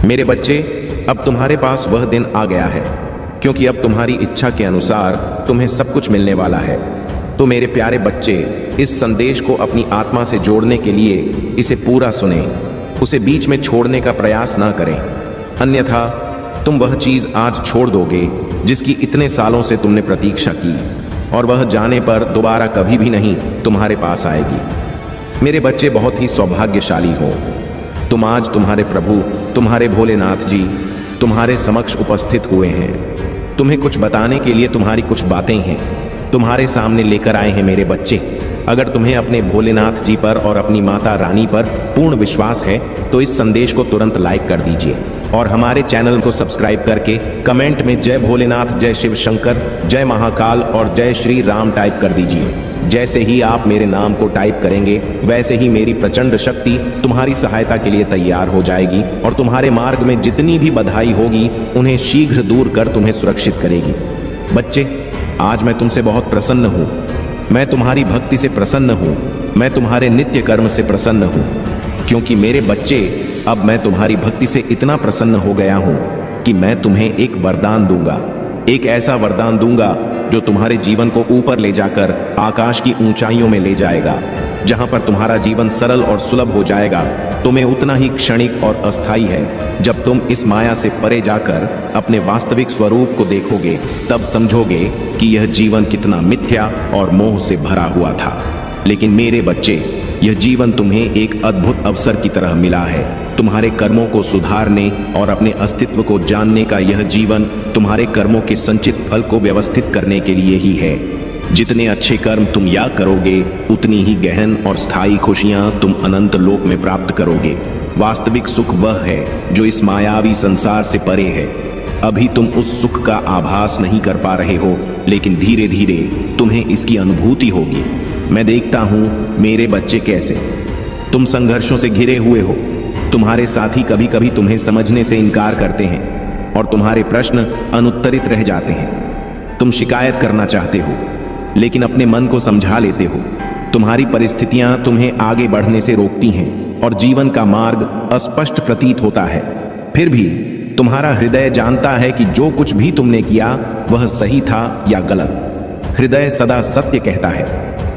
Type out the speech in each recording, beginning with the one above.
मेरे बच्चे, अब तुम्हारे पास वह दिन आ गया है, क्योंकि अब तुम्हारी इच्छा के अनुसार तुम्हें सब कुछ मिलने वाला है। तो मेरे प्यारे बच्चे, इस संदेश को अपनी आत्मा से जोड़ने के लिए इसे पूरा सुने, उसे बीच में छोड़ने का प्रयास ना करें, अन्यथा तुम वह चीज़ आज छोड़ दोगे जिसकी इतने सालों से तुमने प्रतीक्षा की, और वह जाने पर दोबारा कभी भी नहीं तुम्हारे पास आएगी। मेरे बच्चे बहुत ही सौभाग्यशाली हो, तुम आज तुम्हारे प्रभु, तुम्हारे भोलेनाथ जी तुम्हारे समक्ष उपस्थित हुए हैं। तुम्हें कुछ बताने के लिए तुम्हारी कुछ बातें हैं, तुम्हारे सामने लेकर आए हैं मेरे बच्चे। अगर तुम्हें अपने भोलेनाथ जी पर और अपनी माता रानी पर पूर्ण विश्वास है तो इस संदेश को तुरंत लाइक कर दीजिए और हमारे चैनल को सब्सक्राइब करके कमेंट में जय भोलेनाथ, जय शिव शंकर, जय महाकाल और जय श्री राम टाइप कर दीजिए। जैसे ही आप मेरे नाम को टाइप करेंगे वैसे ही मेरी प्रचंड शक्ति तुम्हारी सहायता के लिए तैयार हो जाएगी और तुम्हारे मार्ग में जितनी भी बाधाएं होगी उन्हें शीघ्र दूर कर तुम्हें सुरक्षित करेगी। बच्चे, आज मैं तुमसे बहुत प्रसन्न हूँ। मैं तुम्हारी भक्ति से प्रसन्न हूँ, मैं तुम्हारे नित्य कर्म से प्रसन्न हूँ, क्योंकि मेरे बच्चे, अब मैं तुम्हारी भक्ति से इतना प्रसन्न हो गया हूँ कि मैं तुम्हें एक वरदान दूंगा। एक ऐसा वरदान दूंगा जो तुम्हारे जीवन को ऊपर ले जाकर आकाश की ऊंचाइयों में ले जाएगा, जहां पर तुम्हारा जीवन सरल और सुलभ हो जाएगा। तुम्हें उतना ही क्षणिक और अस्थायी है। जब तुम इस माया से परे जाकर अपने वास्तविक स्वरूप को देखोगे तब समझोगे कि यह जीवन कितना मिथ्या और मोह से भरा हुआ था। लेकिन मेरे बच्चे, यह जीवन तुम्हें एक अद्भुत अवसर की तरह मिला है। तुम्हारे कर्मों को सुधारने और अपने अस्तित्व को जानने का यह जीवन तुम्हारे कर्मों के संचित फल को व्यवस्थित करने के लिए ही है। जितने अच्छे कर्म तुम याद करोगे उतनी ही गहन और स्थायी खुशियां तुम अनंत लोक में प्राप्त करोगे। वास्तविक सुख वह है जो इस मायावी संसार से परे है। अभी तुम उस सुख का आभास नहीं कर पा रहे हो, लेकिन धीरे धीरे तुम्हें इसकी अनुभूति होगी। मैं देखता हूँ मेरे बच्चे कैसे तुम संघर्षों से घिरे हुए हो। तुम्हारे साथी कभी कभी तुम्हें समझने से इनकार करते हैं और तुम्हारे प्रश्न अनुत्तरित रह जाते हैं। तुम शिकायत करना चाहते हो लेकिन अपने मन को समझा लेते हो। तुम्हारी परिस्थितियां तुम्हें आगे बढ़ने से रोकती हैं और जीवन का मार्ग अस्पष्ट प्रतीत होता है। फिर भी तुम्हारा हृदय जानता है कि जो कुछ भी तुमने किया वह सही था या गलत। हृदय सदा सत्य कहता है,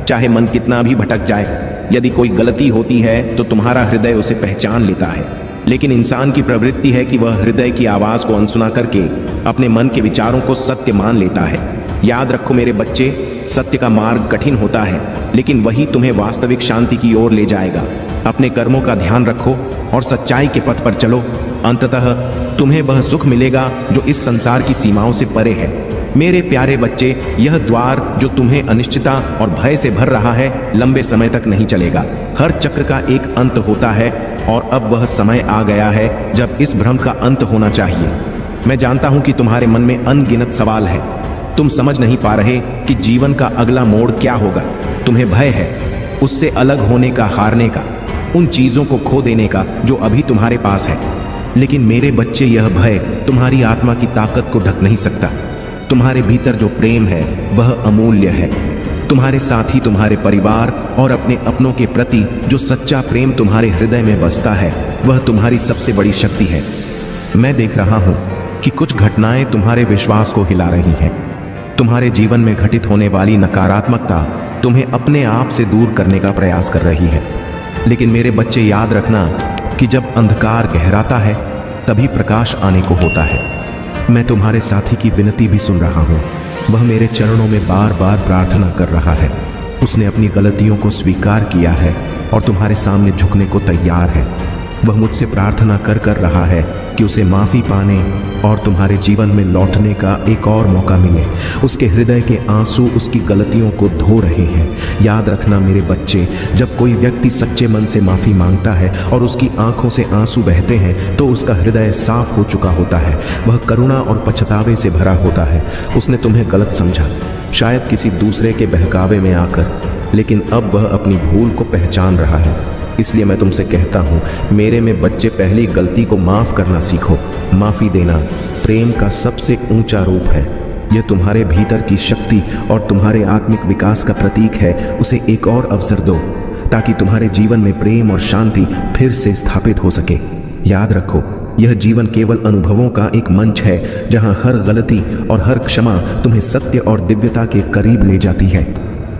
चाहे मन कितना भी भटक जाए। यदि कोई गलती होती है तो तुम्हारा हृदय उसे पहचान लेता है, लेकिन इंसान की प्रवृत्ति है कि वह हृदय की आवाज को अनसुना करके अपने मन के विचारों को सत्य मान लेता है। याद रखो मेरे बच्चे, सत्य का मार्ग कठिन होता है, लेकिन वही तुम्हें वास्तविक शांति की ओर ले जाएगा। अपने कर्मों का ध्यान रखो और सच्चाई के पथ पर चलो। अंततः तुम्हें वह सुख मिलेगा जो इस संसार की सीमाओं से परे है। मेरे प्यारे बच्चे, यह द्वार जो तुम्हें अनिश्चितता और भय से भर रहा है लंबे समय तक नहीं चलेगा। हर चक्र का एक अंत होता है और अब वह समय आ गया है जब इस भ्रम का अंत होना चाहिए। मैं जानता हूं कि तुम्हारे मन में अनगिनत सवाल है। तुम समझ नहीं पा रहे कि जीवन का अगला मोड़ क्या होगा। तुम्हें भय है उससे अलग होने का, हारने का, उन चीजों को खो देने का जो अभी तुम्हारे पास है। लेकिन मेरे बच्चे, यह भय तुम्हारी आत्मा की ताकत को ढक नहीं सकता। तुम्हारे भीतर जो प्रेम है वह अमूल्य है। तुम्हारे साथी, तुम्हारे परिवार और अपने अपनों के प्रति जो सच्चा प्रेम तुम्हारे हृदय में बसता है वह तुम्हारी सबसे बड़ी शक्ति है। मैं देख रहा हूं कि कुछ घटनाएं तुम्हारे विश्वास को हिला रही हैं। तुम्हारे जीवन में घटित होने वाली नकारात्मकता तुम्हें अपने आप से दूर करने का प्रयास कर रही है। लेकिन मेरे बच्चे, याद रखना कि जब अंधकार गहराता है तभी प्रकाश आने को होता है। मैं तुम्हारे साथी की विनती भी सुन रहा हूँ। वह मेरे चरणों में बार बार प्रार्थना कर रहा है। उसने अपनी गलतियों को स्वीकार किया है और तुम्हारे सामने झुकने को तैयार है। वह मुझसे प्रार्थना कर रहा है कि उसे माफ़ी पाने और तुम्हारे जीवन में लौटने का एक और मौका मिले। उसके हृदय के आंसू उसकी गलतियों को धो रहे हैं। याद रखना मेरे बच्चे, जब कोई व्यक्ति सच्चे मन से माफ़ी मांगता है और उसकी आंखों से आंसू बहते हैं तो उसका हृदय साफ हो चुका होता है। वह करुणा और पछतावे से भरा होता है। उसने तुम्हें गलत समझा, शायद किसी दूसरे के बहकावे में आकर, लेकिन अब वह अपनी भूल को पहचान रहा है। इसलिए मैं तुमसे कहता हूँ मेरे में बच्चे, पहली गलती को माफ़ करना सीखो। माफ़ी देना प्रेम का सबसे ऊंचा रूप है। यह तुम्हारे भीतर की शक्ति और तुम्हारे आत्मिक विकास का प्रतीक है। उसे एक और अवसर दो ताकि तुम्हारे जीवन में प्रेम और शांति फिर से स्थापित हो सके। याद रखो, यह जीवन केवल अनुभवों का एक मंच है जहां हर गलती और हर क्षमा तुम्हें सत्य और दिव्यता के करीब ले जाती है।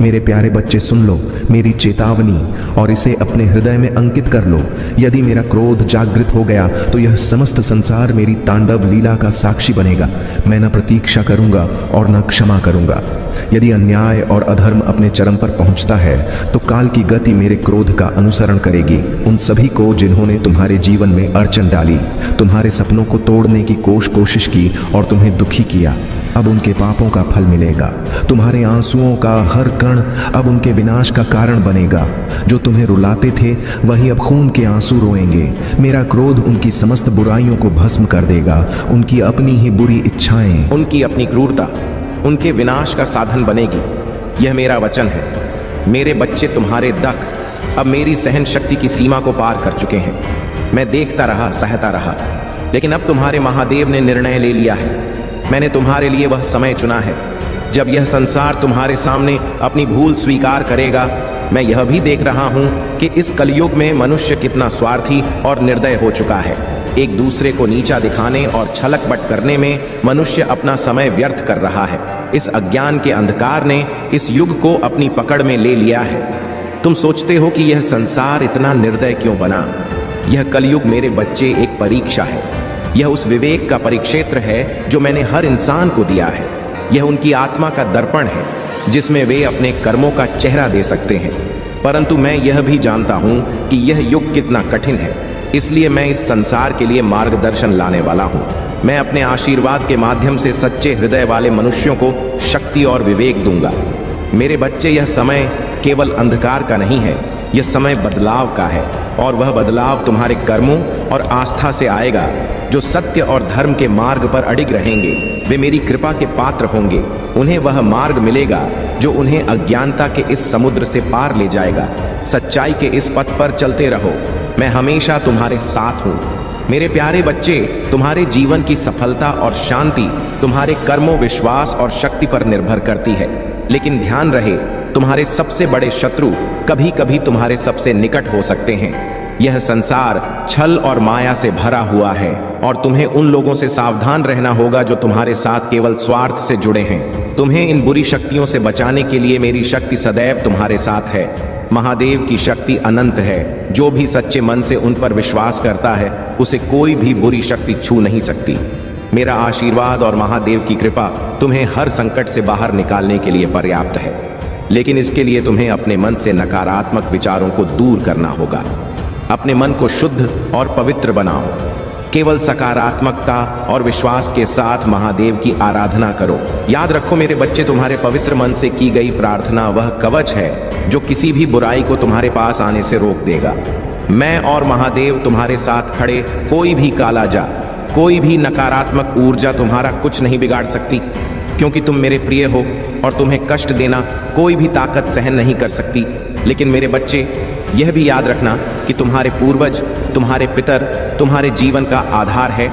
मेरे प्यारे बच्चे, सुन लो मेरी चेतावनी और इसे अपने हृदय में अंकित कर लो। यदि मेरा क्रोध जागृत हो गया तो यह समस्त संसार मेरी तांडव लीला का साक्षी बनेगा। मैं न प्रतीक्षा करूंगा और न क्षमा करूंगा। यदि अन्याय और अधर्म अपने चरम पर पहुंचता है तो काल की गति मेरे क्रोध का अनुसरण करेगी। उन सभी को जिन्होंने तुम्हारे जीवन में अड़चन डाली, तुम्हारे सपनों को तोड़ने की कोशिश की और तुम्हें दुखी किया, अब उनके पापों का फल मिलेगा। तुम्हारे आंसुओं का हर कण अब उनके विनाश का कारण बनेगा। जो तुम्हें रुलाते थे वही अब खून के आंसू रोएंगे। मेरा क्रोध उनकी समस्त बुराइयों को भस्म कर देगा। उनकी अपनी ही बुरी इच्छाएं, उनकी अपनी क्रूरता उनके विनाश का साधन बनेगी। यह मेरा वचन है। मेरे बच्चे, तुम्हारे दख अब मेरी सहन शक्ति की सीमा को पार कर चुके हैं। मैं देखता रहा, सहता रहा, लेकिन अब तुम्हारे महादेव ने निर्णय ले लिया है। मैंने तुम्हारे लिए वह समय चुना है जब यह संसार तुम्हारे सामने अपनी भूल स्वीकार करेगा। मैं यह भी देख रहा हूं कि इस कलयुग में मनुष्य कितना स्वार्थी और निर्दय हो चुका है। एक दूसरे को नीचा दिखाने और छलकपट करने में मनुष्य अपना समय व्यर्थ कर रहा है। इस अज्ञान के अंधकार ने इस युग को अपनी पकड़ में ले लिया है। तुम सोचते हो कि यह संसार इतना निर्दय क्यों बना? यह कलयुग मेरे बच्चे एक परीक्षा है। यह उस विवेक का परिक्षेत्र है जो मैंने हर इंसान को दिया है। यह उनकी आत्मा का दर्पण है जिसमें वे अपने कर्मों का चेहरा दे सकते हैं। परंतु मैं यह भी जानता हूं कि यह युग कितना कठिन है, इसलिए मैं इस संसार के लिए मार्गदर्शन लाने वाला हूं। मैं अपने आशीर्वाद के माध्यम से सच्चे हृदय वाले मनुष्यों को शक्ति और विवेक दूंगा। मेरे बच्चे, यह समय केवल अंधकार का नहीं है, यह समय बदलाव का है, और वह बदलाव तुम्हारे कर्मों और आस्था से आएगा। जो सत्य और धर्म के मार्ग पर अडिग रहेंगे वे मेरी कृपा के पात्र होंगे। उन्हें वह मार्ग मिलेगा जो उन्हें अज्ञानता के इस समुद्र से पार ले जाएगा। सच्चाई के इस पथ पर चलते रहो, मैं हमेशा तुम्हारे साथ हूँ। मेरे प्यारे बच्चे, तुम्हारे जीवन की सफलता और शांति तुम्हारे कर्मों, विश्वास और शक्ति पर निर्भर करती है। लेकिन ध्यान रहे, तुम्हारे सबसे बड़े शत्रु कभी कभी तुम्हारे सबसे निकट हो सकते हैं। यह संसार छल और माया से भरा हुआ है और तुम्हें उन लोगों से सावधान रहना होगा जो तुम्हारे साथ केवल स्वार्थ से जुड़े हैं। तुम्हें इन बुरी शक्तियों से बचाने के लिए मेरी शक्ति सदैव तुम्हारे साथ है। महादेव की शक्ति अनंत है। जो भी सच्चे मन से उन पर विश्वास करता है उसे कोई भी बुरी शक्ति छू नहीं सकती। मेरा आशीर्वाद और महादेव की कृपा तुम्हें हर संकट से बाहर निकालने के लिए पर्याप्त है, लेकिन इसके लिए तुम्हें अपने मन से नकारात्मक विचारों को दूर करना होगा। अपने मन को शुद्ध और पवित्र बनाओ। केवल सकारात्मकता और विश्वास के साथ महादेव की आराधना करो। याद रखो मेरे बच्चे, तुम्हारे पवित्र मन से की गई प्रार्थना वह कवच है जो किसी भी बुराई को तुम्हारे पास आने से रोक देगा। मैं और महादेव तुम्हारे साथ खड़े, कोई भी कालाजा, कोई भी नकारात्मक ऊर्जा तुम्हारा कुछ नहीं बिगाड़ सकती, क्योंकि तुम मेरे प्रिय हो और तुम्हें कष्ट देना कोई भी ताकत सहन नहीं कर सकती। लेकिन मेरे बच्चे, यह भी याद रखना कि तुम्हारे पूर्वज, तुम्हारे पितर तुम्हारे जीवन का आधार है।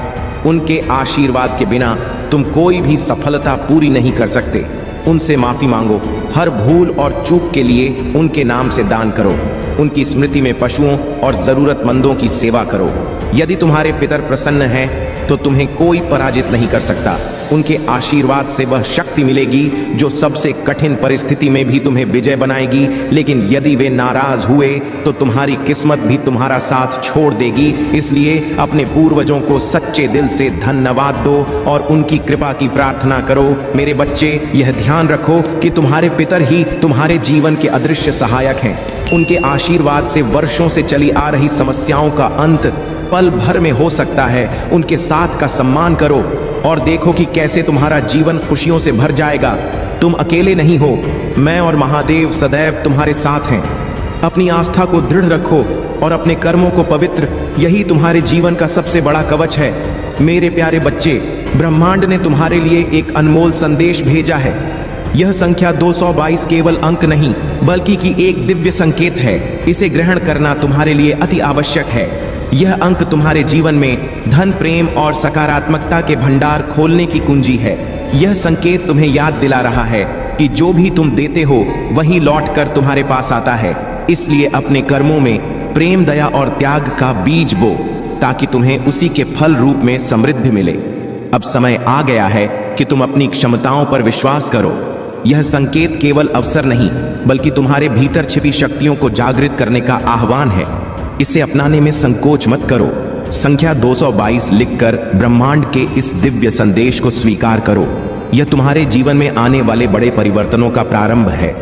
उनके आशीर्वाद के बिना तुम कोई भी सफलता पूरी नहीं कर सकते। उनसे माफी मांगो। हर भूल और चूक के लिए उनके नाम से दान करो। उनकी स्मृति में पशुओं और जरूरतमंदों की सेवा करो। यदि तुम्हारे पितर प्रसन्न हैं तो तुम्हें कोई पराजित नहीं कर सकता। उनके आशीर्वाद से वह शक्ति मिलेगी जो सबसे कठिन परिस्थिति में भी तुम्हें विजय बनाएगी। लेकिन यदि वे नाराज हुए तो तुम्हारी किस्मत भी तुम्हारा साथ छोड़ देगी। इसलिए अपने पूर्वजों को सच्चे दिल से धन्यवाद दो और उनकी कृपा की प्रार्थना करो। मेरे बच्चे, यह ध्यान रखो कि तुम्हारे पितर ही तुम्हारे जीवन के अदृश्य सहायक हैं। उनके आशीर्वाद से वर्षों से चली आ रही समस्याओं का अंत पल भर में हो सकता है। उनके साथ का सम्मान करो और देखो कि कैसे तुम्हारा जीवन खुशियों से भर जाएगा। तुम अकेले नहीं हो, मैं और महादेव सदैव तुम्हारे साथ हैं। अपनी आस्था को दृढ़ रखो और अपने कर्मों को पवित्र, यही तुम्हारे जीवन का सबसे बड़ा कवच है। मेरे प्यारे बच्चे, ब्रह्मांड ने तुम्हारे लिए एक अनमोल संदेश भेजा है। यह संख्या 222 केवल अंक नहीं बल्कि कि एक दिव्य संकेत है। इसे ग्रहण करना तुम्हारे लिए अति आवश्यक है। यह अंक तुम्हारे जीवन में धन, प्रेम और सकारात्मकता के भंडार खोलने की कुंजी है। यह संकेत तुम्हें याद दिला रहा है कि जो भी तुम देते हो वही लौट कर तुम्हारे पास आता है। इसलिए अपने कर्मों में प्रेम, दया और त्याग का बीज बो। ताकि तुम्हें उसी के फल रूप में समृद्धि मिले। अब समय आ गया है कि तुम अपनी क्षमताओं पर विश्वास करो। यह संकेत केवल अवसर नहीं, बल्कि तुम्हारे भीतर छिपी शक्तियों को जागृत करने का आह्वान है। इसे अपनाने में संकोच मत करो। संख्या 222 लिखकर ब्रह्मांड के इस दिव्य संदेश को स्वीकार करो। यह तुम्हारे जीवन में आने वाले बड़े परिवर्तनों का प्रारंभ है।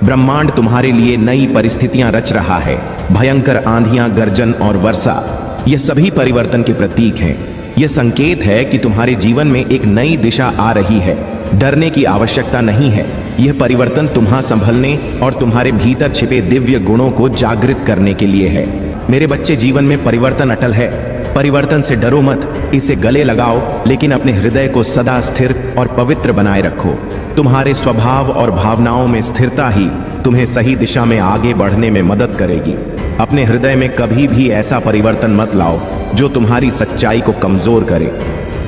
ब्रह्मांड तुम्हारे लिए नई परिस्थितियां रच रहा है। भयंकर आंधियां, गर्जन और वर्षा, ये सभी परिवर्तन के प्रतीक हैं। यह संकेत है कि तुम्हारे जीवन में एक नई दिशा आ रही है। डरने की आवश्यकता नहीं है। यह परिवर्तन तुम्हां संभलने और तुम्हारे भीतर छिपे दिव्य गुणों को जागृत करने के लिए है। मेरे बच्चे, जीवन में परिवर्तन अटल है। परिवर्तन से डरो मत, इसे गले लगाओ, लेकिन अपने हृदय को सदा स्थिर और पवित्र बनाए रखो। तुम्हारे स्वभाव और भावनाओं में स्थिरता ही तुम्हें सही दिशा में आगे बढ़ने में मदद करेगी। अपने हृदय में कभी भी ऐसा परिवर्तन मत लाओ जो तुम्हारी सच्चाई को कमजोर करे।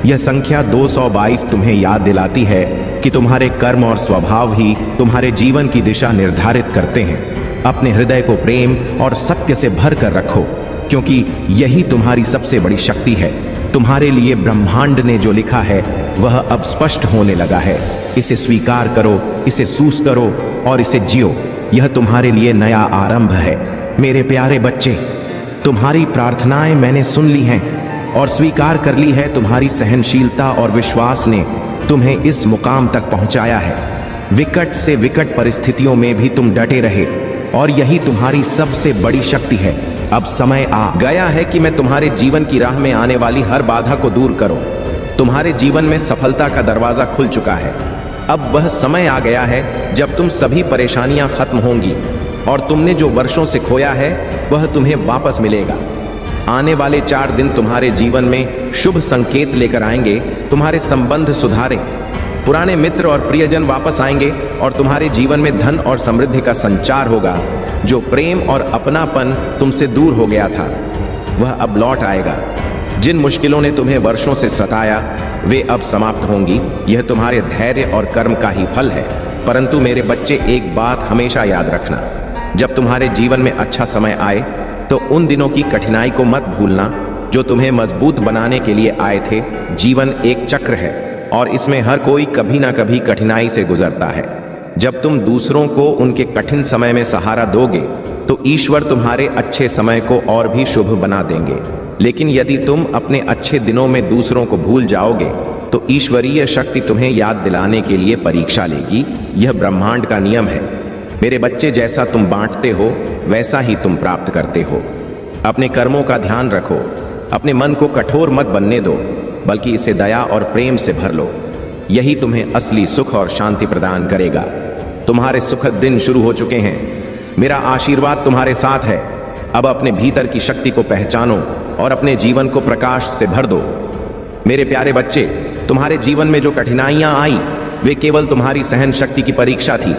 यह संख्या 222 तुम्हें याद दिलाती है कि तुम्हारे कर्म और स्वभाव ही तुम्हारे जीवन की दिशा निर्धारित करते हैं। अपने हृदय को प्रेम और सत्य से भर कर रखो, क्योंकि यही तुम्हारी सबसे बड़ी शक्ति है। तुम्हारे लिए ब्रह्मांड ने जो लिखा है वह अब स्पष्ट होने लगा है। इसे स्वीकार करो, इसे सूस करो और इसे जियो। यह तुम्हारे लिए नया आरंभ है। मेरे प्यारे बच्चे, तुम्हारी प्रार्थनाएं मैंने सुन ली हैं और स्वीकार कर ली है। तुम्हारी सहनशीलता और विश्वास ने तुम्हें इस मुकाम तक पहुंचाया है। विकट से विकट परिस्थितियों में भी तुम डटे रहे और यही तुम्हारी सबसे बड़ी शक्ति है। अब समय आ गया है कि मैं तुम्हारे जीवन की राह में आने वाली हर बाधा को दूर करूं। तुम्हारे जीवन में सफलता का दरवाजा खुल चुका है। अब वह समय आ गया है जब तुम सभी परेशानियां खत्म होंगी और तुमने जो वर्षों से खोया है वह तुम्हें वापस मिलेगा। आने वाले 4 दिन तुम्हारे जीवन में शुभ संकेत लेकर आएंगे। तुम्हारे संबंध सुधारे, पुराने मित्र और प्रियजन वापस आएंगे और तुम्हारे जीवन में धन और समृद्धि का संचार होगा। जो प्रेम और अपनापन तुमसे दूर हो गया था वह अब लौट आएगा। जिन मुश्किलों ने तुम्हें वर्षों से सताया वे अब समाप्त होंगी। यह तुम्हारे धैर्य और कर्म का ही फल है। परंतु मेरे बच्चे, एक बात हमेशा याद रखना, जब तुम्हारे जीवन में अच्छा समय आए तो उन दिनों की कठिनाई को मत भूलना जो तुम्हें मजबूत बनाने के लिए आए थे। जीवन एक चक्र है और इसमें हर कोई कभी ना कभी कठिनाई से गुजरता है। जब तुम दूसरों को उनके कठिन समय में सहारा दोगे तो ईश्वर तुम्हारे अच्छे समय को और भी शुभ बना देंगे। लेकिन यदि तुम अपने अच्छे दिनों में दूसरों को भूल जाओगे तो ईश्वरीय शक्ति तुम्हें याद दिलाने के लिए परीक्षा लेगी। यह ब्रह्मांड का नियम है। मेरे बच्चे, जैसा तुम बांटते हो वैसा ही तुम प्राप्त करते हो। अपने कर्मों का ध्यान रखो। अपने मन को कठोर मत बनने दो, बल्कि इसे दया और प्रेम से भर लो। यही तुम्हें असली सुख और शांति प्रदान करेगा। तुम्हारे सुखद दिन शुरू हो चुके हैं। मेरा आशीर्वाद तुम्हारे साथ है। अब अपने भीतर की शक्ति को पहचानो और अपने जीवन को प्रकाश से भर दो। मेरे प्यारे बच्चे, तुम्हारे जीवन में जो कठिनाइयां आई वे केवल तुम्हारी सहन शक्ति की परीक्षा थी।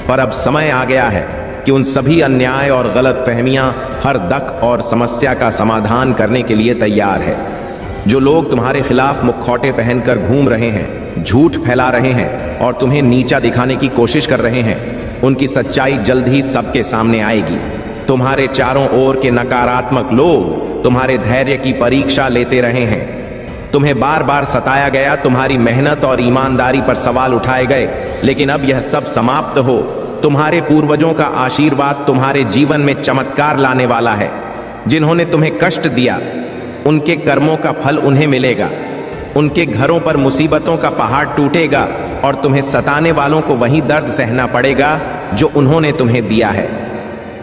पर अब समय आ गया है कि उन सभी अन्याय और गलत फहमियां हर दुख और समस्या का समाधान करने के लिए तैयार है। जो लोग तुम्हारे खिलाफ मुखौटे पहनकर घूम रहे हैं, झूठ फैला रहे हैं और तुम्हें नीचा दिखाने की कोशिश कर रहे हैं, उनकी सच्चाई जल्द ही सबके सामने आएगी। तुम्हारे चारों ओर के नकारात्मक लोग तुम्हारे धैर्य की परीक्षा लेते रहे हैं। तुम्हें बार बार सताया गया, तुम्हारी मेहनत और ईमानदारी पर सवाल उठाए गए, लेकिन अब यह सब समाप्त हो। तुम्हारे पूर्वजों का आशीर्वाद तुम्हारे जीवन में चमत्कार लाने वाला है। जिन्होंने तुम्हें कष्ट दिया उनके कर्मों का फल उन्हें मिलेगा। उनके घरों पर मुसीबतों का पहाड़ टूटेगा और तुम्हें सताने वालों को वही दर्द सहना पड़ेगा जो उन्होंने तुम्हें दिया है।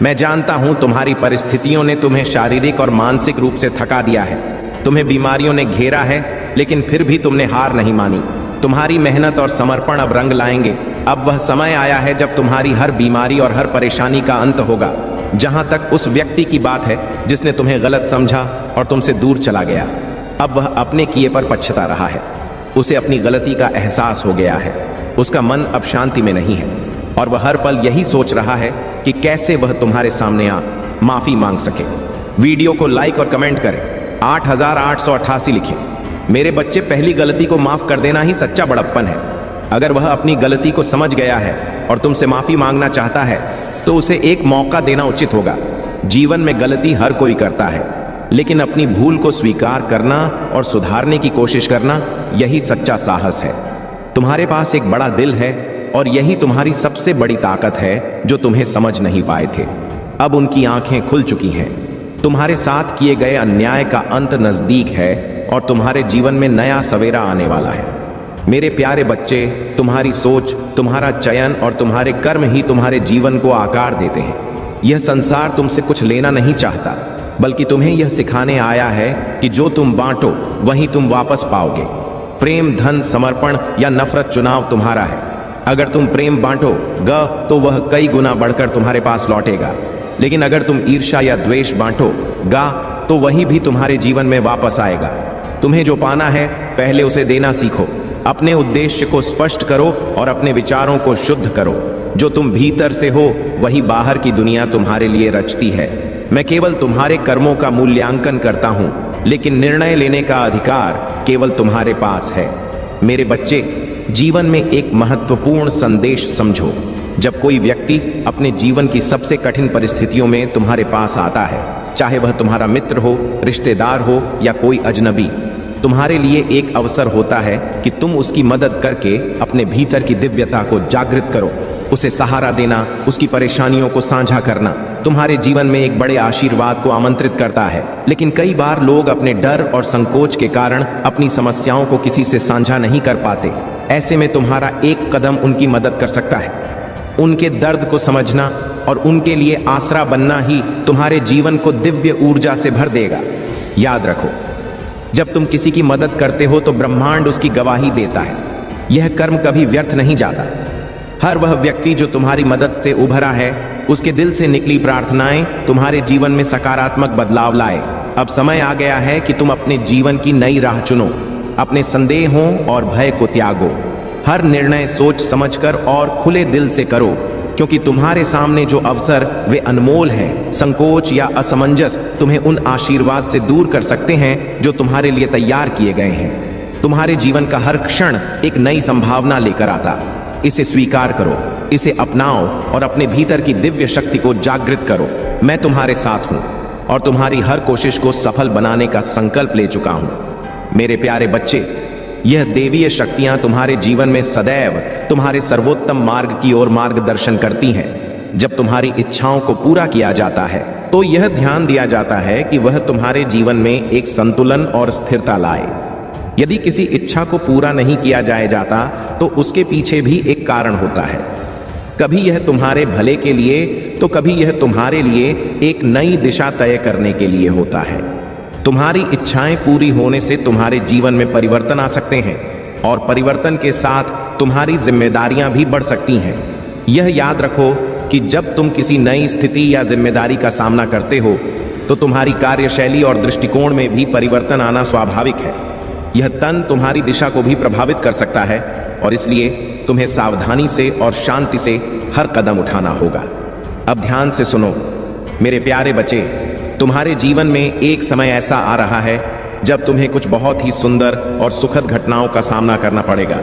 मैं जानता हूं तुम्हारी परिस्थितियों ने तुम्हें शारीरिक और मानसिक रूप से थका दिया है। तुम्हें बीमारियों ने घेरा है, लेकिन फिर भी तुमने हार नहीं मानी। तुम्हारी मेहनत और समर्पण अब रंग लाएंगे। अब वह समय आया है जब तुम्हारी हर बीमारी और हर परेशानी का अंत होगा। जहां तक उस व्यक्ति की बात है जिसने तुम्हें गलत समझा और तुमसे दूर चला गया, अब वह अपने किए पर पछता रहा है। उसे अपनी गलती का एहसास हो गया है। उसका मन अब शांति में नहीं है और वह हर पल यही सोच रहा है कि कैसे वह तुम्हारे सामने आ माफी मांग सके। वीडियो को लाइक और कमेंट करें। 8888 लिखें। मेरे बच्चे, पहली गलती को माफ कर देना ही सच्चा बड़प्पन है। अगर वह अपनी गलती को समझ गया है और तुमसे माफी मांगना चाहता है तो उसे एक मौका देना उचित होगा। जीवन में गलती हर कोई करता है, लेकिन अपनी भूल को स्वीकार करना और सुधारने की कोशिश करना, यही सच्चा साहस है। तुम्हारे पास एक बड़ा दिल है और यही तुम्हारी सबसे बड़ी ताकत है जो तुम्हें समझ नहीं पाए थे। अब उनकी आंखें खुल चुकी हैं। तुम्हारे साथ किए गए अन्याय का अंत नजदीक है और तुम्हारे जीवन में नया सवेरा आने वाला है। मेरे प्यारे बच्चे, तुम्हारी सोच, तुम्हारा चयन और तुम्हारे कर्म ही तुम्हारे जीवन को आकार देते हैं। यह संसार तुमसे कुछ लेना नहीं चाहता, बल्कि तुम्हें यह सिखाने आया है कि जो तुम बांटो वही तुम वापस पाओगे। प्रेम, धन, समर्पण या नफरत, चुनाव तुम्हारा है। अगर तुम प्रेम बांटोगे तो वह कई गुना बढ़कर तुम्हारे पास लौटेगा, लेकिन अगर तुम ईर्ष्या या द्वेष बांटोगा तो वही भी तुम्हारे जीवन में वापस आएगा। तुम्हें जो पाना है पहले उसे देना सीखो। अपने उद्देश्य को स्पष्ट करो और अपने विचारों को शुद्ध करो। जो तुम भीतर से हो वही बाहर की दुनिया तुम्हारे लिए रचती है। मैं केवल तुम्हारे कर्मों का मूल्यांकन करता हूं, लेकिन निर्णय लेने का अधिकार केवल तुम्हारे पास है। मेरे बच्चे, जीवन में एक महत्वपूर्ण संदेश समझो। जब कोई व्यक्ति अपने जीवन की सबसे कठिन परिस्थितियों में तुम्हारे पास आता है, चाहे वह तुम्हारा मित्र हो, रिश्तेदार हो या कोई अजनबी, तुम्हारे लिए एक अवसर होता है कि तुम उसकी मदद करके अपने भीतर की दिव्यता को जागृत करो। उसे सहारा देना, उसकी परेशानियों को साझा करना तुम्हारे जीवन में एक बड़े आशीर्वाद को आमंत्रित करता है। लेकिन कई बार लोग अपने डर और संकोच के कारण अपनी समस्याओं को किसी से साझा नहीं कर पाते। ऐसे में तुम्हारा एक कदम उनकी मदद कर सकता है। उनके दर्द को समझना और उनके लिए आसरा बनना ही तुम्हारे जीवन को दिव्य ऊर्जा से भर देगा। याद रखो, जब तुम किसी की मदद करते हो तो ब्रह्मांड उसकी गवाही देता है। यह कर्म कभी व्यर्थ नहीं जाता। हर वह व्यक्ति जो तुम्हारी मदद से उभरा है, उसके दिल से निकली प्रार्थनाएं तुम्हारे जीवन में सकारात्मक बदलाव लाए। अब समय आ गया है कि तुम अपने जीवन की नई राह चुनो। अपने संदेहों और भय को त्यागो। हर निर्णय सोच समझकर और खुले दिल से करो, क्योंकि तुम्हारे सामने जो अवसर वे अनमोल हैं। संकोच या असमंजस तुम्हें उन आशीर्वाद से दूर कर सकते हैं जो तुम्हारे लिए तैयार किए गए हैं। तुम्हारे जीवन का हर क्षण एक नई संभावना लेकर आता। इसे स्वीकार करो, इसे अपनाओ और अपने भीतर की दिव्य शक्ति को जागृत करो। मैं तुम्हारे साथ हूं और तुम्हारी हर कोशिश को सफल बनाने का संकल्प ले चुका हूं। मेरे प्यारे बच्चे, यह देवीय शक्तियां तुम्हारे जीवन में सदैव तुम्हारे सर्वोत्तम मार्ग की ओर मार्गदर्शन करती हैं। जब तुम्हारी इच्छाओं को पूरा किया जाता है तो यह ध्यान दिया जाता है कि वह तुम्हारे जीवन में एक संतुलन और स्थिरता लाए। यदि किसी इच्छा को पूरा नहीं किया जाता तो उसके पीछे भी एक कारण होता है। कभी यह तुम्हारे भले के लिए तो कभी यह तुम्हारे लिए एक नई दिशा तय करने के लिए होता है। तुम्हारी इच्छाएं पूरी होने से तुम्हारे जीवन में परिवर्तन आ सकते हैं और परिवर्तन के साथ तुम्हारी जिम्मेदारियां भी बढ़ सकती हैं। यह याद रखो कि जब तुम किसी नई स्थिति या जिम्मेदारी का सामना करते हो तो तुम्हारी कार्यशैली और दृष्टिकोण में भी परिवर्तन आना स्वाभाविक है। यह तन तुम्हारी दिशा को भी प्रभावित कर सकता है और इसलिए तुम्हें सावधानी से और शांति से हर कदम उठाना होगा। अब ध्यान से सुनो मेरे प्यारे बच्चे, तुम्हारे जीवन में एक समय ऐसा आ रहा है जब तुम्हें कुछ बहुत ही सुंदर और सुखद घटनाओं का सामना करना पड़ेगा।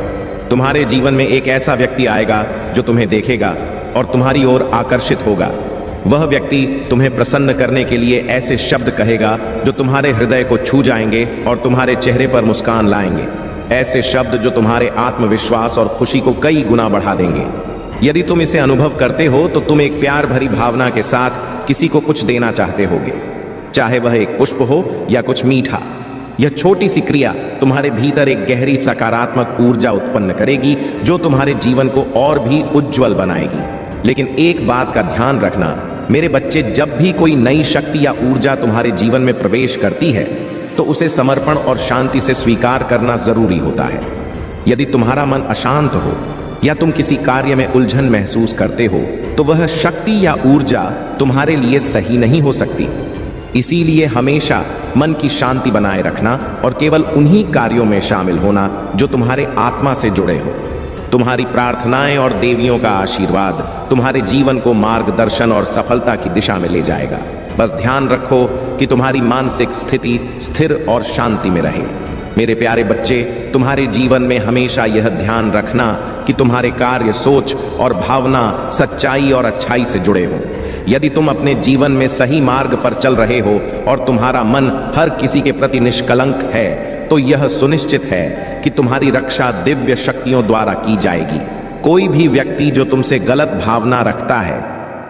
तुम्हारे जीवन में एक ऐसा व्यक्ति आएगा जो तुम्हें देखेगा और तुम्हारी ओर आकर्षित होगा। वह व्यक्ति तुम्हें प्रसन्न करने के लिए ऐसे शब्द कहेगा जो तुम्हारे हृदय को छू जाएंगे और तुम्हारे चेहरे पर मुस्कान लाएंगे। ऐसे शब्द जो तुम्हारे आत्मविश्वास और खुशी को कई गुना बढ़ा देंगे। यदि तुम इसे अनुभव करते हो तो तुम एक प्यार भरी भावना के साथ किसी को कुछ देना चाहते होगे, चाहे वह एक पुष्प हो या कुछ मीठा। यह छोटी सी क्रिया तुम्हारे भीतर एक गहरी सकारात्मक ऊर्जा उत्पन्न करेगी जो तुम्हारे जीवन को और भी उज्जवल बनाएगी। लेकिन एक बात का ध्यान रखना मेरे बच्चे, जब भी कोई नई शक्ति या ऊर्जा तुम्हारे जीवन में प्रवेश करती है तो उसे समर्पण और शांति से स्वीकार करना जरूरी होता है। यदि तुम्हारा मन अशांत हो या तुम किसी कार्य में उलझन महसूस करते हो तो वह शक्ति या ऊर्जा तुम्हारे लिए सही नहीं हो सकती। इसीलिए हमेशा मन की शांति बनाए रखना और केवल उन्हीं कार्यों में शामिल होना जो तुम्हारे आत्मा से जुड़े हो। तुम्हारी प्रार्थनाएं और देवियों का आशीर्वाद तुम्हारे जीवन को मार्गदर्शन और सफलता की दिशा में ले जाएगा। बस ध्यान रखो कि तुम्हारी मानसिक स्थिति स्थिर और शांति में रहे। मेरे प्यारे बच्चे, तुम्हारे जीवन में हमेशा यह ध्यान रखना कि तुम्हारे कार्य, सोच और भावना सच्चाई और अच्छाई से जुड़े हों। यदि तुम अपने जीवन में सही मार्ग पर चल रहे हो और तुम्हारा मन हर किसी के प्रति निष्कलंक है, तो यह सुनिश्चित है कि तुम्हारी रक्षा दिव्य शक्तियों द्वारा की जाएगी। कोई भी व्यक्ति जो तुमसे गलत भावना रखता है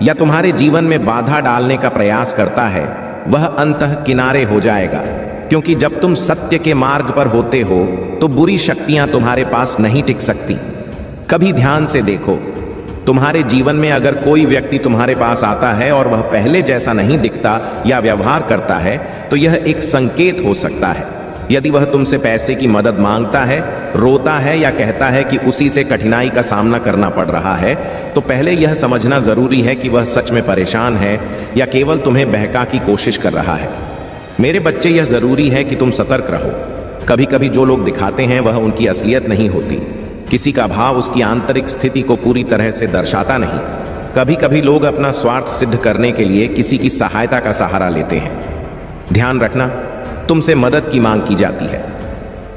या तुम्हारे जीवन में बाधा डालने का प्रयास करता है, वह अंततः किनारे हो जाएगा, क्योंकि जब तुम सत्य के मार्ग पर होते हो तो बुरी शक्तियां तुम्हारे पास नहीं टिक सकती। कभी ध्यान से देखो, तुम्हारे जीवन में अगर कोई व्यक्ति तुम्हारे पास आता है और वह पहले जैसा नहीं दिखता या व्यवहार करता है, तो यह एक संकेत हो सकता है। यदि वह तुमसे पैसे की मदद मांगता है, रोता है या कहता है कि उसी से कठिनाई का सामना करना पड़ रहा है, तो पहले यह समझना जरूरी है कि वह सच में परेशान है या केवल तुम्हें बहका की कोशिश कर रहा है। मेरे बच्चे, यह जरूरी है कि तुम सतर्क रहो। कभी कभी जो लोग दिखाते हैं वह उनकी असलियत नहीं होती। किसी का भाव उसकी आंतरिक स्थिति को पूरी तरह से दर्शाता नहीं। कभी कभी लोग अपना स्वार्थ सिद्ध करने के लिए किसी की सहायता का सहारा लेते हैं। ध्यान रखना, तुमसे मदद की मांग की जाती है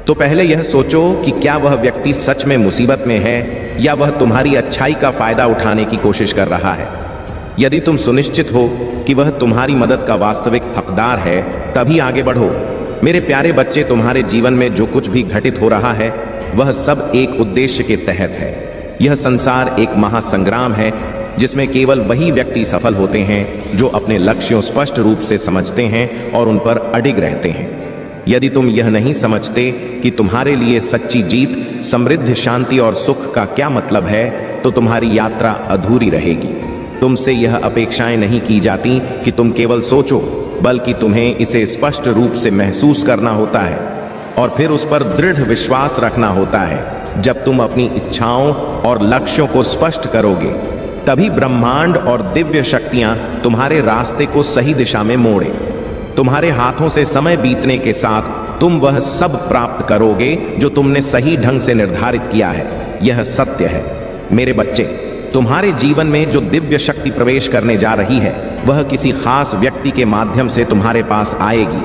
तो पहले यह सोचो कि क्या वह व्यक्ति सच में मुसीबत में है या वह तुम्हारी अच्छाई का फायदा उठाने की कोशिश कर रहा है। यदि तुम सुनिश्चित हो कि वह तुम्हारी मदद का वास्तविक हकदार है, तभी आगे बढ़ो। मेरे प्यारे बच्चे, तुम्हारे जीवन में जो कुछ भी घटित हो रहा है वह सब एक उद्देश्य के तहत है। यह संसार एक महासंग्राम है जिसमें केवल वही व्यक्ति सफल होते हैं जो अपने लक्ष्यों स्पष्ट रूप से समझते हैं और उन पर अडिग रहते हैं। यदि तुम यह नहीं समझते कि तुम्हारे लिए सच्ची जीत, समृद्धि, शांति और सुख का क्या मतलब है, तो तुम्हारी यात्रा अधूरी रहेगी। तुमसे यह अपेक्षाएं नहीं की जाती कि तुम केवल सोचो, बल्कि तुम्हें इसे स्पष्ट रूप से महसूस करना होता है और फिर उस पर दृढ़ विश्वास रखना होता है। जब तुम अपनी इच्छाओं और लक्ष्यों को स्पष्ट करोगे, तभी ब्रह्मांड और दिव्य शक्तियां तुम्हारे रास्ते को सही दिशा में मोड़े। तुम्हारे हाथों से समय बीतने के साथ तुम वह सब प्राप्त करोगे जो तुमने सही ढंग से निर्धारित किया है। यह सत्य है। मेरे बच्चे, तुम्हारे जीवन में जो दिव्य शक्ति प्रवेश करने जा रही है, वह किसी खास व्यक्ति के माध्यम से तुम्हारे पास आएगी।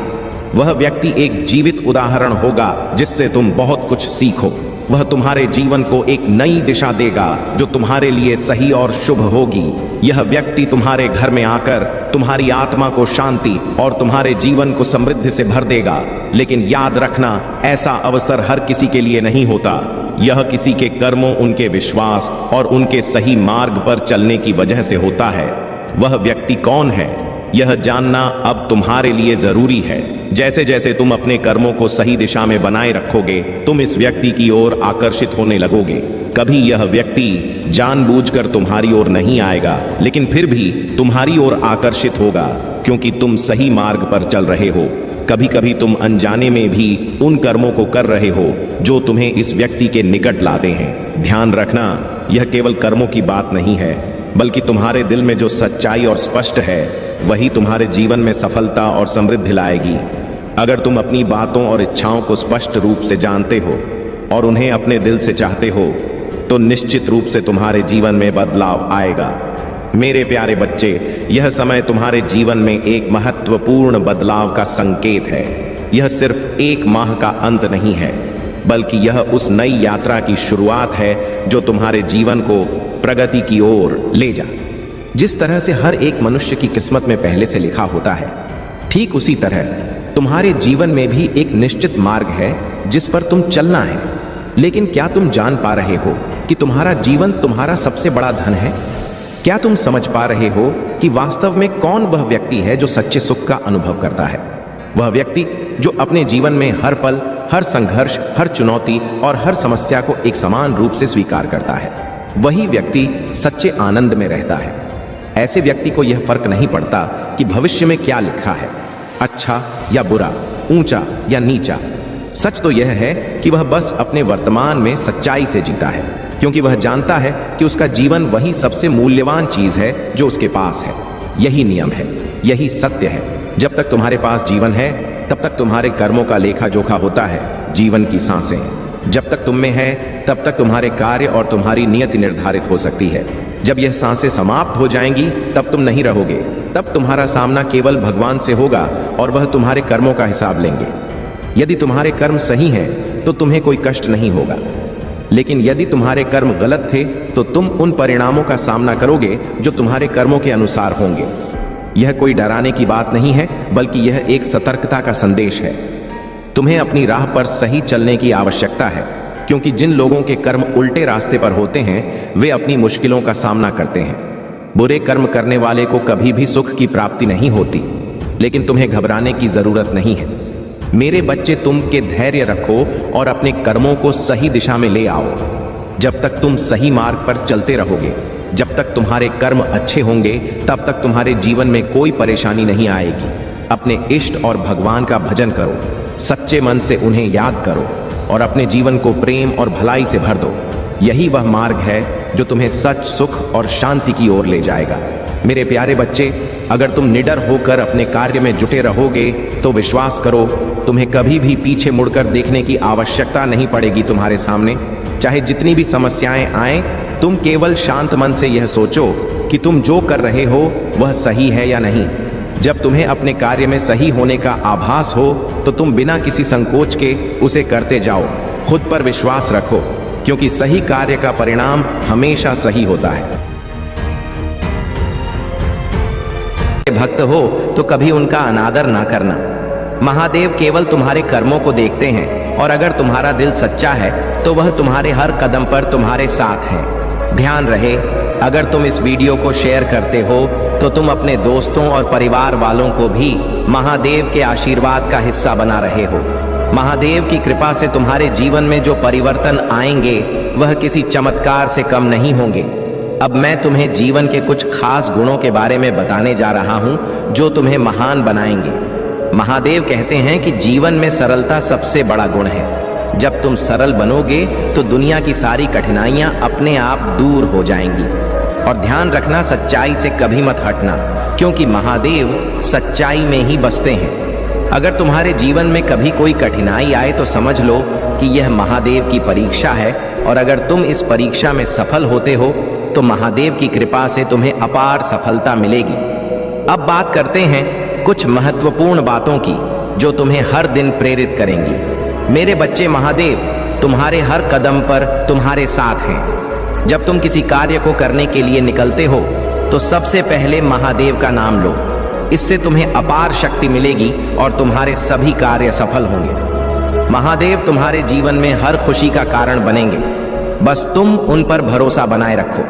वह व्यक्ति एक जीवित उदाहरण होगा जिससे तुम बहुत कुछ सीखो। वह तुम्हारे जीवन को एक नई दिशा देगा जो तुम्हारे लिए सही और शुभ होगी। यह व्यक्ति तुम्हारे घर में आकर तुम्हारी आत्मा को शांति और तुम्हारे जीवन को समृद्धि से भर देगा। लेकिन याद रखना, ऐसा अवसर हर किसी के लिए नहीं होता। यह किसी के कर्मों, उनके विश्वास और उनके सही मार्ग पर चलने की वजह से होता है। वह व्यक्ति कौन है, यह जानना अब तुम्हारे लिए जरूरी है। जैसे जैसे तुम अपने कर्मों को सही दिशा में बनाए रखोगे, तुम इस व्यक्ति की ओर आकर्षित होने लगोगे। कभी यह व्यक्ति जानबूझकर तुम्हारी ओर नहीं आएगा, लेकिन फिर भी तुम्हारी ओर आकर्षित होगा, क्योंकि तुम सही मार्ग पर चल रहे हो। कभी कभी तुम अनजाने में भी उन कर्मों को कर रहे हो जो तुम्हें इस व्यक्ति के निकट लाते हैं। ध्यान रखना, यह केवल कर्मों की बात नहीं है, बल्कि तुम्हारे दिल में जो सच्चाई और स्पष्ट है, वही तुम्हारे जीवन में सफलता और समृद्धि लाएगी। अगर तुम अपनी बातों और इच्छाओं को स्पष्ट रूप से जानते हो और उन्हें अपने दिल से चाहते हो, तो निश्चित रूप से तुम्हारे जीवन में बदलाव आएगा। मेरे प्यारे बच्चे, यह समय तुम्हारे जीवन में एक महत्वपूर्ण बदलाव का संकेत है। यह सिर्फ एक माह का अंत नहीं है, बल्कि यह उस नई यात्रा की शुरुआत है जो तुम्हारे जीवन को प्रगति की ओर ले जा। जिस तरह से हर एक मनुष्य की किस्मत में पहले से लिखा होता है, ठीक उसी तरह तुम्हारे जीवन में भी एक निश्चित मार्ग है जिस पर तुम चलना है। लेकिन क्या तुम जान पा रहे हो कि तुम्हारा जीवन तुम्हारा सबसे बड़ा धन है? क्या तुम समझ पा रहे हो कि वास्तव में कौन वह व्यक्ति है जो सच्चे सुख का अनुभव करता है? वह व्यक्ति जो अपने जीवन में हर पल, हर संघर्ष, हर चुनौती और हर समस्या को एक समान रूप से स्वीकार करता है। वही व्यक्ति सच्चे आनंद में रहता है। ऐसे व्यक्ति को यह फर्क नहीं पड़ता कि भविष्य में क्या लिखा है, अच्छा या बुरा, ऊंचा या नीचा। सच तो यह है कि वह बस अपने वर्तमान में सच्चाई से जीता है, क्योंकि वह जानता है कि उसका जीवन वही सबसे मूल्यवान चीज है जो उसके पास है। यही नियम है, यही सत्य है। जब तक तुम्हारे पास जीवन है, तब तक तुम्हारे कर्मों का लेखा जोखा होता है। जीवन की सांसें जब तक तुम में है, तब तक तुम्हारे कार्य और तुम्हारी नियति निर्धारित हो सकती है। जब यह सांसें समाप्त हो जाएंगी, तब तुम नहीं रहोगे। तब तुम्हारा सामना केवल भगवान से होगा और वह तुम्हारे कर्मों का हिसाब लेंगे। यदि तुम्हारे कर्म सही हैं, तो तुम्हें कोई कष्ट नहीं होगा। लेकिन यदि तुम्हारे कर्म गलत थे तो तुम उन परिणामों का सामना करोगे जो तुम्हारे कर्मों के अनुसार होंगे। यह कोई डराने की बात नहीं है, बल्कि यह एक सतर्कता का संदेश है। तुम्हें अपनी राह पर सही चलने की आवश्यकता है, क्योंकि जिन लोगों के कर्म उल्टे रास्ते पर होते हैं वे अपनी मुश्किलों का सामना करते हैं। बुरे कर्म करने वाले को कभी भी सुख की प्राप्ति नहीं होती, लेकिन तुम्हें घबराने की जरूरत नहीं है। मेरे बच्चे, तुम के धैर्य रखो और अपने कर्मों को सही दिशा में ले आओ। जब तक तुम सही मार्ग पर चलते रहोगे, जब तक तुम्हारे कर्म अच्छे होंगे, तब तक तुम्हारे जीवन में कोई परेशानी नहीं आएगी। अपने इष्ट और भगवान का भजन करो, सच्चे मन से उन्हें याद करो और अपने जीवन को प्रेम और भलाई से भर दो। यही वह मार्ग है जो तुम्हें सच, सुख और शांति की ओर ले जाएगा। मेरे प्यारे बच्चे, अगर तुम निडर होकर अपने कार्य में जुटे रहोगे तो विश्वास करो, तुम्हें कभी भी पीछे मुड़कर देखने की आवश्यकता नहीं पड़ेगी। तुम्हारे सामने चाहे जितनी भी समस्याएं आएं, तुम केवल शांत मन से यह सोचो कि तुम जो कर रहे हो वह सही है या नहीं। जब तुम्हें अपने कार्य में सही होने का आभास हो तो तुम बिना किसी संकोच के उसे करते जाओ। खुद पर विश्वास रखो, क्योंकि सही कार्य का परिणाम हमेशा सही होता है। भक्त हो तो कभी उनका अनादर ना करना। महादेव केवल तुम्हारे कर्मों को देखते हैं, और अगर तुम्हारा दिल सच्चा है तो वह तुम्हारे हर कदम पर तुम्हारे साथ है। ध्यान रहे, अगर तुम इस वीडियो को शेयर करते हो तो तुम अपने दोस्तों और परिवार वालों को भी महादेव के आशीर्वाद का हिस्सा बना रहे हो। महादेव की कृपा से तुम्हारे जीवन में जो परिवर्तन आएंगे वह किसी चमत्कार से कम नहीं होंगे। अब मैं तुम्हें जीवन के कुछ खास गुणों के बारे में बताने जा रहा हूं जो तुम्हें महान बनाएंगे। महादेव कहते हैं कि जीवन में सरलता सबसे बड़ा गुण है। जब तुम सरल बनोगे तो दुनिया की सारी कठिनाइयां अपने आप दूर हो जाएंगी। और ध्यान रखना, सच्चाई से कभी मत हटना, क्योंकि महादेव सच्चाई में ही बसते हैं। अगर तुम्हारे जीवन में कभी कोई कठिनाई आए तो समझ लो कि यह महादेव की परीक्षा है, और अगर तुम इस परीक्षा में सफल होते हो तो महादेव की कृपा से तुम्हें अपार सफलता मिलेगी। अब बात करते हैं कुछ महत्वपूर्ण बातों की जो तुम्हें हर दिन प्रेरित करेंगी। मेरे बच्चे, महादेव तुम्हारे हर कदम पर तुम्हारे साथ हैं। जब तुम किसी कार्य को करने के लिए निकलते हो तो सबसे पहले महादेव का नाम लो। इससे तुम्हें अपार शक्ति मिलेगी और तुम्हारे सभी कार्य सफल होंगे। महादेव तुम्हारे जीवन में हर खुशी का कारण बनेंगे, बस तुम उन पर भरोसा बनाए रखो।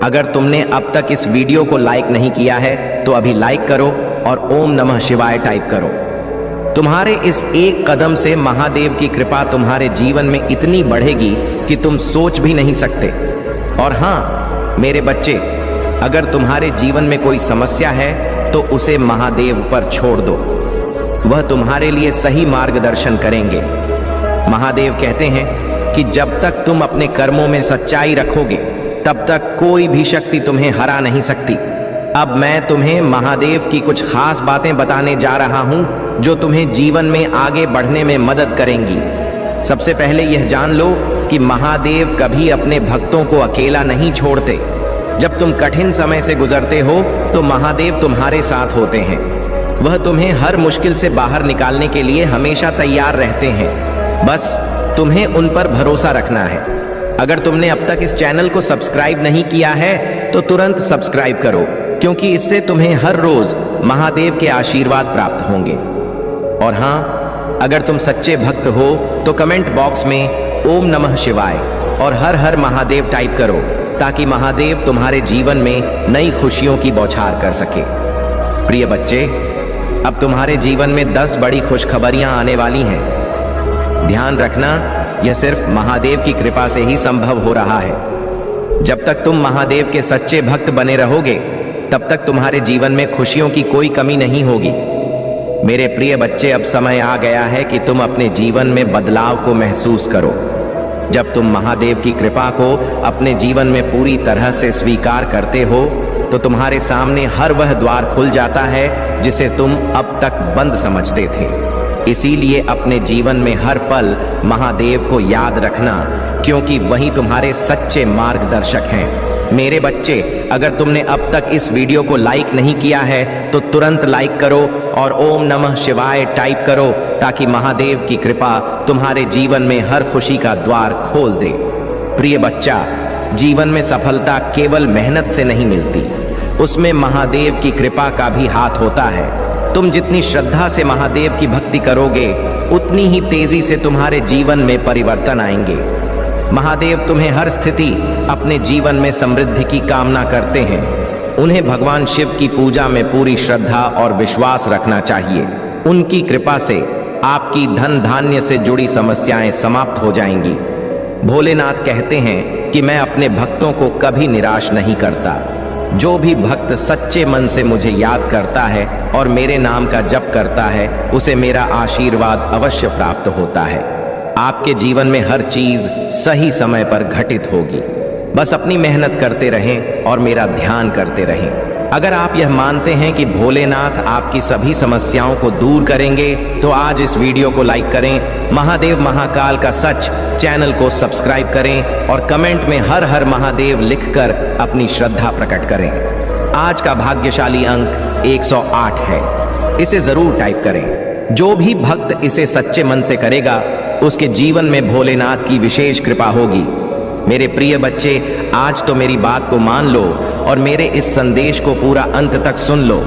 अगर तुमने अब तक इस वीडियो को लाइक नहीं किया है तो अभी लाइक करो और ओम नमः शिवाय टाइप करो। तुम्हारे इस एक कदम से महादेव की कृपा तुम्हारे जीवन में इतनी बढ़ेगी कि तुम सोच भी नहीं सकते। और हाँ मेरे बच्चे, अगर तुम्हारे जीवन में कोई समस्या है तो उसे महादेव पर छोड़ दो, वह तुम्हारे लिए सही मार्गदर्शन करेंगे। महादेव कहते हैं कि जब तक तुम अपने कर्मों में सच्चाई रखोगे तब तक कोई भी शक्ति तुम्हें हरा नहीं सकती। अब मैं तुम्हें महादेव की कुछ खास बातें बताने जा रहा हूं जो तुम्हें जीवन में आगे बढ़ने में मदद करेंगी। सबसे पहले यह जान लो कि महादेव कभी अपने भक्तों को अकेला नहीं छोड़ते। जब तुम कठिन समय से गुजरते हो तो महादेव तुम्हारे साथ होते हैं। वह तुम्हें हर मुश्किल से बाहर निकालने के लिए हमेशा तैयार रहते हैं। बस तुम्हें उन पर भरोसा रखना है। अगर तुमने अब तक इस चैनल को सब्सक्राइब नहीं किया है तो तुरंत सब्सक्राइब करो, क्योंकि इससे तुम्हें हर रोज महादेव के आशीर्वाद प्राप्त होंगे। और हाँ, अगर तुम सच्चे भक्त हो तो कमेंट बॉक्स में ओम नमः शिवाय और हर हर महादेव टाइप करो, ताकि महादेव तुम्हारे जीवन में नई खुशियों की बौछार कर सके। प्रिय बच्चे, अब तुम्हारे जीवन में 10 बड़ी खुशखबरियां आने वाली हैं। ध्यान रखना, यह सिर्फ महादेव की कृपा से ही संभव हो रहा है। जब तक तुम महादेव के सच्चे भक्त बने रहोगे तब तक तुम्हारे जीवन में खुशियों की कोई कमी नहीं होगी। मेरे प्रिय बच्चे, अब समय आ गया है कि तुम अपने जीवन में बदलाव को महसूस करो। जब तुम महादेव की कृपा को अपने जीवन में पूरी तरह से स्वीकार करते हो तो तुम्हारे सामने हर वह द्वार खुल जाता है जिसे तुम अब तक बंद समझते थे। इसीलिए अपने जीवन में हर पल महादेव को याद रखना, क्योंकि वही तुम्हारे सच्चे मार्गदर्शक हैं। मेरे बच्चे, अगर तुमने अब तक इस वीडियो को लाइक नहीं किया है तो तुरंत लाइक करो और ओम नमः शिवाय टाइप करो, ताकि महादेव की कृपा तुम्हारे जीवन में हर खुशी का द्वार खोल दे। प्रिय बच्चा, जीवन में सफलता केवल मेहनत से नहीं मिलती, उसमें महादेव की कृपा का भी हाथ होता है। तुम जितनी श्रद्धा से महादेव की भक्ति करोगे, उतनी ही तेजी से तुम्हारे जीवन में परिवर्तन आएंगे। महादेव तुम्हें हर स्थिति अपने जीवन में समृद्धि की कामना करते हैं। उन्हें भगवान शिव की पूजा में पूरी श्रद्धा और विश्वास रखना चाहिए। उनकी कृपा से आपकी धन धान्य से जुड़ी समस्याएं समाप्त हो जाएंगी। भोलेनाथ कहते हैं कि मैं अपने भक्तों को कभी निराश नहीं करता। जो भी भक्त सच्चे मन से मुझे याद करता है और मेरे नाम का जप करता है, उसे मेरा आशीर्वाद अवश्य प्राप्त होता है। आपके जीवन में हर चीज सही समय पर घटित होगी। बस अपनी मेहनत करते रहें और मेरा ध्यान करते रहें। अगर आप यह मानते हैं कि भोलेनाथ आपकी सभी समस्याओं को दूर करेंगे, तो आज इस वीडियो को लाइक करें, महादेव महाकाल का सच चैनल को सब्सक्राइब करें और कमेंट में हर हर महादेव लिखकर अपनी श्रद्धा प्रकट करें। आज का भाग्यशाली अंक 108 है, इसे जरूर टाइप करें। जो भी भक्त इसे सच्चे मन से करेगा, उसके जीवन में भोलेनाथ की विशेष कृपा होगी। मेरे प्रिय बच्चे, आज तो मेरी बात को मान लो और मेरे इस संदेश को पूरा अंत तक सुन लो।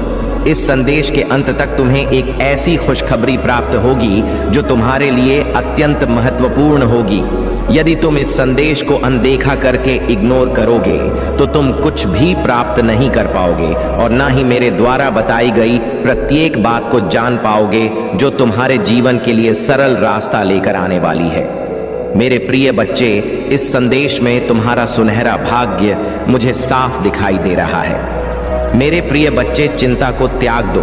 इस संदेश के अंत तक तुम्हें एक ऐसी खुशखबरी प्राप्त होगी जो तुम्हारे लिए अत्यंत महत्वपूर्ण होगी। यदि तुम इस संदेश को अनदेखा करके इग्नोर करोगे, तो तुम कुछ भी प्राप्त नहीं कर पाओगे और ना ही मेरे द्वारा बताई गई प्रत्येक बात को जान पाओगे जो तुम्हारे जीवन के लिए सरल रास्ता लेकर आने वाली है। मेरे प्रिय बच्चे, इस संदेश में तुम्हारा सुनहरा भाग्य मुझे साफ दिखाई दे रहा है। मेरे प्रिय बच्चे, चिंता को त्याग दो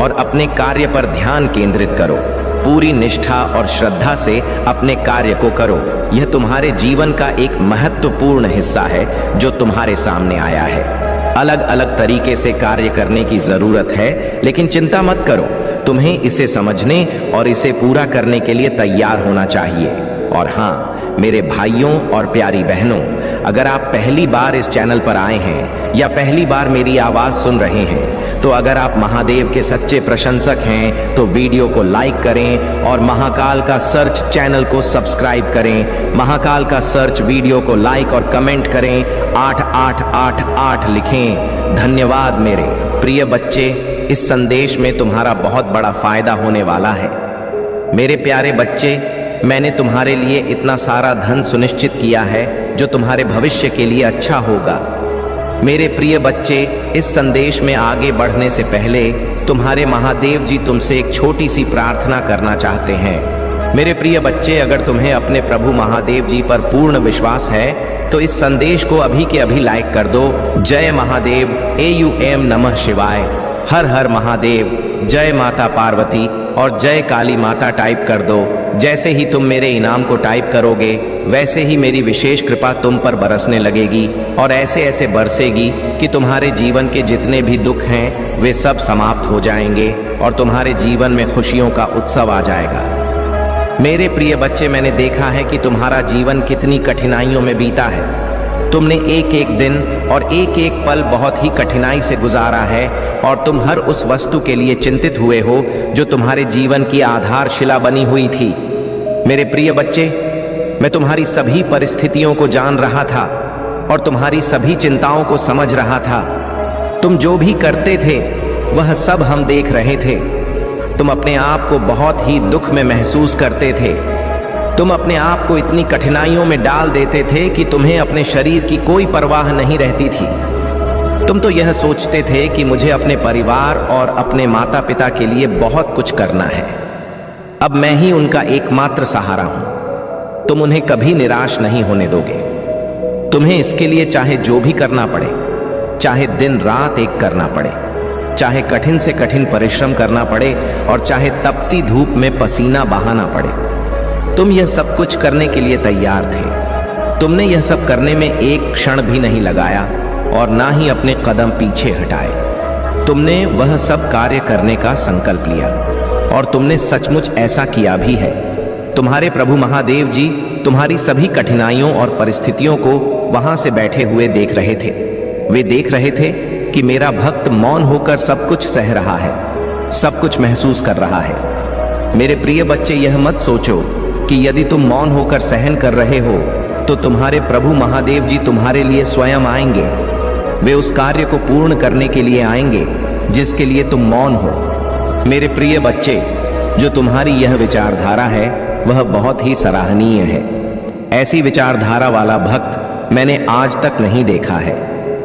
और अपने कार्य पर ध्यान केंद्रित करो। पूरी निष्ठा और श्रद्धा से अपने कार्य को करो। यह तुम्हारे जीवन का एक महत्वपूर्ण हिस्सा है जो तुम्हारे सामने आया है। अलग अलग तरीके से कार्य करने की जरूरत है, लेकिन चिंता मत करो। तुम्हें इसे समझने और इसे पूरा करने के लिए तैयार होना चाहिए। और हाँ, मेरे भाइयों और प्यारी बहनों, अगर आप पहली बार इस चैनल पर आए हैं या पहली बार मेरी आवाज सुन रहे हैं, तो अगर आप महादेव के सच्चे प्रशंसक हैं तो वीडियो को लाइक करें और महाकाल का सर्च चैनल को सब्सक्राइब करें। महाकाल का सर्च वीडियो को लाइक और कमेंट करें, 8888 लिखें। धन्यवाद मेरे प्रिय बच्चे, इस संदेश में तुम्हारा बहुत बड़ा फायदा होने वाला है। मेरे प्यारे बच्चे, मैंने तुम्हारे लिए इतना सारा धन सुनिश्चित किया है जो तुम्हारे भविष्य के लिए अच्छा होगा। मेरे प्रिय बच्चे, इस संदेश में आगे बढ़ने से पहले तुम्हारे महादेव जी तुमसे एक छोटी सी प्रार्थना करना चाहते हैं। मेरे प्रिय बच्चे, अगर तुम्हें अपने प्रभु महादेव जी पर पूर्ण विश्वास है तो इस संदेश को अभी के अभी लाइक कर दो। जय महादेव, AUM नमः शिवाय, हर हर महादेव, जय माता पार्वती और जय काली माता टाइप कर दो। जैसे ही तुम मेरे इनाम को टाइप करोगे, वैसे ही मेरी विशेष कृपा तुम पर बरसने लगेगी और ऐसे ऐसे बरसेगी कि तुम्हारे जीवन के जितने भी दुख हैं वे सब समाप्त हो जाएंगे और तुम्हारे जीवन में खुशियों का उत्सव आ जाएगा। मेरे प्रिय बच्चे, मैंने देखा है कि तुम्हारा जीवन कितनी कठिनाइयों में बीता है। तुमने एक एक दिन और एक एक पल बहुत ही कठिनाई से गुजारा है और तुम हर उस वस्तु के लिए चिंतित हुए हो जो तुम्हारे जीवन की आधारशिला बनी हुई थी। मेरे प्रिय बच्चे, मैं तुम्हारी सभी परिस्थितियों को जान रहा था और तुम्हारी सभी चिंताओं को समझ रहा था। तुम जो भी करते थे वह सब हम देख रहे थे। तुम अपने आप को बहुत ही दुख में महसूस करते थे। तुम अपने आप को इतनी कठिनाइयों में डाल देते थे कि तुम्हें अपने शरीर की कोई परवाह नहीं रहती थी। तुम तो यह सोचते थे कि मुझे अपने परिवार और अपने माता पिता के लिए बहुत कुछ करना है। अब मैं ही उनका एकमात्र सहारा हूं। तुम उन्हें कभी निराश नहीं होने दोगे। तुम्हें इसके लिए चाहे जो भी करना पड़े, चाहे दिन रात एक करना पड़े, चाहे कठिन से कठिन परिश्रम करना पड़े और चाहे तपती धूप में पसीना बहाना पड़े, तुम यह सब कुछ करने के लिए तैयार थे। तुमने यह सब करने में एक क्षण भी नहीं लगाया और ना ही अपने कदम पीछे हटाए। तुमने वह सब कार्य करने का संकल्प लिया और तुमने सचमुच ऐसा किया भी है। तुम्हारे प्रभु महादेव जी तुम्हारी सभी कठिनाइयों और परिस्थितियों को वहां से बैठे हुए देख रहे थे। वे देख रहे थे कि मेरा भक्त मौन होकर सब कुछ सह रहा है, सब कुछ महसूस कर रहा है। मेरे प्रिय बच्चे, यह मत सोचो कि कि यदि तुम मौन होकर सहन कर रहे हो तो तुम्हारे प्रभु महादेव जी तुम्हारे लिए स्वयं आएंगे। वे उस कार्य को पूर्ण करने के लिए आएंगे जिसके लिए तुम मौन हो। मेरे प्रिय बच्चे, जो तुम्हारी यह विचारधारा है वह बहुत ही सराहनीय है। ऐसी विचारधारा वाला भक्त मैंने आज तक नहीं देखा है।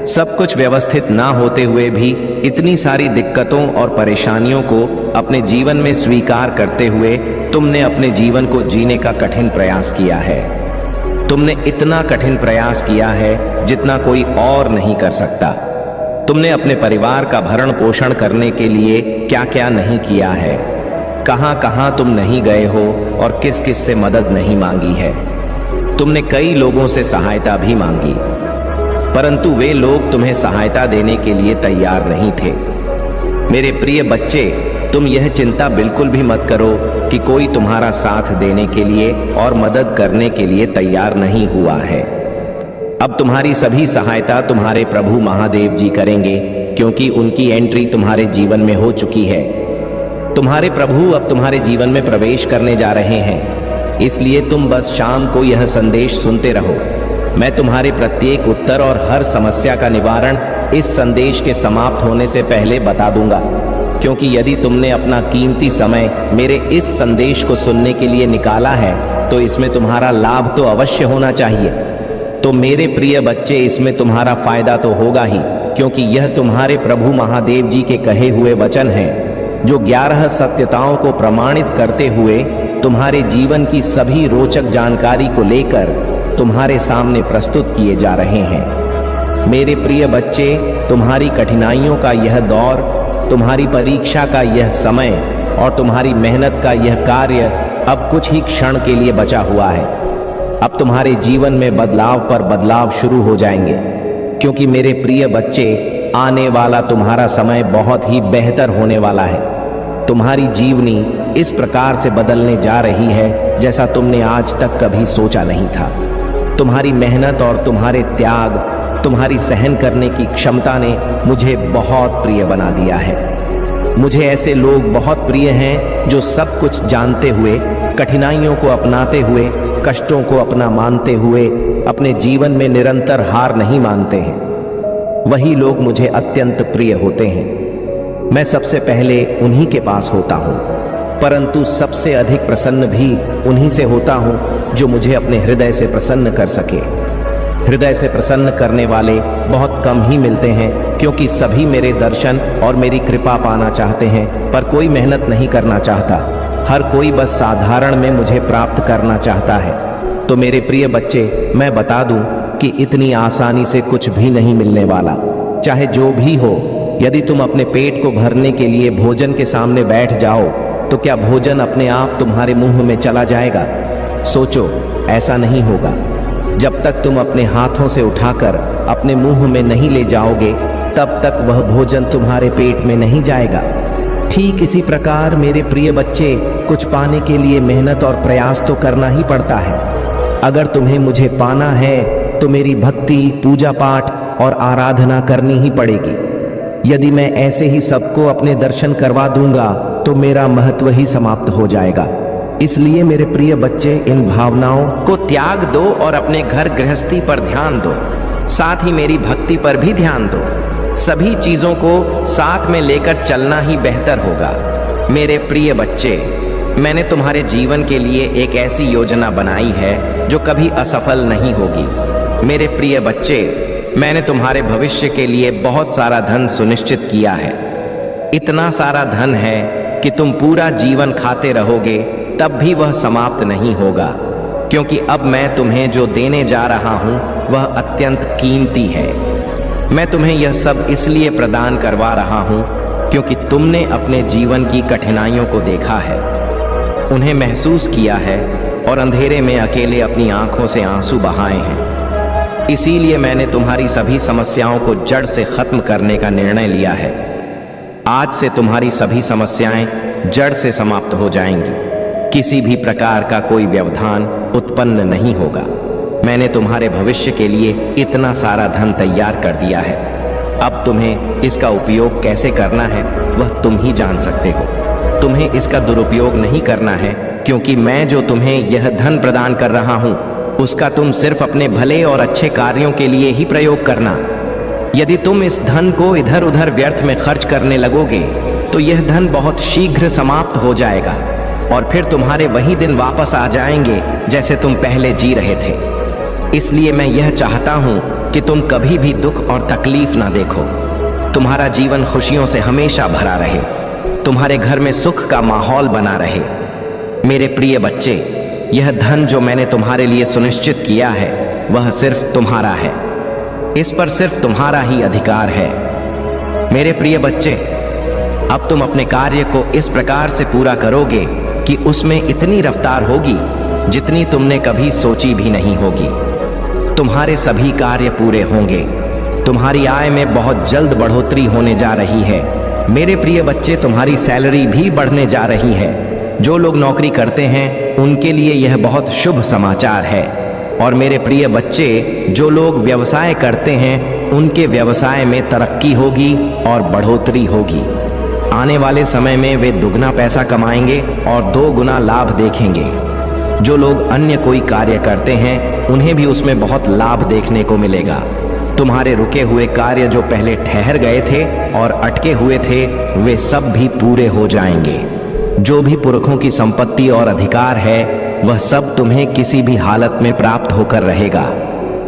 सब कुछ व्यवस्थित ना होते हुए भी इतनी सारी दिक्कतों और परेशानियों को अपने जीवन में स्वीकार करते हुए तुमने अपने जीवन को जीने का कठिन प्रयास किया है। तुमने इतना कठिन प्रयास किया है जितना कोई और नहीं कर सकता। तुमने अपने परिवार का भरण पोषण करने के लिए क्या क्या नहीं किया है, कहां कहां तुम नहीं गए हो और किस किस से मदद नहीं मांगी है। तुमने कई लोगों से सहायता भी मांगी, परंतु वे लोग तुम्हें सहायता देने के लिए तैयार नहीं थे। मेरे प्रिय बच्चे, तुम यह चिंता बिल्कुल भी मत करो कि कोई तुम्हारा साथ देने के लिए और मदद करने के लिए तैयार नहीं हुआ है। अब तुम्हारी सभी सहायता तुम्हारे प्रभु महादेव जी करेंगे, क्योंकि उनकी एंट्री तुम्हारे जीवन में हो चुकी है। तुम्हारे प्रभु अब तुम्हारे जीवन में प्रवेश करने जा रहे हैं, इसलिए तुम बस शाम को यह संदेश सुनते रहो। मैं तुम्हारे प्रत्येक उत्तर और हर समस्या का निवारण इस संदेश के समाप्त होने से पहले बता दूंगा, क्योंकि यदि तुमने अपना कीमती समय मेरे इस संदेश को सुनने के लिए निकाला है तो इसमें तुम्हारा लाभ तो अवश्य होना चाहिए। तो मेरे प्रिय बच्चे, इसमें तुम्हारा फायदा तो होगा ही, क्योंकि यह तुम्हारे प्रभु महादेव जी के कहे हुए वचन हैं, जो 11 सत्यताओं को प्रमाणित करते हुए तुम्हारे जीवन की सभी रोचक जानकारी को लेकर तुम्हारे सामने प्रस्तुत किए जा रहे हैं। मेरे प्रिय बच्चे, तुम्हारी कठिनाइयों का यह दौर, तुम्हारी परीक्षा का यह समय और तुम्हारी मेहनत का यह कार्य अब कुछ ही क्षण के लिए बचा हुआ है। अब तुम्हारे जीवन में बदलाव पर बदलाव शुरू हो जाएंगे, क्योंकि मेरे प्रिय बच्चे, आने वाला तुम्हारा समय बहुत ही बेहतर होने वाला है। तुम्हारी जीवनी इस प्रकार से बदलने जा रही है जैसा तुमने आज तक कभी सोचा नहीं था। तुम्हारी मेहनत और तुम्हारे त्याग, तुम्हारी सहन करने की क्षमता ने मुझे बहुत प्रिय बना दिया है। मुझे ऐसे लोग बहुत प्रिय हैं जो सब कुछ जानते हुए, कठिनाइयों को अपनाते हुए, कष्टों को अपना मानते हुए अपने जीवन में निरंतर हार नहीं मानते हैं। वही लोग मुझे अत्यंत प्रिय होते हैं। मैं सबसे पहले उन्हीं के पास होता हूँ, परंतु सबसे अधिक प्रसन्न भी उन्हीं से होता हूँ जो मुझे अपने हृदय से प्रसन्न कर सके। हृदय से प्रसन्न करने वाले बहुत कम ही मिलते हैं, क्योंकि सभी मेरे दर्शन और मेरी कृपा पाना चाहते हैं, पर कोई मेहनत नहीं करना चाहता। हर कोई बस साधारण में मुझे प्राप्त करना चाहता है। तो मेरे प्रिय बच्चे, मैं बता दूं कि इतनी आसानी से कुछ भी नहीं मिलने वाला। चाहे जो भी हो, यदि तुम अपने पेट को भरने के लिए भोजन के सामने बैठ जाओ तो क्या भोजन अपने आप तुम्हारे मुंह में चला जाएगा? सोचो, ऐसा नहीं होगा। जब तक तुम अपने हाथों से उठाकर अपने मुंह में नहीं ले जाओगे, तब तक वह भोजन तुम्हारे पेट में नहीं जाएगा। ठीक इसी प्रकार मेरे प्रिय बच्चे, कुछ पाने के लिए मेहनत और प्रयास तो करना ही पड़ता है। अगर तुम्हें मुझे पाना है तो मेरी भक्ति, पूजा पाठ और आराधना करनी ही पड़ेगी। यदि मैं ऐसे ही सबको अपने दर्शन करवा दूंगा तो मेरा महत्व ही समाप्त हो जाएगा। इसलिए मेरे प्रिय बच्चे, इन भावनाओं को त्याग दो और अपने घर गृहस्थी पर ध्यान दो, साथ ही मेरी भक्ति पर भी ध्यान दो। सभी चीजों को साथ में लेकर चलना ही बेहतर होगा। मेरे प्रिय बच्चे, मैंने तुम्हारे जीवन के लिए एक ऐसी योजना बनाई है जो कभी असफल नहीं होगी। मेरे प्रिय बच्चे, मैंने तुम्हारे भविष्य के लिए बहुत सारा धन सुनिश्चित किया है। इतना सारा धन है कि तुम पूरा जीवन खाते रहोगे तब भी वह समाप्त नहीं होगा, क्योंकि अब मैं तुम्हें जो देने जा रहा हूं वह अत्यंत कीमती है। मैं तुम्हें यह सब इसलिए प्रदान करवा रहा हूं क्योंकि तुमने अपने जीवन की कठिनाइयों को देखा है, उन्हें महसूस किया है और अंधेरे में अकेले अपनी आंखों से आंसू बहाए हैं। इसीलिए मैंने तुम्हारी सभी समस्याओं को जड़ से खत्म करने का निर्णय लिया है। आज से तुम्हारी सभी समस्याएं जड़ से समाप्त हो जाएंगी। किसी भी प्रकार का कोई व्यवधान उत्पन्न नहीं होगा। मैंने तुम्हारे भविष्य के लिए इतना सारा धन तैयार कर दिया है। अब तुम्हें इसका उपयोग कैसे करना है वह तुम ही जान सकते हो। तुम्हें इसका दुरुपयोग नहीं करना है, क्योंकि मैं जो तुम्हें यह धन प्रदान कर रहा हूं उसका तुम सिर्फ अपने भले और अच्छे कार्यों के लिए ही प्रयोग करना। यदि तुम इस धन को इधर उधर व्यर्थ में खर्च करने लगोगे तो यह धन बहुत शीघ्र समाप्त हो जाएगा और फिर तुम्हारे वही दिन वापस आ जाएंगे जैसे तुम पहले जी रहे थे। इसलिए मैं यह चाहता हूं कि तुम कभी भी दुख और तकलीफ ना देखो। तुम्हारा जीवन खुशियों से हमेशा भरा रहे, तुम्हारे घर में सुख का माहौल बना रहे। मेरे प्रिय बच्चे, यह धन जो मैंने तुम्हारे लिए सुनिश्चित किया है वह सिर्फ तुम्हारा है। इस पर सिर्फ तुम्हारा ही अधिकार है। मेरे प्रिय बच्चे, अब तुम अपने कार्य को इस प्रकार से पूरा करोगे कि उसमें इतनी रफ्तार होगी जितनी तुमने कभी सोची भी नहीं होगी। तुम्हारे सभी कार्य पूरे होंगे। तुम्हारी आय में बहुत जल्द बढ़ोतरी होने जा रही है। मेरे प्रिय बच्चे, तुम्हारी सैलरी भी बढ़ने जा रही है। जो लोग नौकरी करते हैं उनके लिए यह बहुत शुभ समाचार है। और मेरे प्रिय बच्चे, जो लोग व्यवसाय करते हैं उनके व्यवसाय में तरक्की होगी और बढ़ोतरी होगी। आने वाले समय में वे दुगना पैसा कमाएंगे और 2 गुना लाभ देखेंगे। जो लोग अन्य कोई कार्य करते हैं उन्हें भी उसमें बहुत लाभ देखने को मिलेगा। तुम्हारे रुके हुए कार्य जो पहले ठहर गए थे और अटके हुए थे वे सब भी पूरे हो जाएंगे। जो भी पुरखों की संपत्ति और अधिकार है वह सब तुम्हें किसी भी हालत में प्राप्त होकर रहेगा।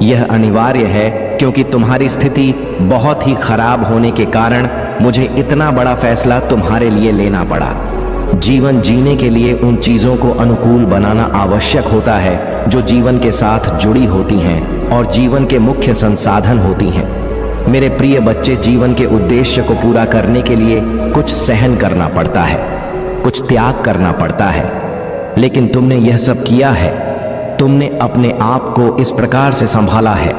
यह अनिवार्य है क्योंकि तुम्हारी स्थिति बहुत ही खराब होने के कारण मुझे इतना बड़ा फैसला तुम्हारे लिए लेना पड़ा। जीवन जीने के लिए उन चीज़ों को अनुकूल बनाना आवश्यक होता है जो जीवन के साथ जुड़ी होती हैं और जीवन के मुख्य संसाधन होती हैं। मेरे प्रिय बच्चे, जीवन के उद्देश्य को पूरा करने के लिए कुछ सहन करना पड़ता है, कुछ त्याग करना पड़ता है। लेकिन तुमने यह सब किया है। तुमने अपने आप को इस प्रकार से संभाला है,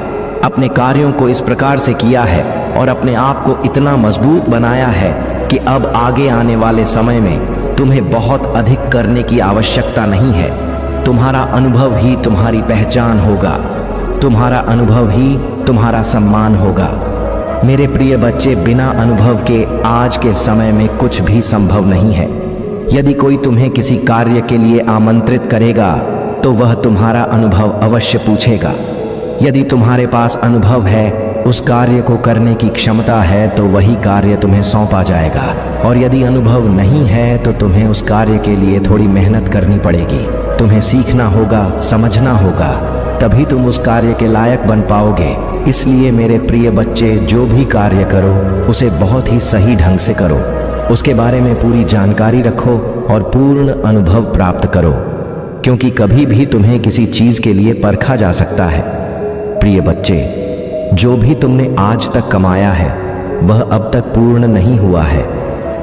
अपने कार्यों को इस प्रकार से किया है और अपने आप को इतना मजबूत बनाया है कि अब आगे आने वाले समय में तुम्हें बहुत अधिक करने की आवश्यकता नहीं है। तुम्हारा अनुभव ही तुम्हारी पहचान होगा, तुम्हारा अनुभव ही तुम्हारा सम्मान होगा। मेरे प्रिय बच्चे, बिना अनुभव के आज के समय में कुछ भी संभव नहीं है। यदि कोई तुम्हें किसी कार्य के लिए आमंत्रित करेगा तो वह तुम्हारा अनुभव अवश्य पूछेगा। यदि तुम्हारे पास अनुभव है, उस कार्य को करने की क्षमता है, तो वही कार्य तुम्हें सौंपा जाएगा। और यदि अनुभव नहीं है तो तुम्हें उस कार्य के लिए थोड़ी मेहनत करनी पड़ेगी। तुम्हें सीखना होगा, समझना होगा, तभी तुम उस कार्य के लायक बन पाओगे। इसलिए मेरे प्रिय बच्चे, जो भी कार्य करो उसे बहुत ही सही ढंग से करो, उसके बारे में पूरी जानकारी रखो और पूर्ण अनुभव प्राप्त करो, क्योंकि कभी भी तुम्हें किसी चीज़ के लिए परखा जा सकता है। प्रिय बच्चे, जो भी तुमने आज तक कमाया है वह अब तक पूर्ण नहीं हुआ है।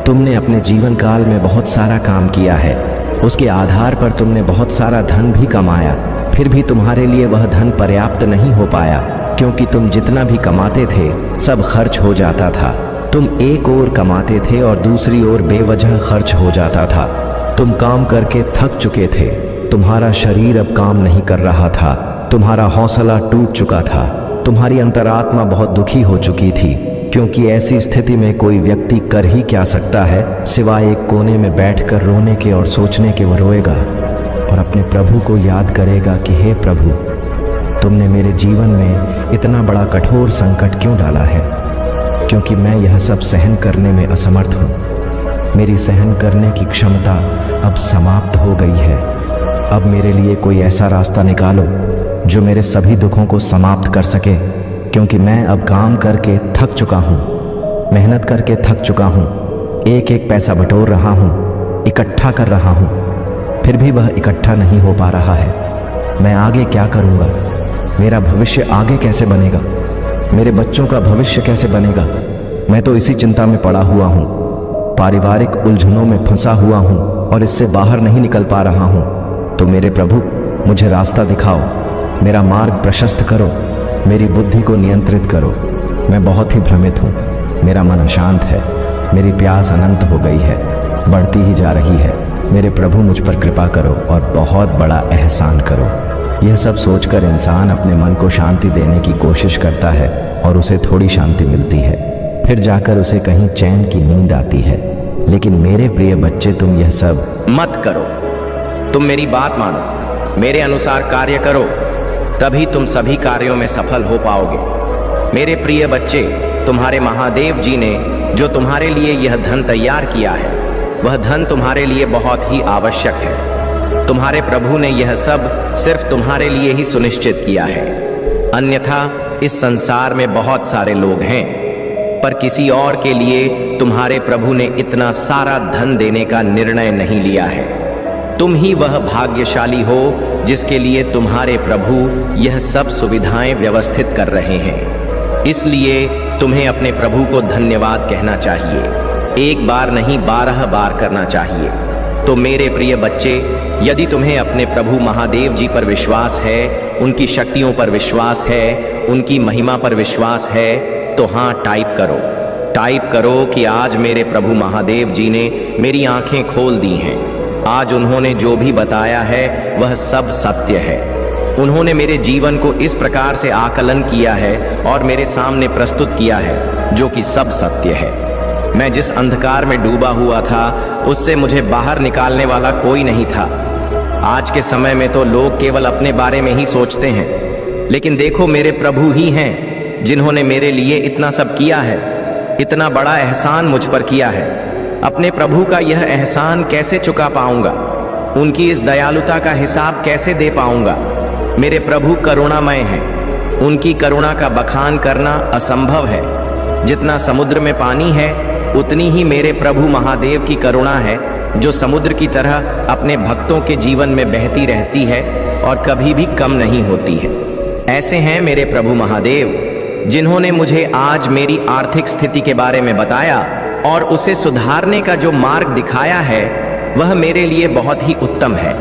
तुमने अपने जीवन काल में बहुत सारा काम किया है, उसके आधार पर तुमने बहुत सारा धन भी कमाया, फिर भी तुम्हारे लिए वह धन पर्याप्त नहीं हो पाया, क्योंकि तुम जितना भी कमाते थे सब खर्च हो जाता था। तुम एक ओर कमाते थे और दूसरी ओर बेवजह खर्च हो जाता था। तुम काम करके थक चुके थे, तुम्हारा शरीर अब काम नहीं कर रहा था, तुम्हारा हौसला टूट चुका था, तुम्हारी अंतरात्मा बहुत दुखी हो चुकी थी, क्योंकि ऐसी स्थिति में कोई व्यक्ति कर ही क्या सकता है सिवाय एक कोने में बैठकर रोने के और सोचने के। वह रोएगा और अपने प्रभु को याद करेगा कि हे प्रभु, तुमने मेरे जीवन में इतना बड़ा कठोर संकट क्यों डाला है, क्योंकि मैं यह सब सहन करने में असमर्थ हूँ। मेरी सहन करने की क्षमता अब समाप्त हो गई है। अब मेरे लिए कोई ऐसा रास्ता निकालो जो मेरे सभी दुखों को समाप्त कर सके, क्योंकि मैं अब काम करके थक चुका हूँ, मेहनत करके थक चुका हूँ, एक एक पैसा बटोर रहा हूँ, इकट्ठा कर रहा हूँ, फिर भी वह इकट्ठा नहीं हो पा रहा है। मैं आगे क्या करूँगा? मेरा भविष्य आगे कैसे बनेगा? मेरे बच्चों का भविष्य कैसे बनेगा? मैं तो इसी चिंता में पड़ा हुआ हूँ, पारिवारिक उलझनों में फंसा हुआ हूँ और इससे बाहर नहीं निकल पा रहा हूँ। तो मेरे प्रभु, मुझे रास्ता दिखाओ, मेरा मार्ग प्रशस्त करो, मेरी बुद्धि को नियंत्रित करो। मैं बहुत ही भ्रमित हूँ, मेरा मन अशांत है, मेरी प्यास अनंत हो गई है, बढ़ती ही जा रही है। मेरे प्रभु, मुझ पर कृपा करो और बहुत बड़ा एहसान करो। यह सब सोचकर इंसान अपने मन को शांति देने की कोशिश करता है और उसे थोड़ी शांति मिलती है, फिर जाकर उसे कहीं चैन की नींद आती है। लेकिन मेरे प्रिय बच्चे, तुम यह सब मत करो। तुम मेरी बात मानो, मेरे अनुसार कार्य करो, तभी तुम सभी कार्यों में सफल हो पाओगे। मेरे प्रिय बच्चे, तुम्हारे महादेव जी ने जो तुम्हारे लिए यह धन तैयार किया है, वह धन तुम्हारे लिए बहुत ही आवश्यक है। तुम्हारे प्रभु ने यह सब सिर्फ तुम्हारे लिए ही सुनिश्चित किया है। अन्यथा इस संसार में बहुत सारे लोग हैं, पर किसी और के लिए तुम्हारे प्रभु ने इतना सारा धन देने का निर्णय नहीं लिया है। तुम ही वह भाग्यशाली हो जिसके लिए तुम्हारे प्रभु यह सब सुविधाएं व्यवस्थित कर रहे हैं। इसलिए तुम्हें अपने प्रभु को धन्यवाद कहना चाहिए। एक बार नहीं 12 बार करना चाहिए। तो मेरे प्रिय बच्चे, यदि तुम्हें अपने प्रभु महादेव जी पर विश्वास है, उनकी शक्तियों पर विश्वास है, उनकी महिमा पर विश्वास है, तो हाँ टाइप करो कि आज मेरे प्रभु महादेव जी ने मेरी आंखें खोल दी हैं। आज उन्होंने जो भी बताया है वह सब सत्य है। उन्होंने मेरे जीवन को इस प्रकार से आकलन किया है और मेरे सामने प्रस्तुत किया है जो कि सब सत्य है। मैं जिस अंधकार में डूबा हुआ था उससे मुझे बाहर निकालने वाला कोई नहीं था। आज के समय में तो लोग केवल अपने बारे में ही सोचते हैं, लेकिन देखो मेरे प्रभु ही हैं जिन्होंने मेरे लिए इतना सब किया है। इतना बड़ा एहसान मुझ पर किया है। अपने प्रभु का यह एहसान कैसे चुका पाऊंगा? उनकी इस दयालुता का हिसाब कैसे दे पाऊंगा? मेरे प्रभु करुणामय हैं। उनकी करुणा का बखान करना असंभव है। जितना समुद्र में पानी है उतनी ही मेरे प्रभु महादेव की करुणा है, जो समुद्र की तरह अपने भक्तों के जीवन में बहती रहती है और कभी भी कम नहीं होती है। ऐसे हैं मेरे प्रभु महादेव जिन्होंने मुझे आज मेरी आर्थिक स्थिति के बारे में बताया और उसे सुधारने का जो मार्ग दिखाया है वह मेरे लिए बहुत ही उत्तम है।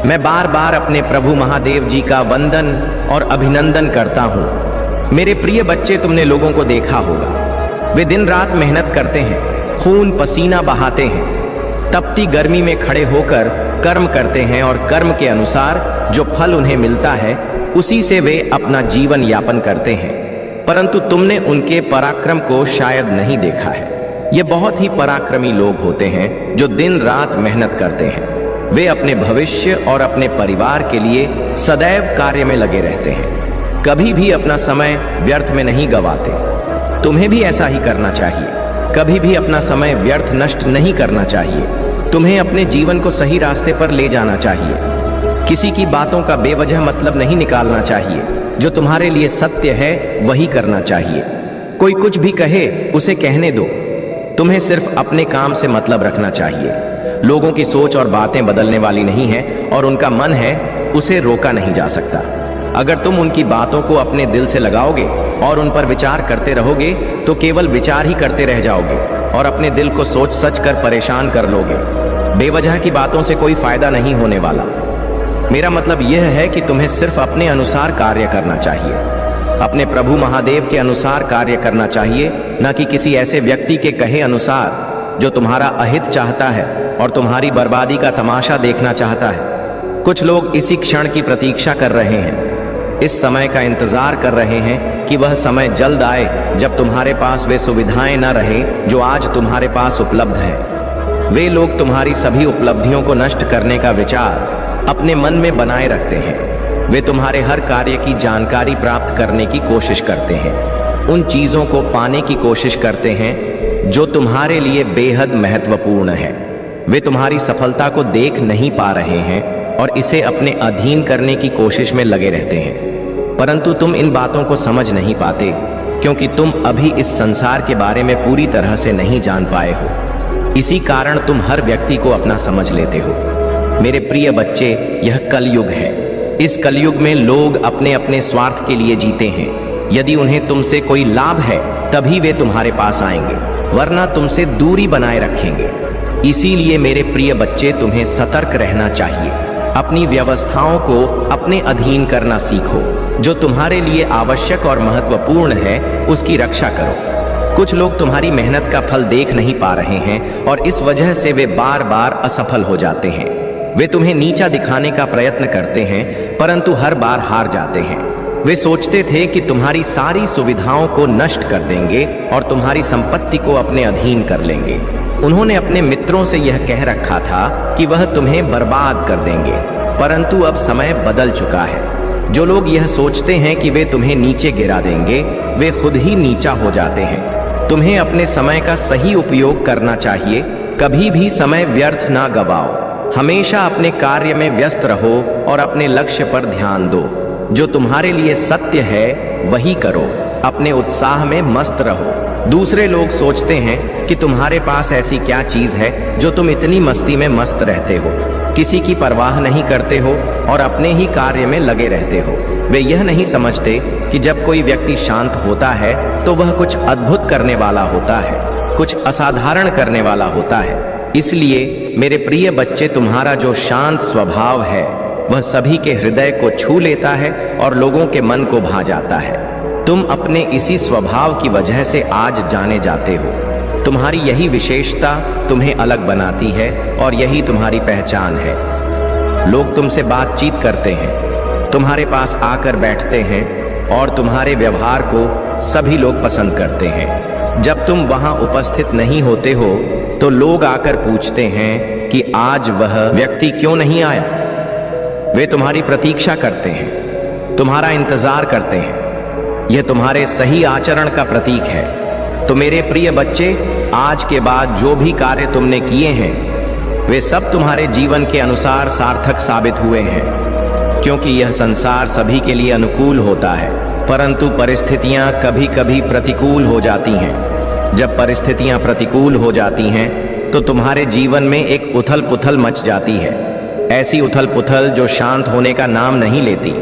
मैं बार बार अपने प्रभु महादेव जी का वंदन और अभिनंदन करता हूँ। मेरे प्रिय बच्चे, तुमने लोगों को देखा होगा, वे दिन रात मेहनत करते हैं, खून पसीना बहाते हैं, तपती गर्मी में खड़े होकर कर्म करते हैं और कर्म के अनुसार जो फल उन्हें मिलता है उसी से वे अपना जीवन यापन करते हैं। परंतु तुमने उनके पराक्रम को शायद नहीं देखा है। ये बहुत ही पराक्रमी लोग होते हैं जो दिन रात मेहनत करते हैं। वे अपने भविष्य और अपने परिवार के लिए सदैव कार्य में लगे रहते हैं, कभी भी अपना समय व्यर्थ में नहीं गवाते। तुम्हें भी ऐसा ही करना चाहिए। कभी भी अपना समय व्यर्थ नष्ट नहीं करना चाहिए। तुम्हें अपने जीवन को सही रास्ते पर ले जाना चाहिए। किसी की बातों का बेवजह मतलब नहीं निकालना चाहिए। जो तुम्हारे लिए सत्य है वही करना चाहिए। कोई कुछ भी कहे उसे कहने दो। तुम्हें सिर्फ अपने काम से मतलब रखना चाहिए। लोगों की सोच और बातें बदलने वाली नहीं है और उनका मन है उसे रोका नहीं जा सकता। अगर तुम उनकी बातों को अपने दिल से लगाओगे और उन पर विचार करते रहोगे तो केवल विचार ही करते रह जाओगे और अपने दिल को सोच सच कर परेशान कर लोगे। बेवजह की बातों से कोई फायदा नहीं होने वाला। मेरा मतलब यह है कि तुम्हें सिर्फ अपने अनुसार कार्य करना चाहिए, अपने प्रभु महादेव के अनुसार कार्य करना चाहिए, न कि किसी ऐसे व्यक्ति के कहे अनुसार जो तुम्हारा अहित चाहता है और तुम्हारी बर्बादी का तमाशा देखना चाहता है। कुछ लोग इसी क्षण की प्रतीक्षा कर रहे हैं, इस समय का इंतजार कर रहे हैं कि वह समय जल्द आए जब तुम्हारे पास वे सुविधाएं न रहे जो आज तुम्हारे पास उपलब्ध हैं। वे लोग तुम्हारी सभी उपलब्धियों को नष्ट करने का विचार अपने मन में बनाए रखते हैं। वे तुम्हारे हर कार्य की जानकारी प्राप्त करने की कोशिश करते हैं, उन चीजों को पाने की कोशिश करते हैं जो तुम्हारे लिए बेहद महत्वपूर्ण है। वे तुम्हारी सफलता को देख नहीं पा रहे हैं और इसे अपने अधीन करने की कोशिश में लगे रहते हैं, परंतु तुम इन बातों को समझ नहीं पाते क्योंकि तुम अभी इस संसार के बारे में पूरी तरह से नहीं जान पाए हो। इसी कारण तुम हर व्यक्ति को अपना समझ लेते हो। मेरे प्रिय बच्चे, यह कलयुग है। इस कलयुग में लोग अपने अपने स्वार्थ के लिए जीते हैं। यदि उन्हें तुमसे कोई लाभ है तभी वे तुम्हारे पास आएंगे, वरना तुमसे दूरी बनाए रखेंगे। इसीलिए मेरे प्रिय बच्चे, तुम्हें सतर्क रहना चाहिए। अपनी व्यवस्थाओं को अपने अधीन करना सीखो। जो तुम्हारे लिए आवश्यक और महत्वपूर्ण है उसकी रक्षा करो। कुछ लोग तुम्हारी मेहनत का फल देख नहीं पा रहे हैं और इस वजह से वे बार बार असफल हो जाते हैं। वे तुम्हें नीचा दिखाने का प्रयत्न करते हैं परंतु हर बार हार जाते हैं। वे सोचते थे कि तुम्हारी सारी सुविधाओं को नष्ट कर देंगे और तुम्हारी संपत्ति को अपने अधीन कर लेंगे, उन्होंने अपने मित्रों से यह कह रखा था कि वह तुम्हें बर्बाद कर देंगे, परंतु अब समय बदल चुका है। जो लोग यह सोचते हैं कि वे तुम्हें नीचे गिरा देंगे, वे खुद ही नीचा हो जाते हैं। तुम्हें अपने समय का सही उपयोग करना चाहिए, कभी भी समय व्यर्थ ना गवाओ। हमेशा अपने कार्य में व्यस्त रहो और अपने लक्ष्य पर ध्यान दो। जो तुम्हारे लिए सत्य है वही करो, अपने उत्साह में मस्त रहो। दूसरे लोग सोचते हैं कि तुम्हारे पास ऐसी क्या चीज है जो तुम इतनी मस्ती में मस्त रहते हो, किसी की परवाह नहीं करते हो और अपने ही कार्य में लगे रहते हो। वे यह नहीं समझते कि जब कोई व्यक्ति शांत होता है तो वह कुछ अद्भुत करने वाला होता है, कुछ असाधारण करने वाला होता है। इसलिए मेरे प्रिय बच्चे, तुम्हारा जो शांत स्वभाव है वह सभी के हृदय को छू लेता है और लोगों के मन को भा जाता है। तुम अपने इसी स्वभाव की वजह से आज जाने जाते हो। तुम्हारी यही विशेषता तुम्हें अलग बनाती है और यही तुम्हारी पहचान है। लोग तुमसे बातचीत करते हैं, तुम्हारे पास आकर बैठते हैं और तुम्हारे व्यवहार को सभी लोग पसंद करते हैं। जब तुम वहां उपस्थित नहीं होते हो तो लोग आकर पूछते हैं कि आज वह व्यक्ति क्यों नहीं आया। वे तुम्हारी प्रतीक्षा करते हैं, तुम्हारा इंतजार करते हैं। यह तुम्हारे सही आचरण का प्रतीक है। तो मेरे प्रिय बच्चे, आज के बाद जो भी कार्य तुमने किए हैं वे सब तुम्हारे जीवन के अनुसार सार्थक साबित हुए हैं, क्योंकि यह संसार सभी के लिए अनुकूल होता है, परंतु परिस्थितियां कभी कभी प्रतिकूल हो जाती हैं। जब परिस्थितियां प्रतिकूल हो जाती हैं तो तुम्हारे जीवन में एक उथल पुथल मच जाती है, ऐसी उथल पुथल जो शांत होने का नाम नहीं लेती।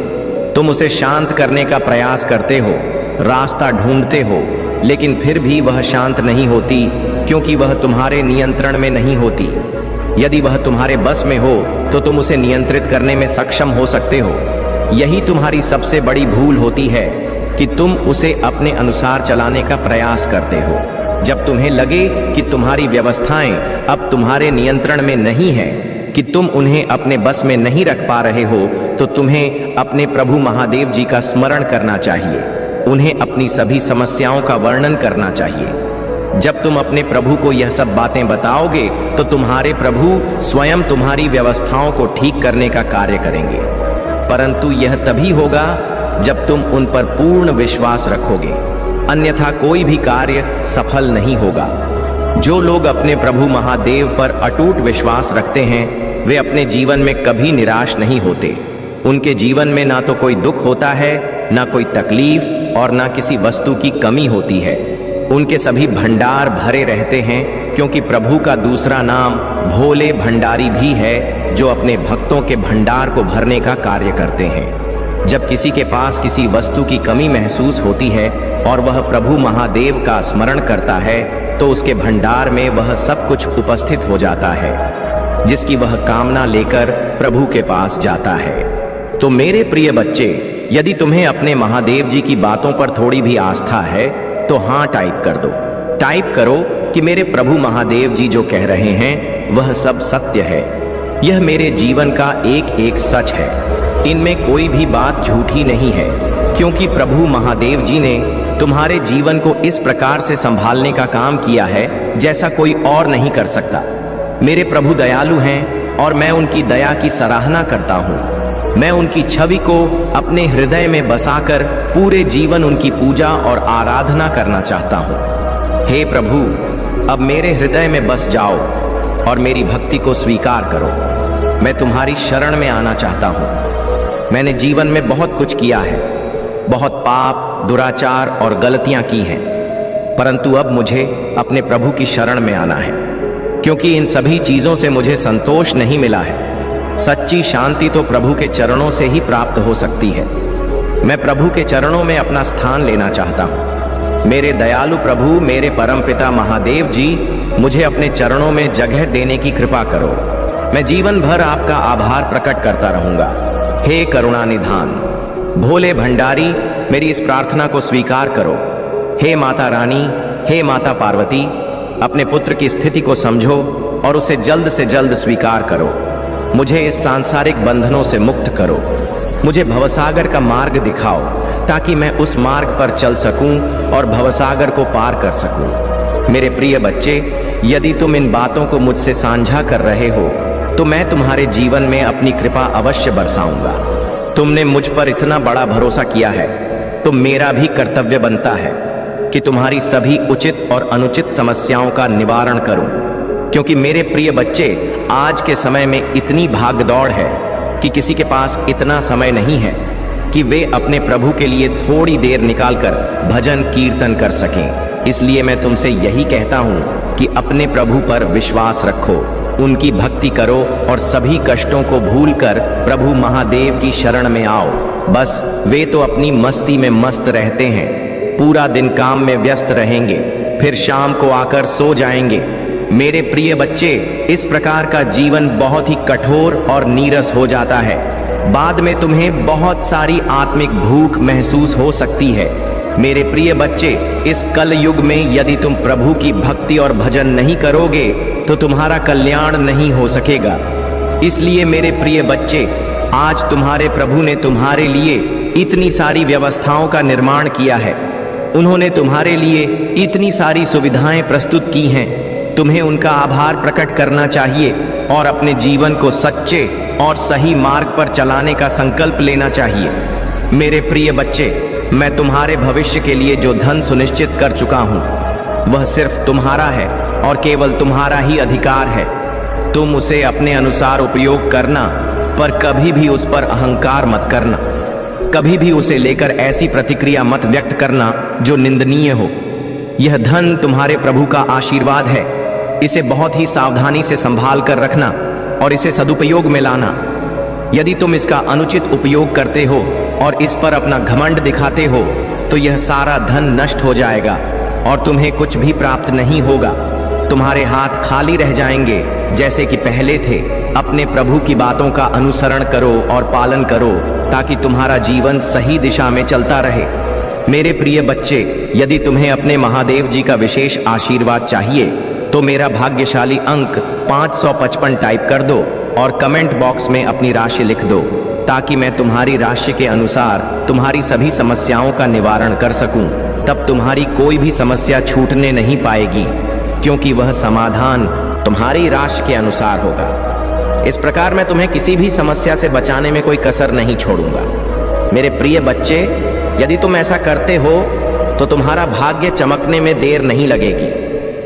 तुम उसे शांत करने का प्रयास करते हो, रास्ता ढूंढते हो, लेकिन फिर भी वह शांत नहीं होती, क्योंकि वह तुम्हारे नियंत्रण में नहीं होती। यदि वह तुम्हारे बस में हो तो तुम उसे नियंत्रित करने में सक्षम हो सकते हो। यही तुम्हारी सबसे बड़ी भूल होती है कि तुम उसे अपने अनुसार चलाने का प्रयास करते हो। जब तुम्हें लगे कि तुम्हारी व्यवस्थाएं अब तुम्हारे नियंत्रण में नहीं है, कि तुम उन्हें अपने बस में नहीं रख पा रहे हो, तो तुम्हें अपने प्रभु महादेव जी का स्मरण करना चाहिए। उन्हें अपनी सभी समस्याओं का वर्णन करना चाहिए। जब तुम अपने प्रभु को यह सब बातें बताओगे तो तुम्हारे प्रभु स्वयं तुम्हारी व्यवस्थाओं को ठीक करने का कार्य करेंगे। परंतु यह तभी होगा जब तुम उन पर पूर्ण विश्वास रखोगे, अन्यथा कोई भी कार्य सफल नहीं होगा। जो लोग अपने प्रभु महादेव पर अटूट विश्वास रखते हैं वे अपने जीवन में कभी निराश नहीं होते। उनके जीवन में ना तो कोई दुख होता है, ना कोई तकलीफ और ना किसी वस्तु की कमी होती है। उनके सभी भंडार भरे रहते हैं, क्योंकि प्रभु का दूसरा नाम भोले भंडारी भी है, जो अपने भक्तों के भंडार को भरने का कार्य करते हैं। जब किसी के पास किसी वस्तु की कमी महसूस होती है और वह प्रभु महादेव का स्मरण करता है तो उसके भंडार में वह सब कुछ उपस्थित हो जाता है जिसकी वह कामना लेकर प्रभु के पास जाता है। तो मेरे प्रिय बच्चे, यदि तुम्हें अपने महादेव जी की बातों पर थोड़ी भी आस्था है तो हाँ टाइप कर दो। टाइप करो कि मेरे प्रभु महादेव जी जो कह रहे हैं वह सब सत्य है। यह मेरे जीवन का एक एक सच है, इनमें कोई भी बात झूठी नहीं है, क्योंकि प्रभु महादेव जी ने तुम्हारे जीवन को इस प्रकार से संभालने का काम किया है जैसा कोई और नहीं कर सकता। मेरे प्रभु दयालु हैं और मैं उनकी दया की सराहना करता हूँ। मैं उनकी छवि को अपने हृदय में बसाकर पूरे जीवन उनकी पूजा और आराधना करना चाहता हूँ। हे प्रभु, अब मेरे हृदय में बस जाओ और मेरी भक्ति को स्वीकार करो। मैं तुम्हारी शरण में आना चाहता हूँ। मैंने जीवन में बहुत कुछ किया है, बहुत पाप, दुराचार और गलतियां की हैं, परंतु अब मुझे अपने प्रभु की शरण में आना है, क्योंकि इन सभी चीजों से मुझे संतोष नहीं मिला है। सच्ची शांति तो प्रभु के चरणों से ही प्राप्त हो सकती है। मैं प्रभु के चरणों में अपना स्थान लेना चाहता हूँ। मेरे दयालु प्रभु, मेरे परमपिता महादेव जी, मुझे अपने चरणों में जगह देने की कृपा करो। मैं जीवन भर आपका आभार प्रकट करता रहूंगा। हे करुणा निधान, भोले भंडारी, मेरी इस प्रार्थना को स्वीकार करो। हे माता रानी, हे माता पार्वती, अपने पुत्र की स्थिति को समझो और उसे जल्द से जल्द स्वीकार करो। मुझे इस सांसारिक बंधनों से मुक्त करो। मुझे भवसागर का मार्ग दिखाओ ताकि मैं उस मार्ग पर चल सकूं और भवसागर को पार कर सकूं। मेरे प्रिय बच्चे, यदि तुम इन बातों को मुझसे साझा कर रहे हो तो मैं तुम्हारे जीवन में अपनी कृपा अवश्य बरसाऊंगा। तुमने मुझ पर इतना बड़ा भरोसा किया है तो मेरा भी कर्तव्य बनता है कि तुम्हारी सभी उचित और अनुचित समस्याओं का निवारण करूं, क्योंकि मेरे प्रिय बच्चे, आज के समय में इतनी भागदौड़ है कि किसी के पास इतना समय नहीं है कि वे अपने प्रभु के लिए थोड़ी देर निकालकर भजन कीर्तन कर सकें। इसलिए मैं तुमसे यही कहता हूं कि अपने प्रभु पर विश्वास रखो, उनकी भक्ति करो और सभी कष्टों को भूलकर प्रभु महादेव की शरण में आओ। बस वे तो अपनी मस्ती में मस्त रहते हैं, पूरा दिन काम में व्यस्त रहेंगे, फिर शाम को आकर सो जाएंगे। मेरे प्रिय बच्चे, इस प्रकार का जीवन बहुत ही कठोर और नीरस हो जाता है। बाद में तुम्हें बहुत सारी आत्मिक भूख महसूस हो सकती है। मेरे प्रिय बच्चे, इस कल युग में यदि तुम प्रभु की भक्ति और भजन नहीं करोगे तो तुम्हारा कल्याण नहीं हो सकेगा। इसलिए मेरे प्रिय बच्चे, आज तुम्हारे प्रभु ने तुम्हारे लिए इतनी सारी व्यवस्थाओं का निर्माण किया है। उन्होंने तुम्हारे लिए इतनी सारी सुविधाएं प्रस्तुत की हैं। तुम्हें उनका आभार प्रकट करना चाहिए और अपने जीवन को सच्चे और सही मार्ग पर चलाने का संकल्प लेना चाहिए। मेरे प्रिय बच्चे, मैं तुम्हारे भविष्य के लिए जो धन सुनिश्चित कर चुका हूं वह सिर्फ तुम्हारा है और केवल तुम्हारा ही अधिकार है। तुम उसे अपने अनुसार उपयोग करना, पर कभी भी उस पर अहंकार मत करना। कभी भी उसे लेकर ऐसी प्रतिक्रिया मत व्यक्त करना जो निंदनीय हो। यह धन तुम्हारे प्रभु का आशीर्वाद है। इसे बहुत ही सावधानी से संभाल कर रखना और इसे सदुपयोग में लाना। यदि तुम इसका अनुचित उपयोग करते हो और इस पर अपना घमंड दिखाते हो तो यह सारा धन नष्ट हो जाएगा और तुम्हें कुछ भी प्राप्त नहीं होगा। तुम्हारे हाथ खाली रह जाएंगे जैसे कि पहले थे। अपने प्रभु की बातों का अनुसरण करो और पालन करो ताकि तुम्हारा जीवन सही दिशा में चलता रहे। मेरे प्रिय बच्चे, यदि तुम्हें अपने महादेव जी का विशेष आशीर्वाद चाहिए तो मेरा भाग्यशाली अंक 555 टाइप कर दो और कमेंट बॉक्स में अपनी राशि लिख दो, ताकि मैं तुम्हारी राशि के अनुसार तुम्हारी सभी समस्याओं का निवारण कर सकूं। तब तुम्हारी कोई भी समस्या छूटने नहीं पाएगी, क्योंकि वह समाधान तुम्हारी राशि के अनुसार होगा। इस प्रकार मैं तुम्हें किसी भी समस्या से बचाने में कोई कसर नहीं छोड़ूंगा। मेरे प्रिय बच्चे, यदि तुम ऐसा करते हो तो तुम्हारा भाग्य चमकने में देर नहीं लगेगी।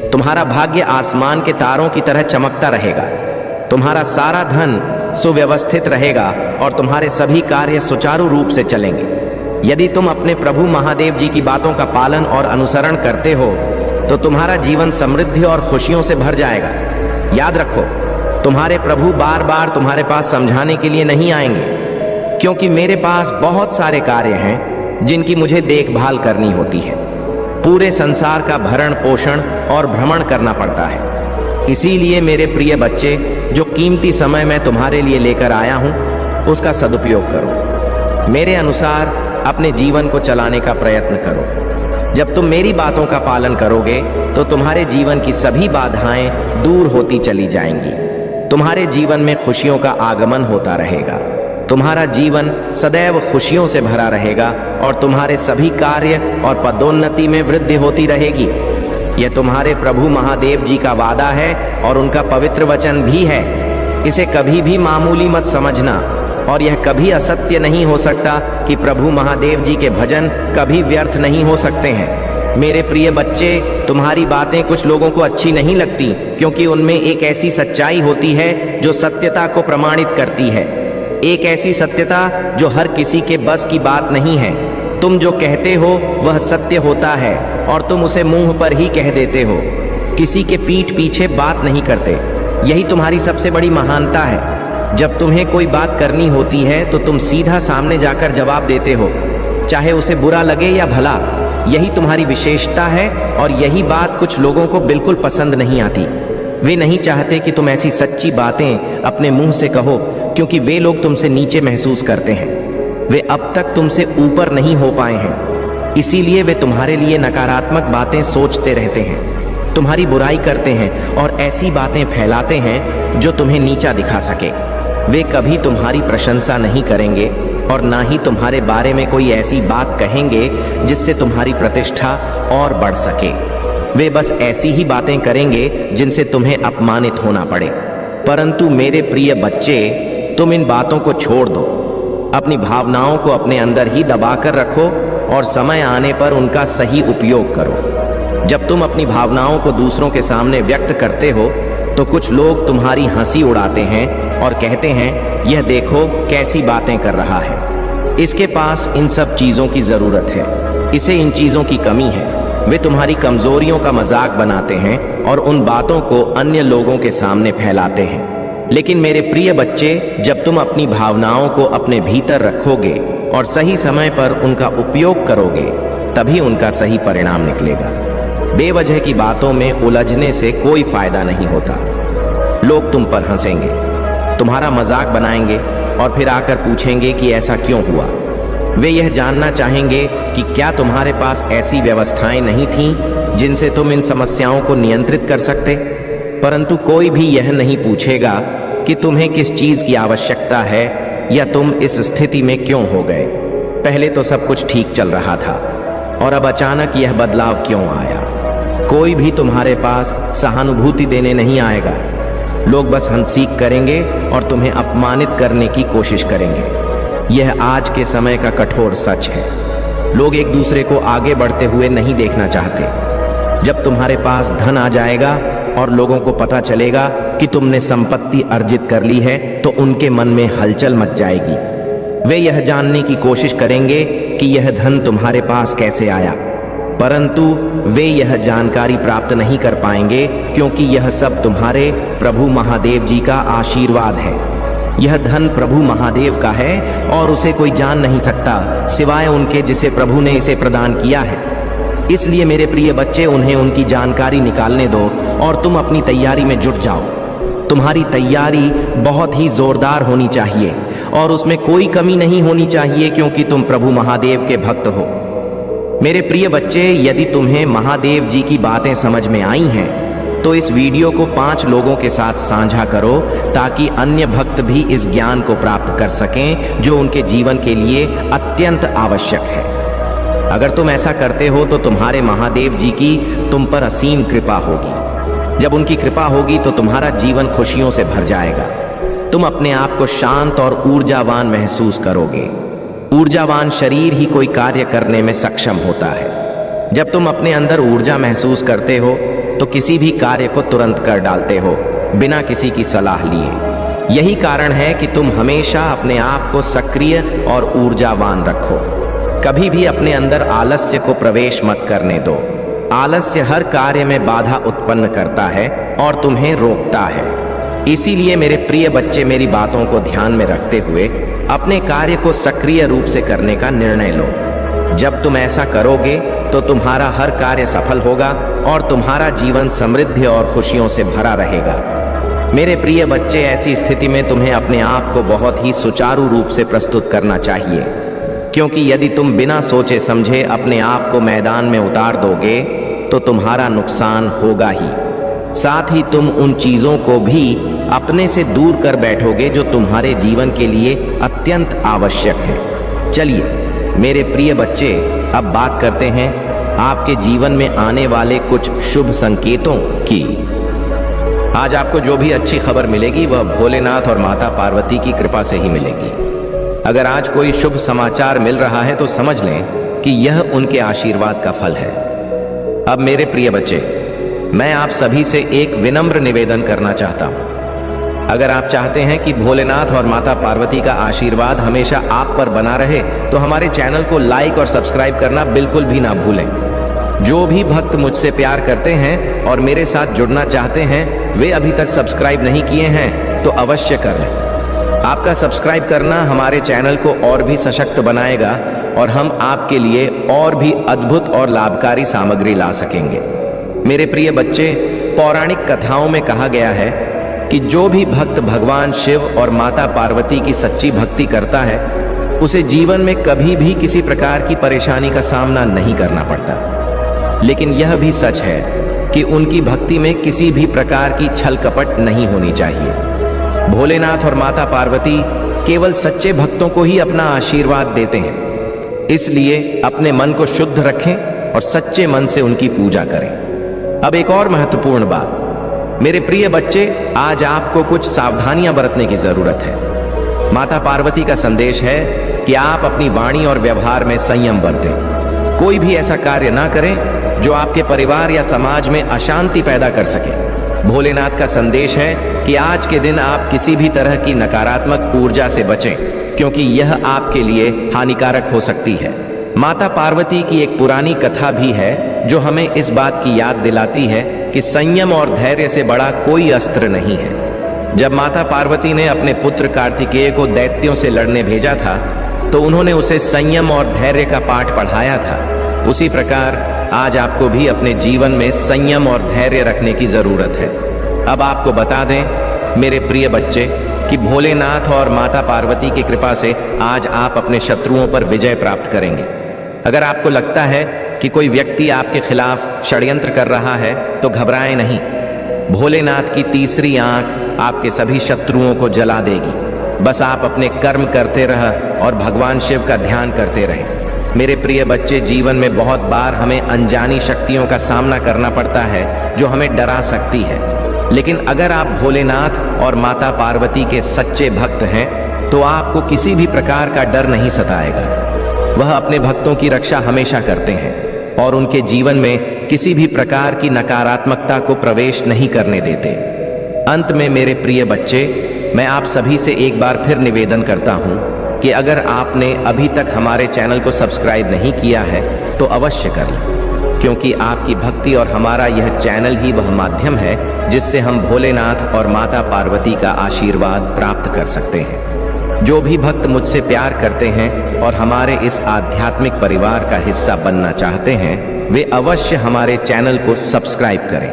तुम्हारा भाग्य आसमान के तारों की तरह चमकता रहेगा। तुम्हारा सारा धन सुव्यवस्थित रहेगा और तुम्हारे सभी कार्य सुचारू रूप से चलेंगे। यदि तुम अपने प्रभु महादेव जी की बातों का पालन और अनुसरण करते हो तो तुम्हारा जीवन समृद्धि और खुशियों से भर जाएगा। याद रखो, तुम्हारे प्रभु बार बार तुम्हारे पास समझाने के लिए नहीं आएंगे, क्योंकि मेरे पास बहुत सारे कार्य हैं जिनकी मुझे देखभाल करनी होती है। पूरे संसार का भरण पोषण और भ्रमण करना पड़ता है। इसीलिए मेरे प्रिय बच्चे, जो कीमती समय मैं तुम्हारे लिए लेकर आया हूं उसका सदुपयोग करो। मेरे अनुसार अपने जीवन को चलाने का प्रयत्न करो। जब तुम मेरी बातों का पालन करोगे तो तुम्हारे जीवन की सभी बाधाएं दूर होती चली जाएंगी। तुम्हारे जीवन में खुशियों का आगमन होता रहेगा। तुम्हारा जीवन सदैव खुशियों से भरा रहेगा और तुम्हारे सभी कार्य और पदोन्नति में वृद्धि होती रहेगी। यह तुम्हारे प्रभु महादेव जी का वादा है और उनका पवित्र वचन भी है। इसे कभी भी मामूली मत समझना और यह कभी असत्य नहीं हो सकता कि प्रभु महादेव जी के भजन कभी व्यर्थ नहीं हो सकते हैं। मेरे प्रिय बच्चे, तुम्हारी बातें कुछ लोगों को अच्छी नहीं लगती, क्योंकि उनमें एक ऐसी सच्चाई होती है जो सत्यता को प्रमाणित करती है। एक ऐसी सत्यता जो हर किसी के बस की बात नहीं है। तुम जो कहते हो वह सत्य होता है और तुम उसे मुंह पर ही कह देते हो। किसी के पीठ पीछे बात नहीं करते। यही तुम्हारी सबसे बड़ी महानता है। जब तुम्हें कोई बात करनी होती है तो तुम सीधा सामने जाकर जवाब देते हो, चाहे उसे बुरा लगे या भला। यही तुम्हारी विशेषता है और यही बात कुछ लोगों को बिल्कुल पसंद नहीं आती। वे नहीं चाहते कि तुम ऐसी सच्ची बातें अपने मुंह से कहो, क्योंकि वे लोग तुमसे नीचे महसूस करते हैं। वे अब तक तुमसे ऊपर नहीं हो पाए हैं, इसीलिए वे तुम्हारे लिए नकारात्मक बातें सोचते रहते हैं, तुम्हारी बुराई करते हैं और ऐसी बातें फैलाते हैं जो तुम्हें नीचा दिखा सके। वे कभी तुम्हारी प्रशंसा नहीं करेंगे और ना ही तुम्हारे बारे में कोई ऐसी बात कहेंगे जिससे तुम्हारी प्रतिष्ठा और बढ़ सके। वे बस ऐसी ही बातें करेंगे जिनसे तुम्हें अपमानित होना पड़े। परंतु मेरे प्रिय बच्चे, तुम इन बातों को छोड़ दो। अपनी भावनाओं को अपने अंदर ही दबाकर रखो और समय आने पर उनका सही उपयोग करो। जब तुम अपनी भावनाओं को दूसरों के सामने व्यक्त करते हो तो कुछ लोग तुम्हारी हंसी उड़ाते हैं और कहते हैं, यह देखो कैसी बातें कर रहा है, इसके पास इन सब चीजों की जरूरत है, इसे इन चीजों की कमी है। वे तुम्हारी कमजोरियों का मजाक बनाते हैं और उन बातों को अन्य लोगों के सामने फैलाते हैं। लेकिन मेरे प्रिय बच्चे, जब तुम अपनी भावनाओं को अपने भीतर रखोगे और सही समय पर उनका उपयोग करोगे, तभी उनका सही परिणाम निकलेगा। बेवजह की बातों में उलझने से कोई फायदा नहीं होता। लोग तुम पर हंसेंगे, तुम्हारा मजाक बनाएंगे और फिर आकर पूछेंगे कि ऐसा क्यों हुआ। वे यह जानना चाहेंगे कि क्या तुम्हारे पास ऐसी व्यवस्थाएं नहीं थीं जिनसे तुम इन समस्याओं को नियंत्रित कर सकते। परंतु कोई भी यह नहीं पूछेगा कि तुम्हें किस चीज की आवश्यकता है या तुम इस स्थिति में क्यों हो गए। पहले तो सब कुछ ठीक चल रहा था और अब अचानक यह बदलाव क्यों आया। कोई भी तुम्हारे पास सहानुभूति देने नहीं आएगा। लोग बस हंसीक करेंगे और तुम्हें अपमानित करने की कोशिश करेंगे। यह आज के समय का कठोर सच है। लोग एक दूसरे को आगे बढ़ते हुए नहीं देखना चाहते। जब तुम्हारे पास धन आ जाएगा और लोगों को पता चलेगा कि तुमने संपत्ति अर्जित कर ली है, तो उनके मन में हलचल मच जाएगी। वे यह जानने की कोशिश करेंगे कि यह धन तुम्हारे पास कैसे आया, परंतु वे यह जानकारी प्राप्त नहीं कर पाएंगे क्योंकि यह सब तुम्हारे प्रभु महादेव जी का आशीर्वाद है। यह धन प्रभु महादेव का है और उसे कोई जान नहीं सकता सिवाय उनके जिसे प्रभु ने इसे प्रदान किया है। इसलिए मेरे प्रिय बच्चे, उन्हें उनकी जानकारी निकालने दो और तुम अपनी तैयारी में जुट जाओ। तुम्हारी तैयारी बहुत ही जोरदार होनी चाहिए और उसमें कोई कमी नहीं होनी चाहिए क्योंकि तुम प्रभु महादेव के भक्त हो। मेरे प्रिय बच्चे, यदि तुम्हें महादेव जी की बातें समझ में आई हैं तो इस वीडियो को 5 लोगों के साथ साझा करो ताकि अन्य भक्त भी इस ज्ञान को प्राप्त कर सकें जो उनके जीवन के लिए अत्यंत आवश्यक है। अगर तुम ऐसा करते हो तो तुम्हारे महादेव जी की तुम पर असीम कृपा होगी। जब उनकी कृपा होगी तो तुम्हारा जीवन खुशियों से भर जाएगा। तुम अपने आप को शांत और ऊर्जावान महसूस करोगे। ऊर्जावान शरीर ही कोई कार्य करने में सक्षम होता है। जब तुम अपने अंदर ऊर्जा महसूस करते हो तो किसी भी कार्य को तुरंत कर डालते हो बिना किसी की सलाह लिए। यही कारण है कि तुम हमेशा अपने आप को सक्रिय और ऊर्जावान रखो। कभी भी अपने अंदर आलस्य को प्रवेश मत करने दो। आलस्य हर कार्य में बाधा उत्पन्न करता है और तुम्हें रोकता है। इसीलिए मेरे प्रिय बच्चे, मेरी बातों को ध्यान में रखते हुए अपने कार्य को सक्रिय रूप से करने का निर्णय लो। जब तुम ऐसा करोगे तो तुम्हारा हर कार्य सफल होगा और तुम्हारा जीवन समृद्धि और खुशियों से भरा रहेगा। मेरे प्रिय बच्चे, ऐसी स्थिति में तुम्हें अपने आप को बहुत ही सुचारू रूप से प्रस्तुत करना चाहिए, क्योंकि यदि तुम बिना सोचे समझे अपने आप को मैदान में उतार दोगे तो तुम्हारा नुकसान होगा ही। साथ ही तुम उन चीजों को भी अपने से दूर कर बैठोगे जो तुम्हारे जीवन के लिए अत्यंत आवश्यक है। चलिए मेरे प्रिय बच्चे, अब बात करते हैं आपके जीवन में आने वाले कुछ शुभ संकेतों की। आज आपको जो भी अच्छी खबर मिलेगी वह भोलेनाथ और माता पार्वती की कृपा से ही मिलेगी। अगर आज कोई शुभ समाचार मिल रहा है तो समझ लें कि यह उनके आशीर्वाद का फल है। अब मेरे प्रिय बच्चे, मैं आप सभी से एक विनम्र निवेदन करना चाहता हूं। अगर आप चाहते हैं कि भोलेनाथ और माता पार्वती का आशीर्वाद हमेशा आप पर बना रहे तो हमारे चैनल को लाइक और सब्सक्राइब करना बिल्कुल भी ना भूलें। जो भी भक्त मुझसे प्यार करते हैं और मेरे साथ जुड़ना चाहते हैं, वे अभी तक सब्सक्राइब नहीं किए हैं तो अवश्य कर लें। आपका सब्सक्राइब करना हमारे चैनल को और भी सशक्त बनाएगा और हम आपके लिए और भी अद्भुत और लाभकारी सामग्री ला सकेंगे। मेरे प्रिय बच्चे, पौराणिक कथाओं में कहा गया है कि जो भी भक्त भगवान शिव और माता पार्वती की सच्ची भक्ति करता है उसे जीवन में कभी भी किसी प्रकार की परेशानी का सामना नहीं करना पड़ता। लेकिन यह भी सच है कि उनकी भक्ति में किसी भी प्रकार की छल कपट नहीं होनी चाहिए। भोलेनाथ और माता पार्वती केवल सच्चे भक्तों को ही अपना आशीर्वाद देते हैं। इसलिए अपने मन को शुद्ध रखें और सच्चे मन से उनकी पूजा करें। अब एक और महत्वपूर्ण बात, मेरे प्रिय बच्चे, आज आपको कुछ सावधानियां बरतने की जरूरत है। माता पार्वती का संदेश है कि आप अपनी वाणी और व्यवहार में संयम बरतें। कोई भी ऐसा कार्य ना करें जो आपके परिवार या समाज में अशांति पैदा कर सके। भोलेनाथ का संदेश है कि आज के दिन आप किसी भी तरह की नकारात्मक ऊर्जा से बचें, क्योंकि यह आपके लिए हानिकारक हो सकती है। माता पार्वती की एक पुरानी कथा भी है जो हमें इस बात की याद दिलाती है कि संयम और धैर्य से बड़ा कोई अस्त्र नहीं है। जब माता पार्वती ने अपने पुत्र कार्तिकेय को दैत्यों से लड़ने भेजा था तो उन्होंने उसे संयम और धैर्य का पाठ पढ़ाया था। उसी प्रकार आज आपको भी अपने जीवन में संयम और धैर्य रखने की जरूरत है। अब आपको बता दें मेरे प्रिय बच्चे कि भोलेनाथ और माता पार्वती की कृपा से आज आप अपने शत्रुओं पर विजय प्राप्त करेंगे। अगर आपको लगता है कि कोई व्यक्ति आपके खिलाफ षड्यंत्र कर रहा है तो घबराएं नहीं। भोलेनाथ की तीसरी आंख आपके सभी शत्रुओं को जला देगी। बस आप अपने कर्म करते रह और भगवान शिव का ध्यान करते रहें। मेरे प्रिय बच्चे, जीवन में बहुत बार हमें अनजानी शक्तियों का सामना करना पड़ता है जो हमें डरा सकती है, लेकिन अगर आप भोलेनाथ और माता पार्वती के सच्चे भक्त हैं तो आपको किसी भी प्रकार का डर नहीं सताएगा। वह अपने भक्तों की रक्षा हमेशा करते हैं और उनके जीवन में किसी भी प्रकार की नकारात्मकता को प्रवेश नहीं करने देते। अंत में मेरे प्रिय बच्चे, मैं आप सभी से एक बार फिर निवेदन करता हूं कि अगर आपने अभी तक हमारे चैनल को सब्सक्राइब नहीं किया है तो अवश्य कर लें, क्योंकि आपकी भक्ति और हमारा यह चैनल ही वह माध्यम है जिससे हम भोलेनाथ और माता पार्वती का आशीर्वाद प्राप्त कर सकते हैं। जो भी भक्त मुझसे प्यार करते हैं और हमारे इस आध्यात्मिक परिवार का हिस्सा बनना चाहते हैं वे अवश्य हमारे चैनल को सब्सक्राइब करें।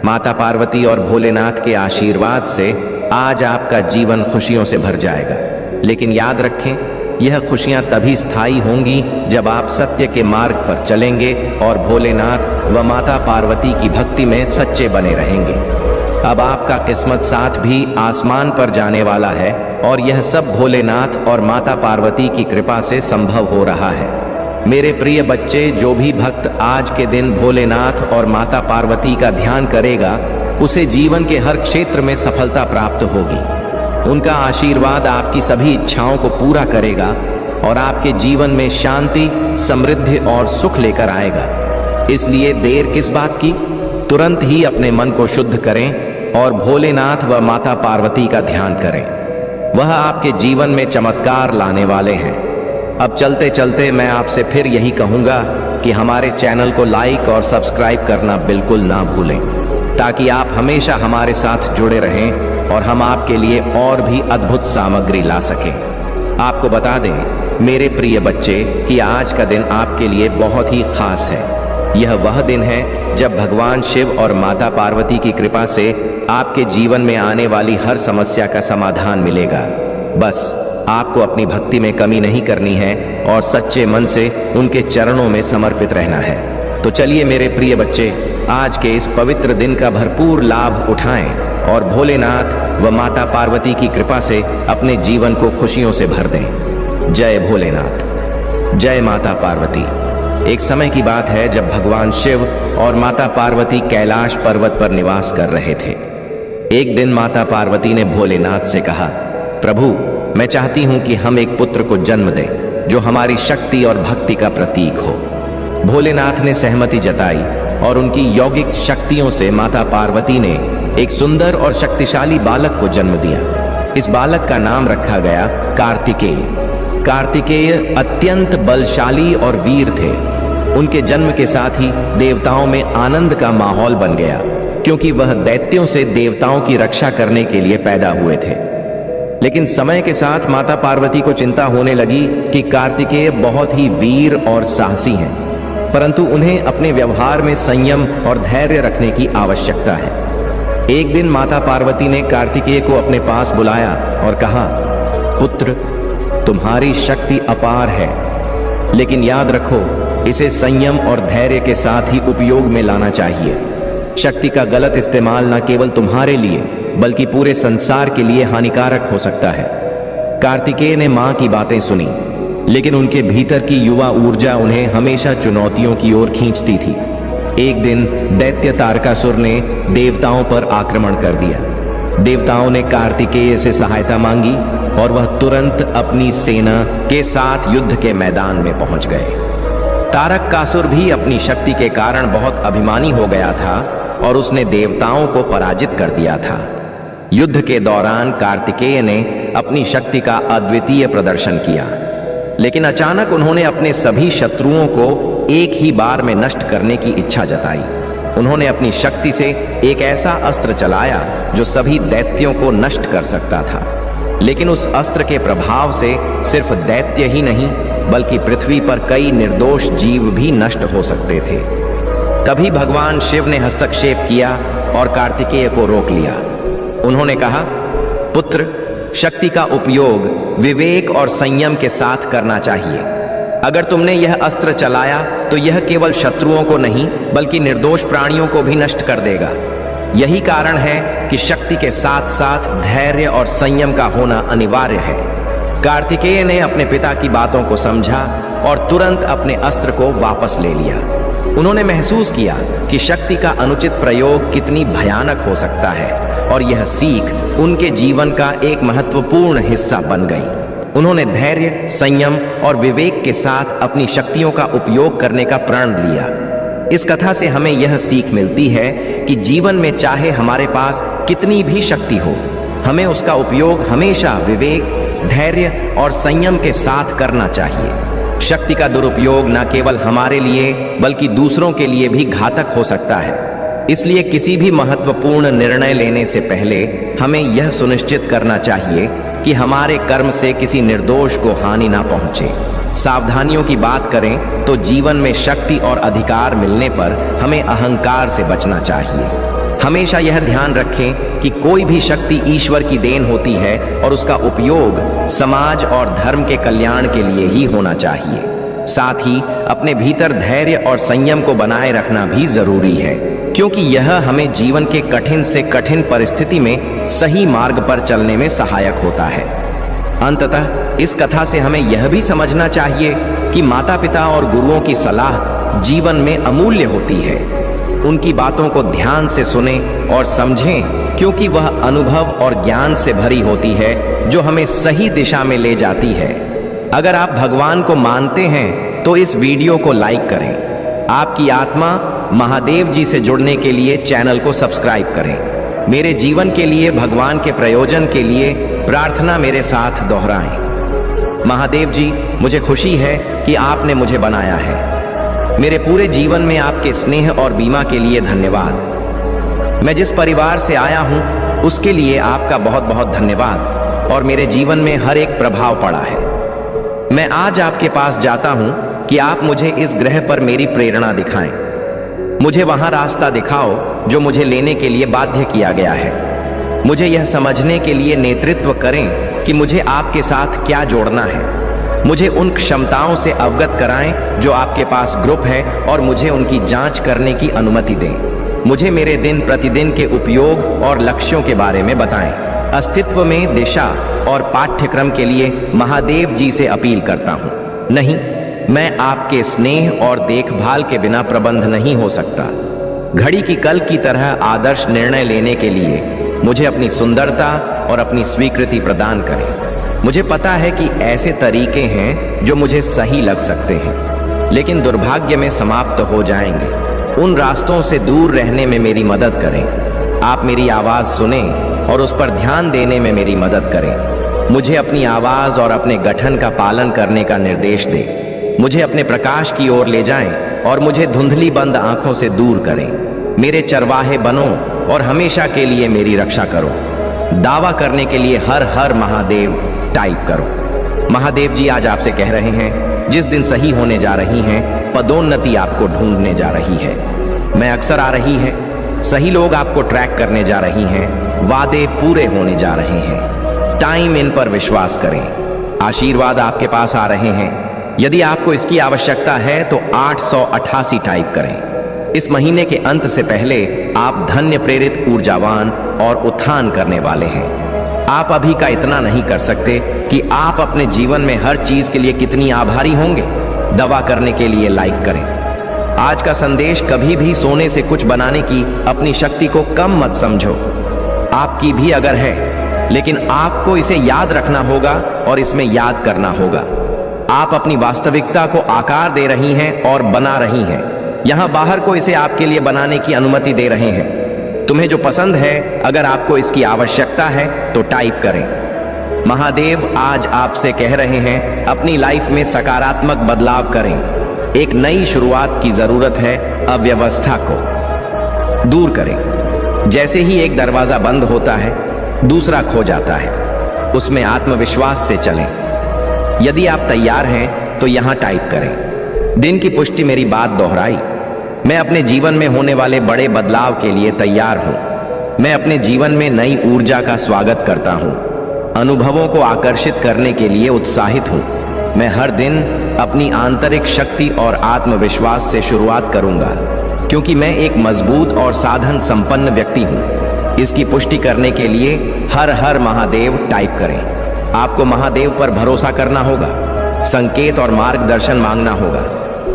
माता पार्वती और भोलेनाथ के आशीर्वाद से आज आपका जीवन खुशियों से भर जाएगा। लेकिन याद रखें, यह खुशियां तभी स्थायी होंगी जब आप सत्य के मार्ग पर चलेंगे और भोलेनाथ व माता पार्वती की भक्ति में सच्चे बने रहेंगे। अब आपका किस्मत साथ भी आसमान पर जाने वाला है और यह सब भोलेनाथ और माता पार्वती की कृपा से संभव हो रहा है। मेरे प्रिय बच्चे, जो भी भक्त आज के दिन भोलेनाथ और माता पार्वती का ध्यान करेगा उसे जीवन के हर क्षेत्र में सफलता प्राप्त होगी। उनका आशीर्वाद आपकी सभी इच्छाओं को पूरा करेगा और आपके जीवन में शांति, समृद्धि और सुख लेकर आएगा। इसलिए देर किस बात की, तुरंत ही अपने मन को शुद्ध करें और भोलेनाथ व माता पार्वती का ध्यान करें। वह आपके जीवन में चमत्कार लाने वाले हैं। अब चलते चलते मैं आपसे फिर यही कहूँगा कि हमारे चैनल को लाइक और सब्सक्राइब करना बिल्कुल ना भूलें, ताकि आप हमेशा हमारे साथ जुड़े रहें और हम आपके लिए और भी अद्भुत सामग्री ला सकें। आपको बता दें मेरे प्रिय बच्चे कि आज का दिन आपके लिए बहुत ही खास है। यह वह दिन है जब भगवान शिव और माता पार्वती की कृपा से आपके जीवन में आने वाली हर समस्या का समाधान मिलेगा। बस आपको अपनी भक्ति में कमी नहीं करनी है और सच्चे मन से उनके चरणों में समर्पित रहना है। तो चलिए मेरे प्रिय बच्चे, आज के इस पवित्र दिन का भरपूर लाभ उठाएं और भोलेनाथ व माता पार्वती की कृपा से अपने जीवन को खुशियों से भर दें। जय भोलेनाथ, जय माता पार्वती। एक समय की बात है जब भगवान शिव और माता पार्वती कैलाश पर्वत पर निवास कर रहे थे। एक दिन माता पार्वती ने भोलेनाथ से कहा, प्रभु, मैं चाहती हूं कि हम एक पुत्र को जन्म दें जो हमारी शक्ति और भक्ति का प्रतीक हो। भोलेनाथ ने सहमति जताई और उनकी यौगिक शक्तियों से माता पार्वती ने एक सुंदर और शक्तिशाली बालक को जन्म दिया। इस बालक का नाम रखा गया कार्तिकेय। कार्तिकेय अत्यंत बलशाली और वीर थे। उनके जन्म के साथ ही देवताओं में आनंद का माहौल बन गया, क्योंकि वह दैत्यों से देवताओं की रक्षा करने के लिए पैदा हुए थे। लेकिन समय के साथ माता पार्वती को चिंता होने लगी कि कार्तिकेय बहुत ही वीर और साहसी हैं, परंतु उन्हें अपने व्यवहार में संयम और धैर्य रखने की आवश्यकता है। एक दिन माता पार्वती ने कार्तिकेय को अपने पास बुलाया और कहा, पुत्र, तुम्हारी शक्ति अपार है, लेकिन याद रखो इसे संयम और धैर्य के साथ ही उपयोग में लाना चाहिए। शक्ति का गलत इस्तेमाल न केवल तुम्हारे लिए बल्कि पूरे संसार के लिए हानिकारक हो सकता है। कार्तिकेय ने मां की बातें सुनी, लेकिन उनके भीतर की युवा ऊर्जा उन्हें हमेशा चुनौतियों की ओर खींचती थी। एक दिन दैत्य तारकासुर ने देवताओं पर आक्रमण कर दिया। देवताओं ने कार्तिकेय से सहायता मांगी और वह तुरंत अपनी सेना के साथ युद्ध के मैदान में पहुंच गए। तारकासुर भी अपनी शक्ति के कारण बहुत अभिमानी हो गया था और उसने देवताओं को पराजित कर दिया था। युद्ध के दौरान कार्तिकेय ने अपनी शक्ति का अद्वितीय प्रदर्शन किया, लेकिन अचानक उन्होंने अपने सभी शत्रुओं को एक ही बार में नष्ट करने की इच्छा जताई। उन्होंने अपनी शक्ति से एक ऐसा अस्त्र चलाया जो सभी दैत्यों को नष्ट कर सकता था, लेकिन उस अस्त्र के प्रभाव से सिर्फ दैत्य ही नहीं बल्कि पृथ्वी पर कई निर्दोष जीव भी नष्ट हो सकते थे। तभी भगवान शिव ने हस्तक्षेप किया और कार्तिकेय को रोक लिया। उन्होंने कहा, पुत्र, शक्ति का उपयोग विवेक और संयम के साथ करना चाहिए। अगर तुमने यह अस्त्र चलाया तो यह केवल शत्रुओं को नहीं बल्कि निर्दोष प्राणियों को भी नष्ट कर देगा। यही कारण है कि शक्ति के साथ साथ धैर्य और संयम का होना अनिवार्य है। कार्तिकेय ने अपने पिता की बातों को समझा और तुरंत अपने अस्त्र को वापस ले लिया। उन्होंने महसूस किया कि शक्ति का अनुचित प्रयोग कितनी भयानक हो सकता है और यह सीख उनके जीवन का एक महत्वपूर्ण हिस्सा बन गई। उन्होंने धैर्य, संयम और विवेक के साथ अपनी शक्तियों का उपयोग करने का प्रण लिया। इस कथा से हमें यह सीख मिलती है कि जीवन में चाहे हमारे पास कितनी भी शक्ति हो, हमें उसका उपयोग हमेशा विवेक, धैर्य और संयम के साथ करना चाहिए। शक्ति का दुरुपयोग न केवल हमारे लिए बल्कि दूसरों के लिए भी घातक हो सकता है। इसलिए किसी भी महत्वपूर्ण निर्णय लेने से पहले हमें यह सुनिश्चित करना चाहिए कि हमारे कर्म से किसी निर्दोष को हानि ना पहुंचे। सावधानियों की बात करें तो जीवन में शक्ति और अधिकार मिलने पर हमें अहंकार से बचना चाहिए। हमेशा यह ध्यान रखें कि कोई भी शक्ति ईश्वर की देन होती है और उसका उपयोग समाज और धर्म के कल्याण के लिए ही होना चाहिए। साथ ही अपने भीतर धैर्य और संयम को बनाए रखना भी जरूरी है, क्योंकि यह हमें जीवन के कठिन से कठिन परिस्थिति में सही मार्ग पर चलने में सहायक होता है। अंततः इस कथा से हमें यह भी समझना चाहिए कि माता पिता और गुरुओं की सलाह जीवन में अमूल्य होती है। उनकी बातों को ध्यान से सुने और समझें, क्योंकि वह अनुभव और ज्ञान से भरी होती है जो हमें सही दिशा में ले जाती है। अगर आप भगवान को मानते हैं तो इस वीडियो को लाइक करें। आपकी आत्मा महादेव जी से जुड़ने के लिए चैनल को सब्सक्राइब करें। मेरे जीवन के लिए भगवान के प्रयोजन के लिए प्रार्थना मेरे साथ दोहराएं। महादेव जी, मुझे खुशी है कि आपने मुझे बनाया है। मेरे पूरे जीवन में आपके स्नेह और बीमा के लिए धन्यवाद। मैं जिस परिवार से आया हूं उसके लिए आपका बहुत बहुत धन्यवाद और मेरे जीवन में हर एक प्रभाव पड़ा है। मैं आज आपके पास जाता हूं कि आप मुझे इस ग्रह पर मेरी प्रेरणा दिखाएं। मुझे वहां रास्ता दिखाओ जो मुझे लेने के लिए बाध्य किया गया है। मुझे यह समझने के लिए नेतृत्व करें कि मुझे आपके साथ क्या जोड़ना है। मुझे उन क्षमताओं से अवगत कराएं जो आपके पास ग्रुप है और मुझे उनकी जांच करने की अनुमति दें। मुझे मेरे दिन प्रतिदिन के उपयोग और लक्ष्यों के बारे में बताएं। अस्तित्व में दिशा और पाठ्यक्रम के लिए महादेव जी से अपील करता हूं। नहीं, मैं आपके स्नेह और देखभाल के बिना प्रबंध नहीं हो सकता। घड़ी की कल की तरह आदर्श निर्णय लेने के लिए मुझे अपनी सुंदरता और अपनी स्वीकृति प्रदान करें। मुझे पता है कि ऐसे तरीके हैं जो मुझे सही लग सकते हैं, लेकिन दुर्भाग्य में समाप्त हो जाएंगे। उन रास्तों से दूर रहने में मेरी मदद करें। आप मेरी आवाज़ सुनें और उस पर ध्यान देने में मेरी मदद करें। मुझे अपनी आवाज़ और अपने गठन का पालन करने का निर्देश दें। मुझे अपने प्रकाश की ओर ले जाएं और मुझे धुंधली बंद आंखों से दूर करें। मेरे चरवाहे बनो और हमेशा के लिए मेरी रक्षा करो। दावा करने के लिए हर हर महादेव टाइप करो। महादेव जी आज आपसे कह रहे हैं, जिस दिन सही होने जा रही हैं, पदोन्नति आपको ढूंढने जा रही है। मैं अक्सर आ रही है। सही लोग आपको ट्रैक करने जा रही हैं। वादे पूरे होने जा रहे हैं। टाइम इन पर विश्वास करें। आशीर्वाद आपके पास आ रहे हैं। यदि आपको इसकी आवश्यकता है तो 888 टाइप करें। इस महीने के अंत से पहले आप धन्य, प्रेरित, ऊर्जावान और उत्थान करने वाले हैं। आप अभी का इतना नहीं कर सकते कि आप अपने जीवन में हर चीज के लिए कितनी आभारी होंगे। दवा करने के लिए लाइक करें। आज का संदेश कभी भी सोने से कुछ बनाने की अपनी शक्ति को कम मत समझो। आपकी भी अगर है, लेकिन आपको इसे याद रखना होगा और इसमें याद करना होगा। आप अपनी वास्तविकता को आकार दे रही हैं और बना रही हैं। यहां बाहर को इसे आपके लिए बनाने की अनुमति दे रहे हैं। तुम्हें जो पसंद है, अगर आपको इसकी आवश्यकता है तो टाइप करें। महादेव आज आपसे कह रहे हैं, अपनी लाइफ में सकारात्मक बदलाव करें। एक नई शुरुआत की जरूरत है। अव्यवस्था को दूर करें। जैसे ही एक दरवाजा बंद होता है, दूसरा खो जाता है। उसमें आत्मविश्वास से चलें। यदि आप तैयार हैं तो यहां टाइप करें। दिन की पुष्टि मेरी बात दोहराई। मैं अपने जीवन में होने वाले बड़े बदलाव के लिए तैयार हूं। मैं अपने जीवन में नई ऊर्जा का स्वागत करता हूं। अनुभवों को आकर्षित करने के लिए उत्साहित हूं। मैं हर दिन अपनी आंतरिक शक्ति और आत्मविश्वास से शुरुआत करूंगा, क्योंकि मैं एक मजबूत और साधन संपन्न व्यक्ति हूं। इसकी पुष्टि करने के लिए हर हर महादेव टाइप करें। आपको महादेव पर भरोसा करना होगा, संकेत और मार्गदर्शन मांगना होगा।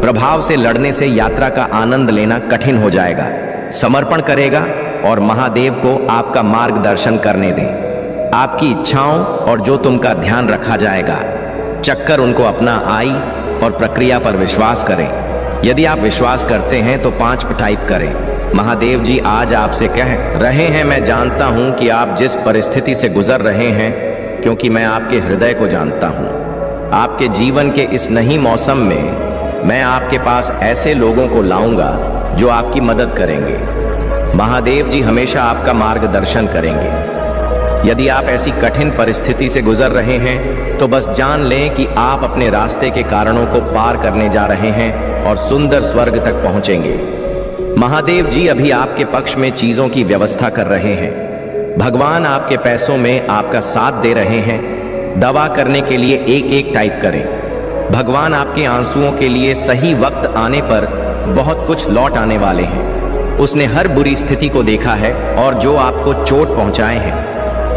प्रभाव से लड़ने से यात्रा का आनंद लेना कठिन हो जाएगा। समर्पण करेगा और महादेव को आपका मार्गदर्शन करने दें। आपकी इच्छाओं और जो तुमका ध्यान रखा जाएगा। चक्कर उनको अपना आई और प्रक्रिया पर विश्वास करें। यदि आप विश्वास करते हैं तो 5 पर टाइप करें। महादेव जी आज आपसे कह रहे हैं, मैं जानता हूं कि आप जिस परिस्थिति से गुजर रहे हैं, क्योंकि मैं आपके हृदय को जानता हूं। आपके जीवन के इस नई मौसम में मैं आपके पास ऐसे लोगों को लाऊंगा जो आपकी मदद करेंगे। महादेव जी हमेशा आपका मार्गदर्शन करेंगे। यदि आप ऐसी कठिन परिस्थिति से गुजर रहे हैं तो बस जान लें कि आप अपने रास्ते के कारणों को पार करने जा रहे हैं और सुंदर स्वर्ग तक पहुंचेंगे। महादेव जी अभी आपके पक्ष में चीजों की व्यवस्था कर रहे हैं। भगवान आपके पैसों में आपका साथ दे रहे हैं। दवा करने के लिए 1-1 टाइप करें। भगवान आपके आंसुओं के लिए सही वक्त आने पर बहुत कुछ लौट आने वाले हैं। उसने हर बुरी स्थिति को देखा है और जो आपको चोट पहुंचाए हैं।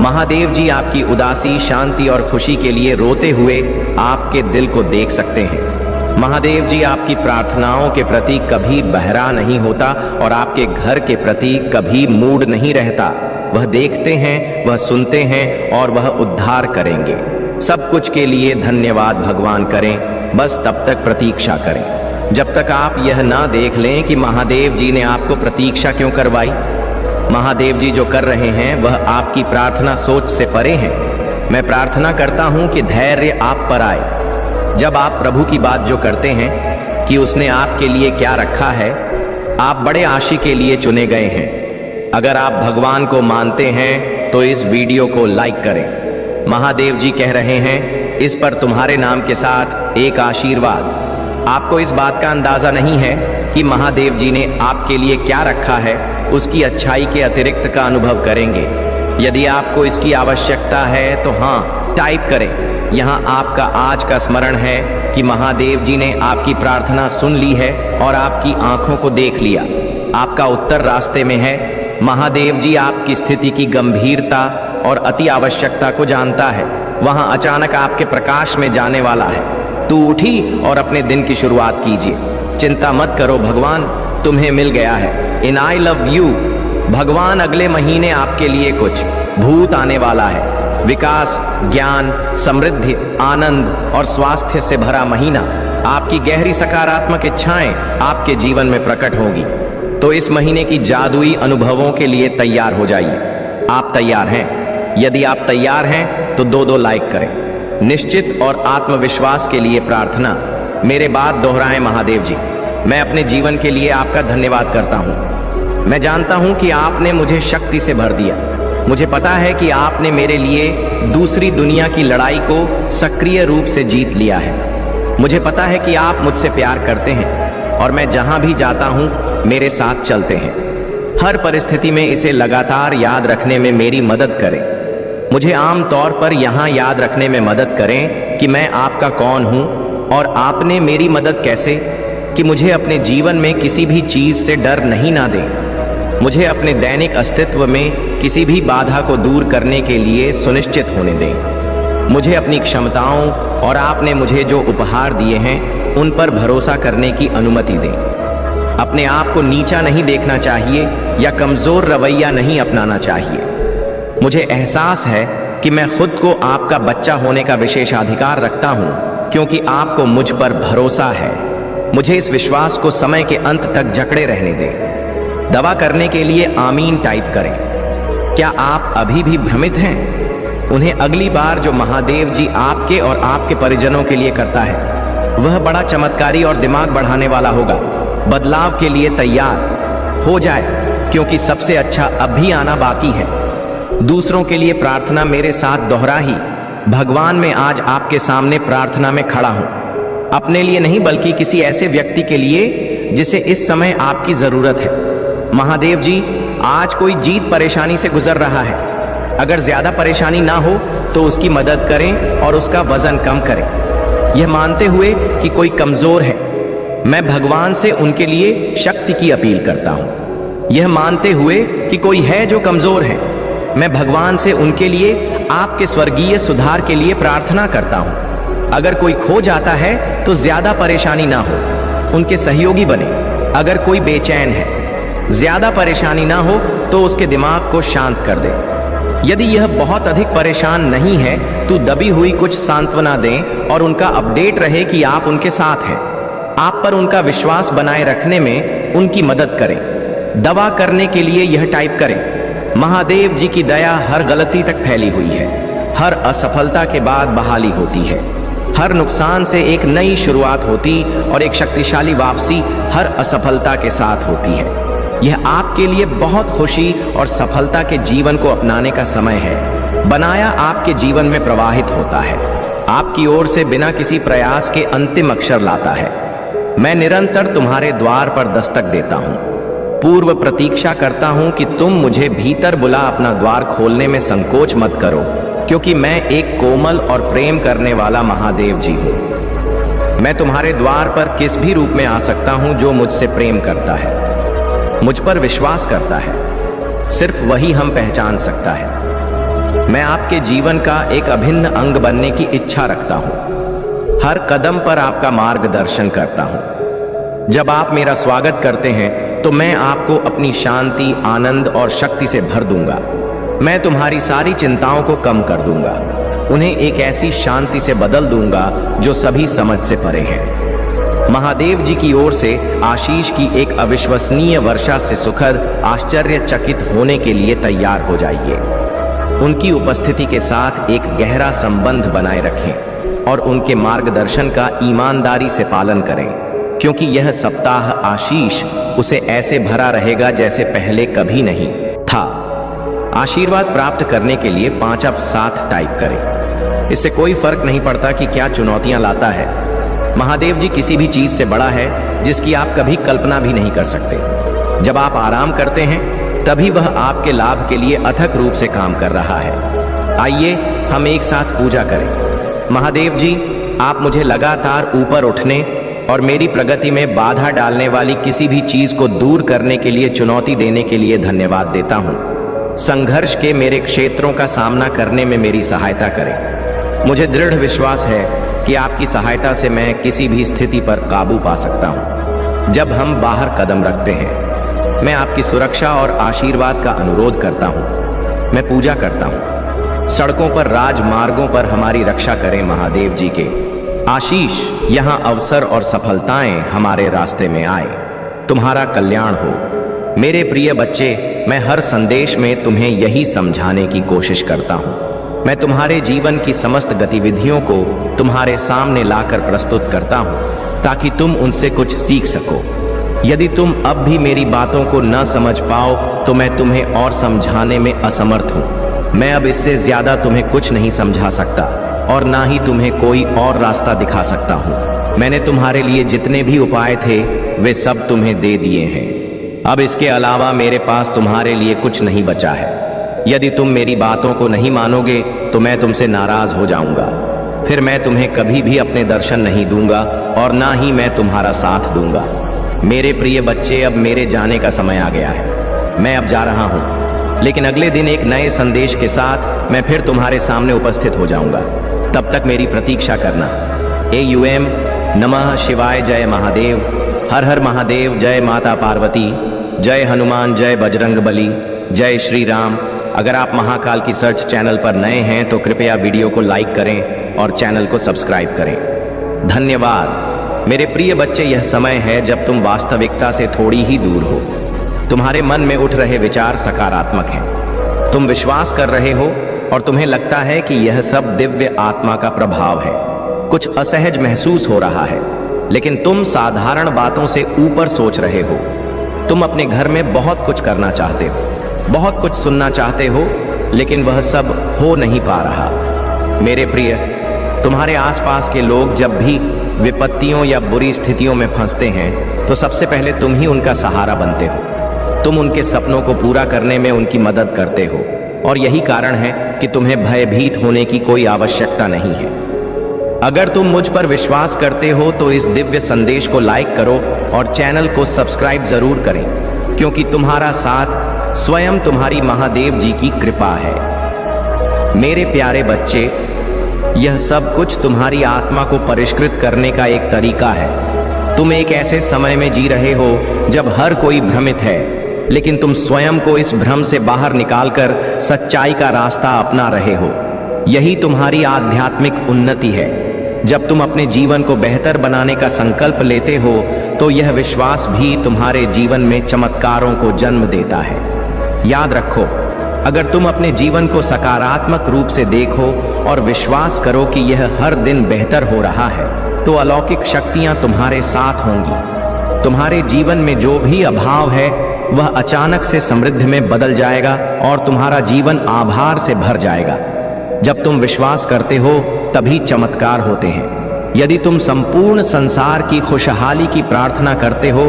महादेव जी आपकी उदासी, शांति और खुशी के लिए रोते हुए आपके दिल को देख सकते हैं। महादेव जी आपकी प्रार्थनाओं के प्रति कभी बहरा नहीं होता और आपके घर के प्रति कभी मूड नहीं रहता। वह देखते हैं, वह सुनते हैं और वह उद्धार करेंगे। सब कुछ के लिए धन्यवाद भगवान करें। बस तब तक प्रतीक्षा करें जब तक आप यह ना देख लें कि महादेव जी ने आपको प्रतीक्षा क्यों करवाई। महादेव जी जो कर रहे हैं वह आपकी प्रार्थना सोच से परे हैं। मैं प्रार्थना करता हूं कि धैर्य आप पर आए। जब आप प्रभु की बात जो करते हैं कि उसने आपके लिए क्या रखा है, आप बड़े आशी के लिए चुने गए हैं। अगर आप भगवान को मानते हैं तो इस वीडियो को लाइक करें। महादेव जी कह रहे हैं, इस पर तुम्हारे नाम के साथ एक आशीर्वाद। आपको इस बात का अंदाजा नहीं है कि महादेव जी ने आपके लिए क्या रखा है। उसकी अच्छाई के अतिरिक्त का अनुभव करेंगे। यदि आपको इसकी आवश्यकता है तो हाँ टाइप करें। यहाँ आपका आज का स्मरण है कि महादेव जी ने आपकी प्रार्थना सुन ली है और आपकी आंखों को देख लिया। आपका उत्तर रास्ते में है। महादेव जी आपकी स्थिति की गंभीरता और अति आवश्यकता को जानता है। वहां अचानक आपके प्रकाश में जाने वाला है। तू उठी और अपने दिन की शुरुआत कीजिए। चिंता मत करो, भगवान तुम्हें मिल गया है। इन आई लव यू। भगवान अगले महीने आपके लिए कुछ भूत आने वाला है। विकास, ज्ञान, समृद्धि, आनंद और स्वास्थ्य से भरा महीना। आपकी गहरी सकारात्मक इच्छाएं आपके जीवन में प्रकट होगी। तो इस महीने की जादुई अनुभवों के लिए तैयार हो जाइए। आप तैयार हैं? यदि आप तैयार हैं तो 2-2 लाइक करें। निश्चित और आत्मविश्वास के लिए प्रार्थना। मेरे बात दोहराएं। महादेव जी, मैं अपने जीवन के लिए आपका धन्यवाद करता हूं। मैं जानता हूं कि आपने मुझे शक्ति से भर दिया। मुझे पता है कि आपने मेरे लिए दूसरी दुनिया की लड़ाई को सक्रिय रूप से जीत लिया है। मुझे पता है कि आप मुझसे प्यार करते हैं और मैं जहां भी जाता हूं मेरे साथ चलते हैं। हर परिस्थिति में इसे लगातार याद रखने में मेरी मदद करें। मुझे आम तौर पर यहाँ याद रखने में मदद करें कि मैं आपका कौन हूँ और आपने मेरी मदद कैसे, कि मुझे अपने जीवन में किसी भी चीज़ से डर नहीं ना दें। मुझे अपने दैनिक अस्तित्व में किसी भी बाधा को दूर करने के लिए सुनिश्चित होने दें। मुझे अपनी क्षमताओं और आपने मुझे जो उपहार दिए हैं उन पर भरोसा करने की अनुमति दें। अपने आप को नीचा नहीं देखना चाहिए या कमजोर रवैया नहीं अपनाना चाहिए। मुझे एहसास है कि मैं खुद को आपका बच्चा होने का विशेषाधिकार रखता हूं, क्योंकि आपको मुझ पर भरोसा है। मुझे इस विश्वास को समय के अंत तक जकड़े रहने दें। दवा करने के लिए आमीन टाइप करें। क्या आप अभी भी भ्रमित हैं? उन्हें अगली बार जो महादेव जी आपके और आपके परिजनों के लिए करता है वह बड़ा चमत्कारी और दिमाग बढ़ाने वाला होगा। बदलाव के लिए तैयार हो जाए, क्योंकि सबसे अच्छा अब भी आना बाकी है। दूसरों के लिए प्रार्थना मेरे साथ दोहरा ही। भगवान, मैं आज आपके सामने प्रार्थना में खड़ा हूं, अपने लिए नहीं बल्कि किसी ऐसे व्यक्ति के लिए जिसे इस समय आपकी जरूरत है। महादेव जी, आज कोई जीत परेशानी से गुजर रहा है। अगर ज्यादा परेशानी ना हो तो उसकी मदद करें और उसका वजन कम करें। यह मानते हुए कि कोई कमजोर है, मैं भगवान से उनके लिए शक्ति की अपील करता हूं। यह मानते हुए कि कोई है जो कमजोर है, मैं भगवान से उनके लिए आपके स्वर्गीय सुधार के लिए प्रार्थना करता हूं। अगर कोई खो जाता है तो ज्यादा परेशानी ना हो, उनके सहयोगी बने। अगर कोई बेचैन है, ज्यादा परेशानी ना हो तो उसके दिमाग को शांत कर दे। यदि यह बहुत अधिक परेशान नहीं है तो दबी हुई कुछ सांत्वना दें और उनका अपडेट रहे कि आप उनके साथ हैं। आप पर उनका विश्वास बनाए रखने में उनकी मदद करें। दवा करने के लिए यह टाइप करें, महादेव जी की दया हर गलती तक फैली हुई है। हर असफलता के बाद बहाली होती है। हर नुकसान से एक नई शुरुआत होती और एक शक्तिशाली वापसी हर असफलता के साथ होती है। यह आपके लिए बहुत खुशी और सफलता के जीवन को अपनाने का समय है। बनाया आपके जीवन में प्रवाहित होता है, आपकी ओर से बिना किसी प्रयास के अंतिम अक्षर लाता है। मैं निरंतर तुम्हारे द्वार पर दस्तक देता हूं, पूर्व प्रतीक्षा करता हूं कि तुम मुझे भीतर बुला अपना द्वार खोलने में संकोच मत करो, क्योंकि मैं एक कोमल और प्रेम करने वाला महादेव जी हूं। मैं तुम्हारे द्वार पर किस भी रूप में आ सकता हूं जो मुझसे प्रेम करता है, मुझ पर विश्वास करता है। सिर्फ वही हम पहचान सकता है। मैं आपके जीवन का एक अभिन्न अंग बनने की इच्छा रखता हूं। हर कदम पर आपका मार्गदर्शन करता हूं। जब आप मेरा स्वागत करते हैं तो मैं आपको अपनी शांति, आनंद और शक्ति से भर दूंगा। मैं तुम्हारी सारी चिंताओं को कम कर दूंगा, उन्हें एक ऐसी शांति से बदल दूंगा जो सभी समझ से परे है। महादेव जी की ओर से आशीष की एक अविश्वसनीय वर्षा से सुखद आश्चर्यचकित होने के लिए तैयार हो जाइए। उनकी उपस्थिति के साथ एक गहरा संबंध बनाए रखें और उनके मार्गदर्शन का ईमानदारी से पालन करें, क्योंकि यह सप्ताह आशीष उसे ऐसे भरा रहेगा जैसे पहले कभी नहीं था। आशीर्वाद प्राप्त करने के लिए 5 अब 7 टाइप करें। इससे कोई फर्क नहीं पड़ता कि क्या चुनौतियां लाता है। महादेव जी किसी भी चीज से बड़ा है जिसकी आप कभी कल्पना भी नहीं कर सकते। जब आप आराम करते हैं तभी वह आपके लाभ के लिए अथक रूप से काम कर रहा है। आइए हम एक साथ पूजा करें। महादेव जी, आप मुझे लगातार ऊपर उठने और मेरी प्रगति में बाधा डालने वाली किसी भी चीज को दूर करने के लिए चुनौती देने के लिए धन्यवाद देता हूं। संघर्ष के मेरे क्षेत्रों का सामना करने में मेरी सहायता करें। मुझे दृढ़ विश्वास है कि आपकी सहायता से मैं किसी भी स्थिति पर काबू पा सकता हूं। जब हम बाहर कदम रखते हैं, मैं आपकी सुरक्षा और आशीर्वाद का अनुरोध करता हूं। मैं पूजा करता हूं। सड़कों पर, राजमार्गों पर हमारी रक्षा करें महादेव जी के आशीष। यहां अवसर और सफलताएं हमारे रास्ते में आए। तुम्हारा कल्याण हो। मेरे प्रिय बच्चे, मैं हर संदेश में तुम्हें यही समझाने की कोशिश करता हूं। मैं तुम्हारे जीवन की समस्त गतिविधियों को तुम्हारे सामने लाकर प्रस्तुत करता हूं, ताकि तुम उनसे कुछ सीख सको। यदि तुम अब भी मेरी बातों को न समझ पाओ तो मैं तुम्हें और समझाने में असमर्थ हूं। मैं अब इससे ज्यादा तुम्हें कुछ नहीं समझा सकता और ना ही तुम्हें कोई और रास्ता दिखा सकता हूं। मैंने तुम्हारे लिए जितने भी उपाय थे वे सब तुम्हें दे दिए हैं। अब इसके अलावा मेरे पास तुम्हारे लिए कुछ नहीं बचा है। यदि तुम मेरी बातों को नहीं मानोगे तो मैं तुमसे नाराज हो जाऊंगा। फिर मैं तुम्हें कभी भी अपने दर्शन नहीं दूंगा और ना ही मैं तुम्हारा साथ दूंगा। मेरे प्रिय बच्चे, अब मेरे जाने का समय आ गया है। मैं अब जा रहा हूं, लेकिन अगले दिन एक नए संदेश के साथ मैं फिर तुम्हारे सामने उपस्थित हो जाऊंगा। तब तक मेरी प्रतीक्षा करना। AUM नमः शिवाय, जय महादेव। हर हर महादेव, जय माता पार्वती, जय हनुमान, जय बजरंग बली, जय श्री राम। अगर आप महाकाल की सर्च चैनल पर नए हैं तो कृपया वीडियो को लाइक करें और चैनल को सब्सक्राइब करें। धन्यवाद। मेरे प्रिय बच्चे, यह समय है जब तुम वास्तविकता से थोड़ी ही दूर हो। तुम्हारे मन में उठ रहे विचार सकारात्मक हैं। तुम विश्वास कर रहे हो और तुम्हें लगता है कि यह सब दिव्य आत्मा का प्रभाव है। कुछ असहज महसूस हो रहा है, लेकिन तुम साधारण बातों से ऊपर सोच रहे हो। तुम अपने घर में बहुत कुछ करना चाहते हो, बहुत कुछ सुनना चाहते हो, लेकिन वह सब हो नहीं पा रहा। मेरे प्रिय, तुम्हारे आसपास के लोग जब भी विपत्तियों या बुरी स्थितियों में फंसते हैं तो सबसे पहले तुम ही उनका सहारा बनते हो। तुम उनके सपनों को पूरा करने में उनकी मदद करते हो, और यही कारण है कि तुम्हें भयभीत होने की कोई आवश्यकता नहीं है। अगर तुम मुझ पर विश्वास करते हो तो इस दिव्य संदेश को लाइक करो और चैनल को सब्सक्राइब जरूर करें, क्योंकि तुम्हारा साथ स्वयं तुम्हारी महादेव जी की कृपा है। मेरे प्यारे बच्चे, यह सब कुछ तुम्हारी आत्मा को परिष्कृत करने का एक तरीका है। तुम एक ऐसे समय में जी रहे हो जब हर कोई भ्रमित है, लेकिन तुम स्वयं को इस भ्रम से बाहर निकालकर सच्चाई का रास्ता अपना रहे हो। यही तुम्हारी आध्यात्मिक उन्नति है। जब तुम अपने जीवन को बेहतर बनाने का संकल्प लेते हो तो यह विश्वास भी तुम्हारे जीवन में चमत्कारों को जन्म देता है। याद रखो, अगर तुम अपने जीवन को सकारात्मक रूप से देखो और विश्वास करो कि यह हर दिन बेहतर हो रहा है, तो अलौकिक शक्तियां तुम्हारे साथ होंगी। तुम्हारे जीवन में जो भी अभाव है वह अचानक से समृद्धि में बदल जाएगा और तुम्हारा जीवन आभार से भर जाएगा। जब तुम विश्वास करते हो तभी चमत्कार होते हैं। यदि तुम संपूर्ण संसार की खुशहाली की प्रार्थना करते हो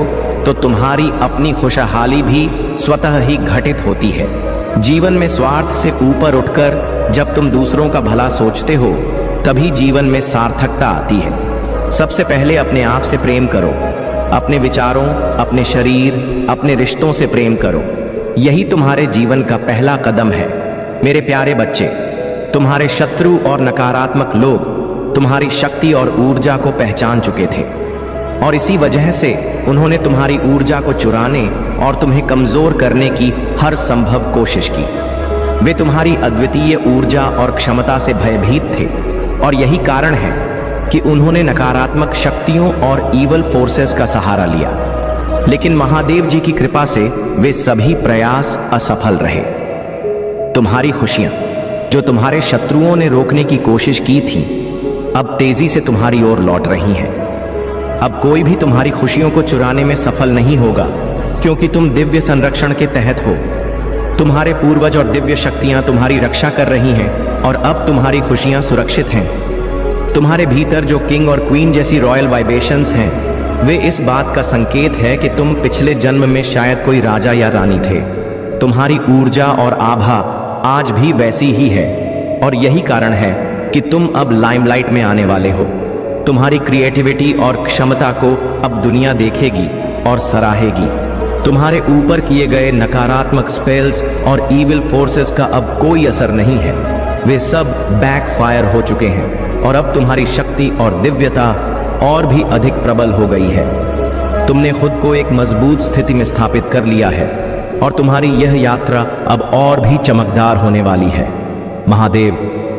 तो तुम्हारी अपनी खुशहाली भी स्वतः ही घटित होती है। जीवन में स्वार्थ से ऊपर उठकर जब तुम दूसरों का भला सोचते हो तभी जीवन में सार्थकता आती है। सबसे पहले अपने आप से प्रेम करो। अपने विचारों, अपने शरीर, अपने रिश्तों से प्रेम करो। यही तुम्हारे जीवन का पहला कदम है। मेरे प्यारे बच्चे, तुम्हारे शत्रु और नकारात्मक लोग तुम्हारी शक्ति और ऊर्जा को पहचान चुके थे, और इसी वजह से उन्होंने तुम्हारी ऊर्जा को चुराने और तुम्हें कमजोर करने की हर संभव कोशिश की। वे तुम्हारी अद्वितीय ऊर्जा और क्षमता से भयभीत थे, और यही कारण है कि उन्होंने नकारात्मक शक्तियों और ईवल फोर्सेस का सहारा लिया। लेकिन महादेव जी की कृपा से वे सभी प्रयास असफल रहे। तुम्हारी खुशियां जो तुम्हारे शत्रुओं ने रोकने की कोशिश की थी, अब तेजी से तुम्हारी ओर लौट रही हैं। अब कोई भी तुम्हारी खुशियों को चुराने में सफल नहीं होगा, क्योंकि तुम दिव्य संरक्षण के तहत हो। तुम्हारे पूर्वज और दिव्य शक्तियां तुम्हारी रक्षा कर रही हैं, और अब तुम्हारी खुशियां सुरक्षित हैं। तुम्हारे भीतर जो किंग और क्वीन जैसी रॉयल वाइब्रेशंस हैं, वे इस बात का संकेत है कि तुम पिछले जन्म में शायद कोई राजा या रानी थे। तुम्हारी ऊर्जा और आभा आज भी वैसी ही है, और यही कारण है कि तुम अब लाइमलाइट में आने वाले हो। तुम्हारी क्रिएटिविटी और क्षमता को अब दुनिया देखेगी और सराहेगी। तुम्हारे ऊपर किए गए नकारात्मक स्पेल्स और ईविल फोर्सेस का अब कोई असर नहीं है। वे सब बैकफायर हो चुके हैं, और अब तुम्हारी शक्ति और दिव्यता और भी अधिक प्रबल हो गई है। तुमने खुद को एक मजबूत स्थिति में स्थापित कर लिया है, और तुम्हारी यह यात्रा अब और भी चमकदार होने वाली है। महादेव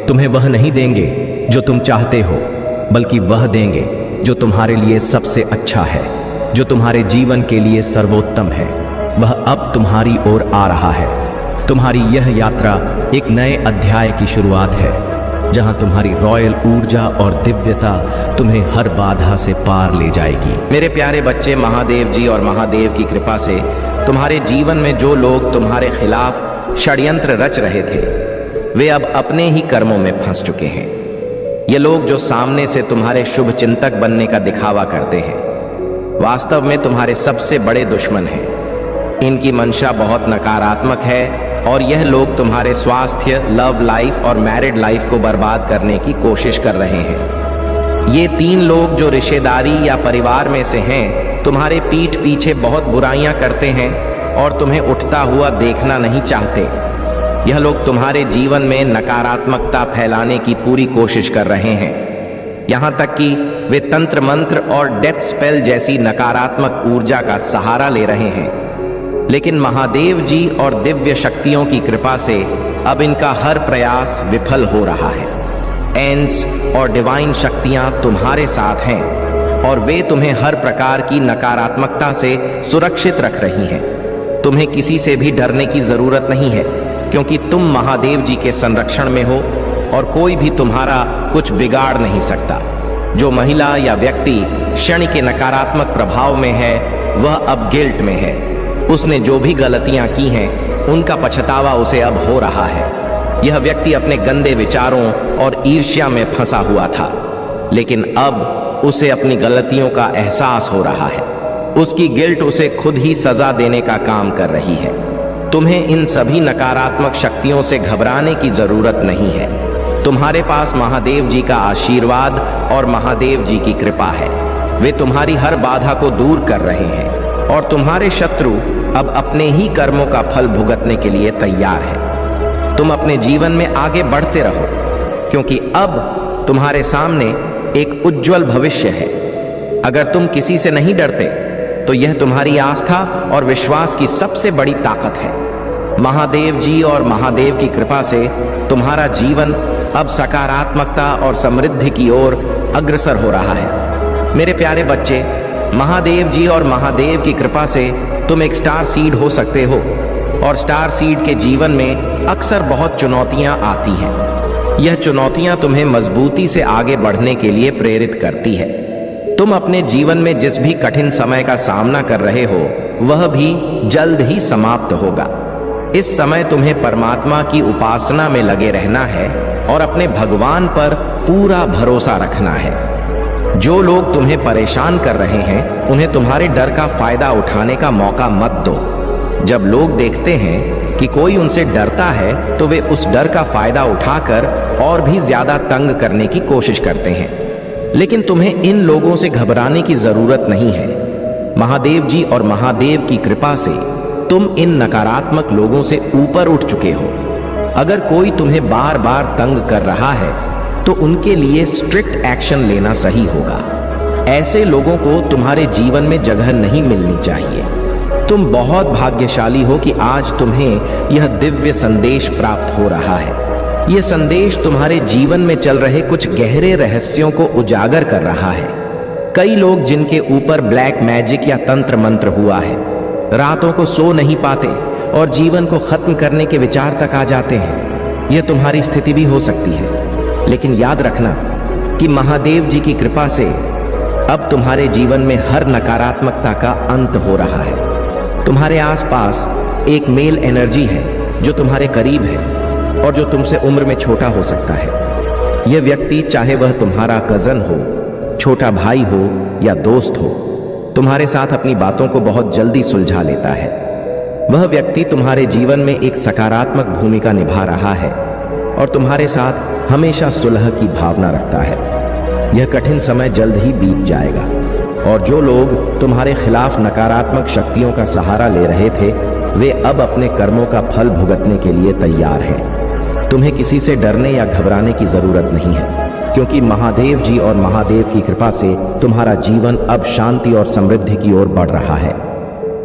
तुम्हें वह नहीं देंगे जो तुम चाहते हो, बल्कि वह देंगे जो तुम्हारे लिए सबसे अच्छा है, जो तुम्हारे जीवन के लिए सर्वोत्तम है। वह अब तुम्हारी ओर आ रहा है। तुम्हारी यह यात्रा एक नए अध्याय की शुरुआत है, जहां तुम्हारी रॉयल ऊर्जा और दिव्यता तुम्हें हर बाधा से पार ले जाएगी। मेरे प्यारे बच्चे, महादेव जी और महादेव की कृपा से तुम्हारे जीवन में जो लोग तुम्हारे खिलाफ षड्यंत्र रच रहे थे, वे अब अपने ही कर्मों में फंस चुके हैं। ये लोग जो सामने से तुम्हारे शुभ चिंतक बनने का दिखावा करते हैं, वास्तव में तुम्हारे सबसे बड़े दुश्मन हैं। इनकी मंशा बहुत नकारात्मक है, और यह लोग तुम्हारे स्वास्थ्य, लव लाइफ और मैरिड लाइफ को बर्बाद करने की कोशिश कर रहे हैं। ये 3 लोग जो रिश्तेदारी या परिवार में से हैं, तुम्हारे पीठ पीछे बहुत बुराइयां करते हैं और तुम्हें उठता हुआ देखना नहीं चाहते। यह लोग तुम्हारे जीवन में नकारात्मकता फैलाने की पूरी कोशिश कर रहे हैं। यहाँ तक कि वे तंत्र मंत्र और डेथ स्पेल जैसी नकारात्मक ऊर्जा का सहारा ले रहे हैं। लेकिन महादेव जी और दिव्य शक्तियों की कृपा से अब इनका हर प्रयास विफल हो रहा है। एंड्स और डिवाइन शक्तियां तुम्हारे साथ हैं और वे तुम्हें हर प्रकार की नकारात्मकता से सुरक्षित रख रही हैं। तुम्हें किसी से भी डरने की जरूरत नहीं है, क्योंकि तुम महादेव जी के संरक्षण में हो और कोई भी तुम्हारा कुछ बिगाड़ नहीं सकता। जो महिला या व्यक्ति शनि के नकारात्मक प्रभाव में है वह अब गिल्ट में है। उसने जो भी गलतियां की हैं उनका पछतावा उसे अब हो रहा है। यह व्यक्ति अपने गंदे विचारों और ईर्ष्या में फंसा हुआ था, लेकिन अब उसे अपनी गलतियों का एहसास हो रहा है। उसकी गिल्ट उसे खुद ही सजा देने का काम कर रही है। तुम्हें इन सभी नकारात्मक शक्तियों से घबराने की जरूरत नहीं है। तुम्हारे पास महादेव जी का आशीर्वाद और महादेव जी की कृपा है। वे तुम्हारी हर बाधा को दूर कर रहे हैं और तुम्हारे शत्रु अब अपने ही कर्मों का फल भुगतने के लिए तैयार है। तुम अपने जीवन में आगे बढ़ते रहो, क्योंकि अब तुम्हारे सामने एक उज्जवल भविष्य है। अगर तुम किसी से नहीं डरते तो यह तुम्हारी आस्था और विश्वास की सबसे बड़ी ताकत है। महादेव जी और महादेव की कृपा से तुम्हारा जीवन अब सकारात्मकता और समृद्धि की ओर अग्रसर हो रहा है। मेरे प्यारे बच्चे, महादेव जी और महादेव की कृपा से तुम एक स्टार सीड हो सकते हो और स्टार सीड के जीवन में अक्सर बहुत चुनौतियां आती हैं। यह चुनौतियां तुम्हें मजबूती से आगे बढ़ने के लिए प्रेरित करती है। तुम अपने जीवन में जिस भी कठिन समय का सामना कर रहे हो वह भी जल्द ही समाप्त होगा। इस समय तुम्हें परमात्मा की उपासना में लगे रहना है और अपने भगवान पर पूरा भरोसा रखना है। जो लोग तुम्हें परेशान कर रहे हैं उन्हें तुम्हारे डर का फायदा उठाने का मौका मत दो। जब लोग देखते हैं कि कोई उनसे डरता है तो वे उस डर का फायदा उठाकर और भी ज्यादा तंग करने की कोशिश करते हैं। लेकिन तुम्हें इन लोगों से घबराने की जरूरत नहीं है। महादेव जी और महादेव की कृपा से तुम इन नकारात्मक लोगों से ऊपर उठ चुके हो। अगर कोई तुम्हें बार बार तंग कर रहा है तो उनके लिए स्ट्रिक्ट एक्शन लेना सही होगा। ऐसे लोगों को तुम्हारे जीवन में जगह नहीं मिलनी चाहिए। तुम बहुत भाग्यशाली हो कि आज तुम्हें यह दिव्य संदेश प्राप्त हो रहा है। यह संदेश तुम्हारे जीवन में चल रहे कुछ गहरे रहस्यों को उजागर कर रहा है। कई लोग जिनके ऊपर ब्लैक मैजिक या तंत्र मंत्र हुआ है, रातों को सो नहीं पाते और जीवन को खत्म करने के विचार तक आ जाते हैं। यह तुम्हारी स्थिति भी हो सकती है, लेकिन याद रखना कि महादेव जी की कृपा से अब तुम्हारे जीवन में हर नकारात्मकता का अंत हो रहा है। तुम्हारे आसपास एक मेल एनर्जी है जो तुम्हारे करीब है और जो तुमसे उम्र में छोटा हो सकता है। यह व्यक्ति, चाहे वह तुम्हारा कजन हो, छोटा भाई हो या दोस्त हो, तुम्हारे साथ अपनी बातों को बहुत जल्दी सुलझा लेता है। वह व्यक्ति तुम्हारे जीवन में एक सकारात्मक भूमिका निभा रहा है और तुम्हारे साथ हमेशा सुलह की भावना रखता है। यह कठिन समय जल्द ही बीत जाएगा और जो लोग तुम्हारे खिलाफ नकारात्मक शक्तियों का सहारा ले रहे थे वे अब अपने कर्मों का फल भुगतने के लिए तैयार हैं। तुम्हें किसी से डरने या घबराने की जरूरत नहीं है, क्योंकि महादेव जी और महादेव की कृपा से तुम्हारा जीवन अब शांति और समृद्धि की ओर बढ़ रहा है।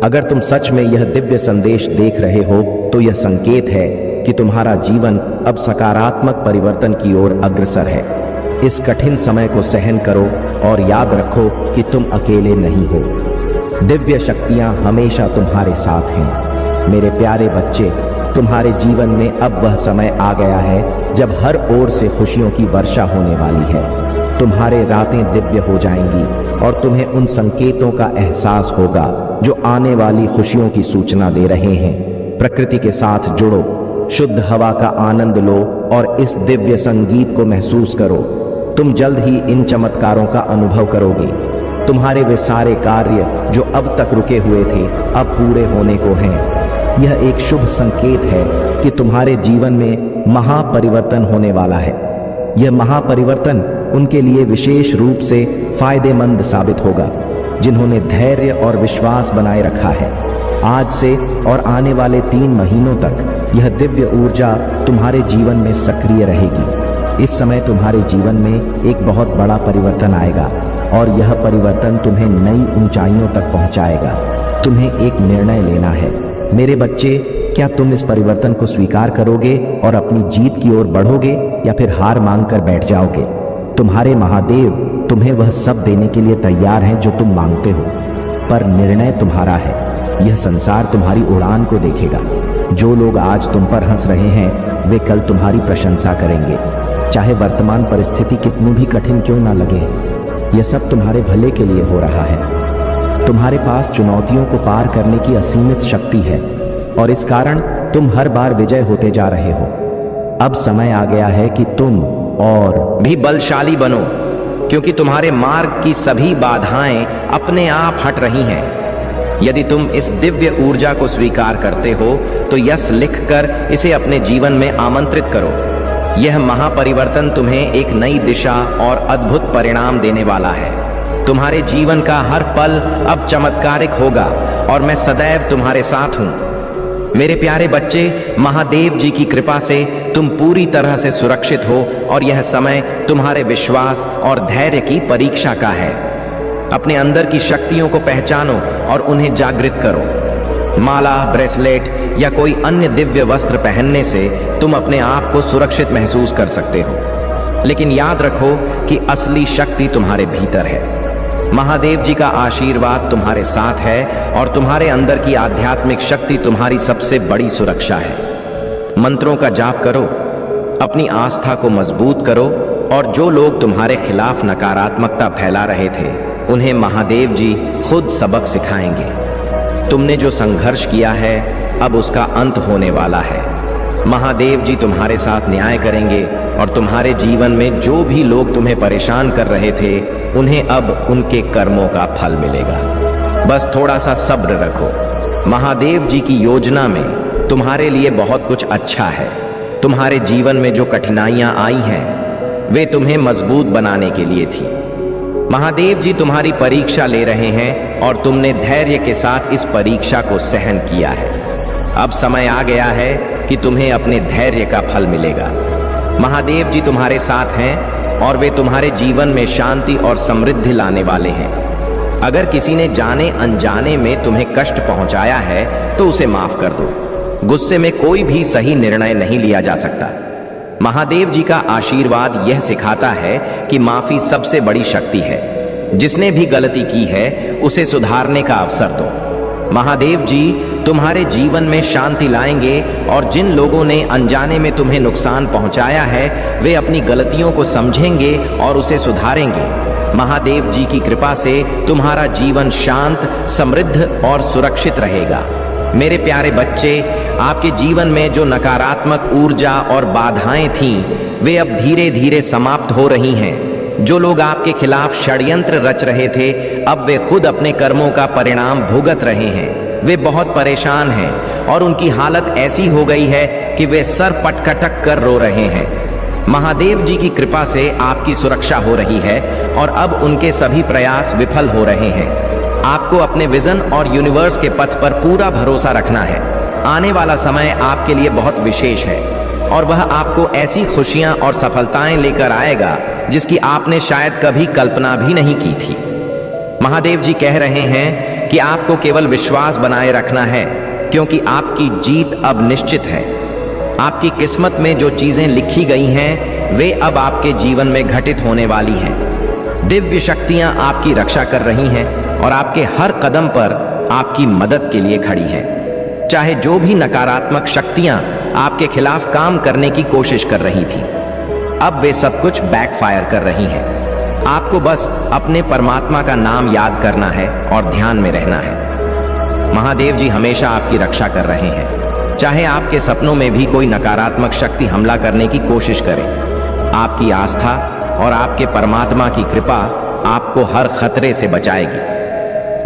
अगर तुम सच में यह दिव्य संदेश देख रहे हो तो यह संकेत है कि तुम्हारा जीवन अब सकारात्मक परिवर्तन की ओर अग्रसर है। इस कठिन समय को सहन करो और याद रखो कि तुम अकेले नहीं हो। दिव्य शक्तियां हमेशा तुम्हारे साथ हैं। मेरे प्यारे बच्चे, तुम्हारे जीवन में अब वह समय आ गया है जब हर ओर से खुशियों की वर्षा होने वाली है। तुम्हारे रातें दिव्य हो जाएंगी और तुम्हें उन संकेतों का एहसास होगा जो आने वाली खुशियों की सूचना दे रहे हैं। प्रकृति के साथ जुड़ो, शुद्ध हवा का आनंद लो और इस दिव्य संगीत को महसूस करो। तुम जल्द ही इन चमत्कारों का अनुभव करोगे। तुम्हारे वे सारे कार्य जो अब तक रुके हुए थे अब पूरे होने को हैं। यह एक शुभ संकेत है कि तुम्हारे जीवन में महापरिवर्तन होने वाला है। यह महापरिवर्तन उनके लिए विशेष रूप से फायदेमंद साबित होगा जिन्होंने धैर्य और विश्वास बनाए रखा है। आज से और आने वाले 3 महीनों तक यह दिव्य ऊर्जा तुम्हारे जीवन में सक्रिय रहेगी। इस समय तुम्हारे जीवन में एक बहुत बड़ा परिवर्तन आएगा और यह परिवर्तन तुम्हें नई ऊंचाइयों तक पहुंचाएगा। तुम्हें एक निर्णय लेना है मेरे बच्चे। क्या तुम इस परिवर्तन को स्वीकार करोगे और अपनी जीत की ओर बढ़ोगे या फिर हार मांगकर बैठ जाओगे? तुम्हारे महादेव तुम्हें वह सब देने के लिए तैयार हैं जो तुम मांगते हो, पर निर्णय तुम्हारा है। यह संसार तुम्हारी उड़ान को देखेगा। जो लोग आज तुम पर हंस रहे हैं वे कल तुम्हारी प्रशंसा करेंगे, चाहे वर्तमान परिस्थिति कितनी भी कठिन क्यों ना लगे। यह सब तुम्हारे भले के लिए हो रहा है। तुम्हारे पास चुनौतियों को पार करने की असीमित शक्ति है और इस कारण तुम हर बार विजय होते जा रहे हो। अब समय आ गया है कि तुम और भी बलशाली बनो, क्योंकि तुम्हारे मार्ग की सभी बाधाएं अपने आप हट रही हैं। यदि तुम इस दिव्य ऊर्जा को स्वीकार करते हो तो यस लिखकर इसे अपने जीवन में आमंत्रित करो। यह महापरिवर्तन तुम्हें एक नई दिशा और अद्भुत परिणाम देने वाला है। तुम्हारे जीवन का हर पल अब चमत्कारिक होगा और मैं सदैव तुम्हारे साथ हूं। मेरे प्यारे बच्चे, महादेव जी की कृपा से तुम पूरी तरह से सुरक्षित हो और यह समय तुम्हारे विश्वास और धैर्य की परीक्षा का है। अपने अंदर की शक्तियों को पहचानो और उन्हें जागृत करो। माला, ब्रेसलेट या कोई अन्य दिव्य वस्त्र पहनने से तुम अपने आप को सुरक्षित महसूस कर सकते हो, लेकिन याद रखो कि असली शक्ति तुम्हारे भीतर है। महादेव जी का आशीर्वाद तुम्हारे साथ है और तुम्हारे अंदर की आध्यात्मिक शक्ति तुम्हारी सबसे बड़ी सुरक्षा है। मंत्रों का जाप करो, अपनी आस्था को मजबूत करो और जो लोग तुम्हारे खिलाफ नकारात्मकता फैला रहे थे उन्हें महादेव जी खुद सबक सिखाएंगे। तुमने जो संघर्ष किया है अब उसका अंत होने वाला है। महादेव जी तुम्हारे साथ न्याय करेंगे और तुम्हारे जीवन में जो भी लोग तुम्हें परेशान कर रहे थे उन्हें अब उनके कर्मों का फल मिलेगा। बस थोड़ा सा सब्र रखो। महादेव जी की योजना में तुम्हारे लिए बहुत कुछ अच्छा है। तुम्हारे जीवन में जो कठिनाइयां आई हैं वे तुम्हें मजबूत बनाने के लिए थी। महादेव जी तुम्हारी परीक्षा ले रहे हैं और तुमने धैर्य के साथ इस परीक्षा को सहन किया है। अब समय आ गया है कि तुम्हें अपने धैर्य का फल मिलेगा। महादेव जी तुम्हारे साथ हैं और वे तुम्हारे जीवन में शांति और समृद्धि लाने वाले हैं। अगर किसी ने जाने अनजाने में तुम्हें कष्ट पहुंचाया है तो उसे माफ कर दो। गुस्से में कोई भी सही निर्णय नहीं लिया जा सकता। महादेव जी का आशीर्वाद यह सिखाता है कि माफी सबसे बड़ी शक्ति है। जिसने भी गलती की है उसे सुधारने का अवसर दो। महादेव जी तुम्हारे जीवन में शांति लाएंगे और जिन लोगों ने अनजाने में तुम्हें नुकसान पहुंचाया है वे अपनी गलतियों को समझेंगे और उसे सुधारेंगे। महादेव जी की कृपा से तुम्हारा जीवन शांत, समृद्ध और सुरक्षित रहेगा। मेरे प्यारे बच्चे, आपके जीवन में जो नकारात्मक ऊर्जा और बाधाएं थीं वे अब धीरे धीरे समाप्त हो रही हैं। जो लोग आपके खिलाफ षड्यंत्र रच रहे थे अब वे खुद अपने कर्मों का परिणाम भुगत रहे हैं। वे बहुत परेशान हैं और उनकी हालत ऐसी हो गई है कि वे सर पटकटक कर रो रहे हैं। महादेव जी की कृपा से आपकी सुरक्षा हो रही है और अब उनके सभी प्रयास विफल हो रहे हैं। आपको अपने विजन और यूनिवर्स के पथ पर पूरा भरोसा रखना है। आने वाला समय आपके लिए बहुत विशेष है और वह आपको ऐसी खुशियां और सफलताएं लेकर आएगा जिसकी आपने शायद कभी कल्पना भी नहीं की थी। महादेव जी कह रहे हैं कि आपको केवल विश्वास बनाए रखना है, क्योंकि आपकी जीत अब निश्चित है। आपकी किस्मत में जो चीजें लिखी गई हैं वे अब आपके जीवन में घटित होने वाली हैं। दिव्य शक्तियां आपकी रक्षा कर रही हैं और आपके हर कदम पर आपकी मदद के लिए खड़ी हैं। चाहे जो भी नकारात्मक शक्तियां आपके खिलाफ काम करने की कोशिश कर रही थी अब वे सब कुछ बैकफायर कर रही हैं। आपको बस अपने परमात्मा का नाम याद करना है और ध्यान में रहना है। महादेव जी हमेशा आपकी रक्षा कर रहे हैं। चाहे आपके सपनों में भी कोई नकारात्मक शक्ति हमला करने की कोशिश करे, आपकी आस्था और आपके परमात्मा की कृपा आपको हर खतरे से बचाएगी।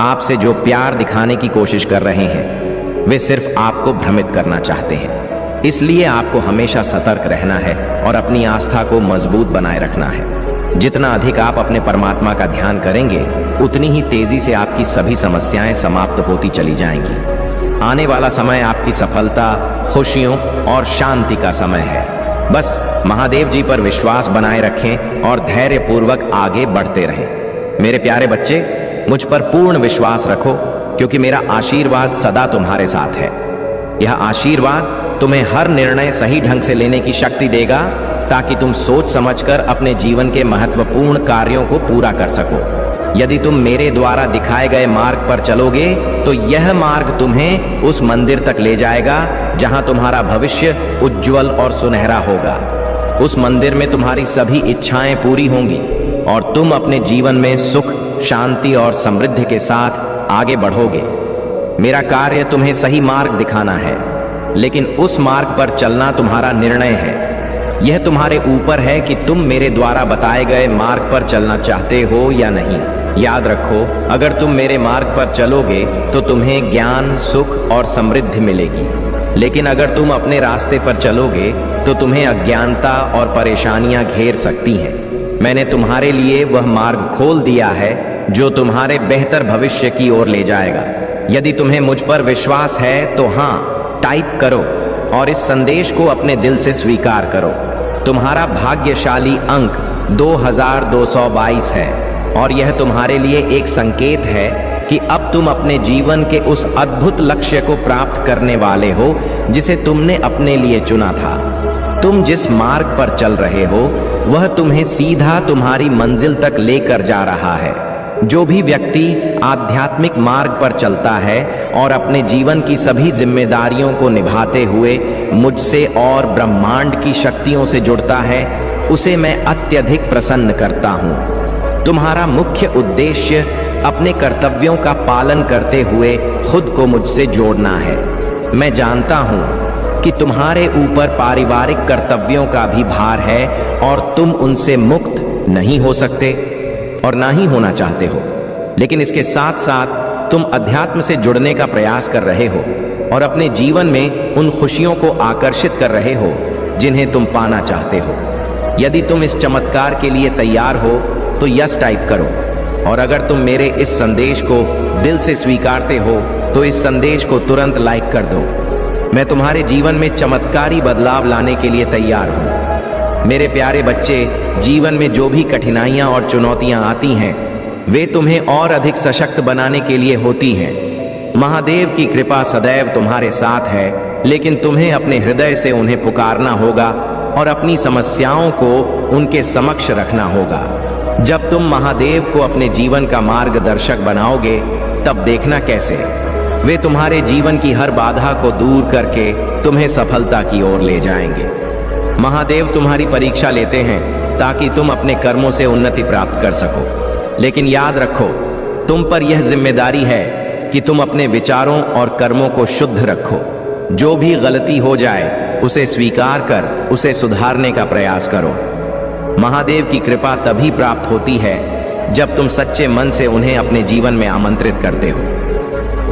आपसे जो प्यार दिखाने की कोशिश कर रहे हैं वे सिर्फ आपको भ्रमित करना चाहते हैं। इसलिए आपको हमेशा सतर्क रहना है और अपनी आस्था को मजबूत बनाए रखना है। जितना अधिक आप अपने परमात्मा का ध्यान करेंगे उतनी ही तेजी से आपकी सभी समस्याएं समाप्त होती चली जाएंगी। आने वाला समय आपकी सफलता, खुशियों और शांति का समय है। बस महादेव जी पर विश्वास बनाए रखें और धैर्यपूर्वक आगे बढ़ते रहें। मेरे प्यारे बच्चे, मुझ पर पूर्ण विश्वास रखो, क्योंकि मेरा आशीर्वाद सदा तुम्हारे साथ है। यह आशीर्वाद तुम्हें हर निर्णय सही ढंग से लेने की शक्ति देगा, ताकि तुम सोच समझकर अपने जीवन के महत्वपूर्ण कार्यों को पूरा कर सको। यदि तुम मेरे द्वारा दिखाए गए मार्ग पर चलोगे तो यह मार्ग तुम्हें उस मंदिर तक ले जाएगा जहां तुम्हारा भविष्य उज्जवल और सुनहरा होगा। उस मंदिर में तुम्हारी सभी इच्छाएं पूरी होंगी और तुम अपने जीवन में सुख, शांति और समृद्धि के साथ आगे बढ़ोगे। मेरा कार्य तुम्हें सही मार्ग दिखाना है, लेकिन उस मार्ग पर चलना तुम्हारा निर्णय है। यह तुम्हारे ऊपर है कि तुम मेरे द्वारा बताए गए मार्ग पर चलना चाहते हो या नहीं। याद रखो, अगर तुम मेरे मार्ग पर चलोगे तो तुम्हें ज्ञान, सुख और समृद्धि मिलेगी। लेकिन अगर तुम अपने रास्ते पर चलोगे तो तुम्हें अज्ञानता और परेशानियां घेर सकती हैं। मैंने तुम्हारे लिए वह मार्ग खोल दिया है जो तुम्हारे बेहतर भविष्य की ओर ले जाएगा। यदि तुम्हें मुझ पर विश्वास है तो हाँ टाइप करो और इस संदेश को अपने दिल से स्वीकार करो। तुम्हारा भाग्यशाली अंक 2222 है और यह तुम्हारे लिए एक संकेत है कि अब तुम अपने जीवन के उस अद्भुत लक्ष्य को प्राप्त करने वाले हो जिसे तुमने अपने लिए चुना था। तुम जिस मार्ग पर चल रहे हो वह तुम्हें सीधा तुम्हारी मंजिल तक लेकर जा रहा है। जो भी व्यक्ति आध्यात्मिक मार्ग पर चलता है और अपने जीवन की सभी जिम्मेदारियों को निभाते हुए मुझसे और ब्रह्मांड की शक्तियों से जुड़ता है, उसे मैं अत्यधिक प्रसन्न करता हूँ। तुम्हारा मुख्य उद्देश्य अपने कर्तव्यों का पालन करते हुए खुद को मुझसे जोड़ना है। मैं जानता हूँ कि तुम्हारे ऊपर पारिवारिक कर्तव्यों का भी भार है और तुम उनसे मुक्त नहीं हो सकते और ना ही होना चाहते हो, लेकिन इसके साथ साथ तुम अध्यात्म से जुड़ने का प्रयास कर रहे हो और अपने जीवन में उन खुशियों को आकर्षित कर रहे हो जिन्हें तुम पाना चाहते हो। यदि तुम इस चमत्कार के लिए तैयार हो तो यस टाइप करो, और अगर तुम मेरे इस संदेश को दिल से स्वीकारते हो तो इस संदेश को तुरंत लाइक कर दो। मैं तुम्हारे जीवन में चमत्कारी बदलाव लाने के लिए तैयार हूँ। मेरे प्यारे बच्चे, जीवन में जो भी कठिनाइयां और चुनौतियां आती हैं वे तुम्हें और अधिक सशक्त बनाने के लिए होती हैं। महादेव की कृपा सदैव तुम्हारे साथ है, लेकिन तुम्हें अपने हृदय से उन्हें पुकारना होगा और अपनी समस्याओं को उनके समक्ष रखना होगा। जब तुम महादेव को अपने जीवन का मार्गदर्शक बनाओगे तब देखना कैसे वे तुम्हारे जीवन की हर बाधा को दूर करके तुम्हें सफलता की ओर ले जाएंगे। महादेव तुम्हारी परीक्षा लेते हैं ताकि तुम अपने कर्मों से उन्नति प्राप्त कर सको, लेकिन याद रखो, तुम पर यह जिम्मेदारी है कि तुम अपने विचारों और कर्मों को शुद्ध रखो। जो भी गलती हो जाए उसे स्वीकार कर उसे सुधारने का प्रयास करो। महादेव की कृपा तभी प्राप्त होती है जब तुम सच्चे मन से उन्हें अपने जीवन में आमंत्रित करते हो।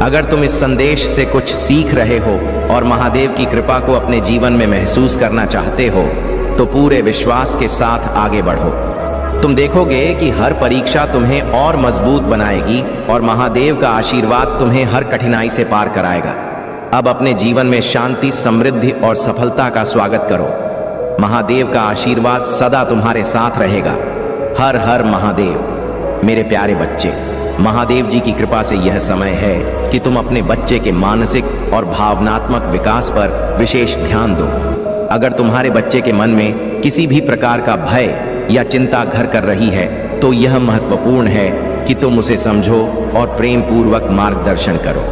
अगर तुम इस संदेश से कुछ सीख रहे हो और महादेव की कृपा को अपने जीवन में महसूस करना चाहते हो तो पूरे विश्वास के साथ आगे बढ़ो। तुम देखोगे कि हर परीक्षा तुम्हें और मजबूत बनाएगी और महादेव का आशीर्वाद तुम्हें हर कठिनाई से पार कराएगा। अब अपने जीवन में शांति, समृद्धि और सफलता का स्वागत करो। महादेव का आशीर्वाद सदा तुम्हारे साथ रहेगा। हर हर महादेव। मेरे प्यारे बच्चे, महादेव जी की कृपा से यह समय है कि तुम अपने बच्चे के मानसिक और भावनात्मक विकास पर विशेष ध्यान दो। अगर तुम्हारे बच्चे के मन में किसी भी प्रकार का भय या चिंता घर कर रही है तो यह महत्वपूर्ण है कि तुम उसे समझो और प्रेम पूर्वक मार्गदर्शन करो।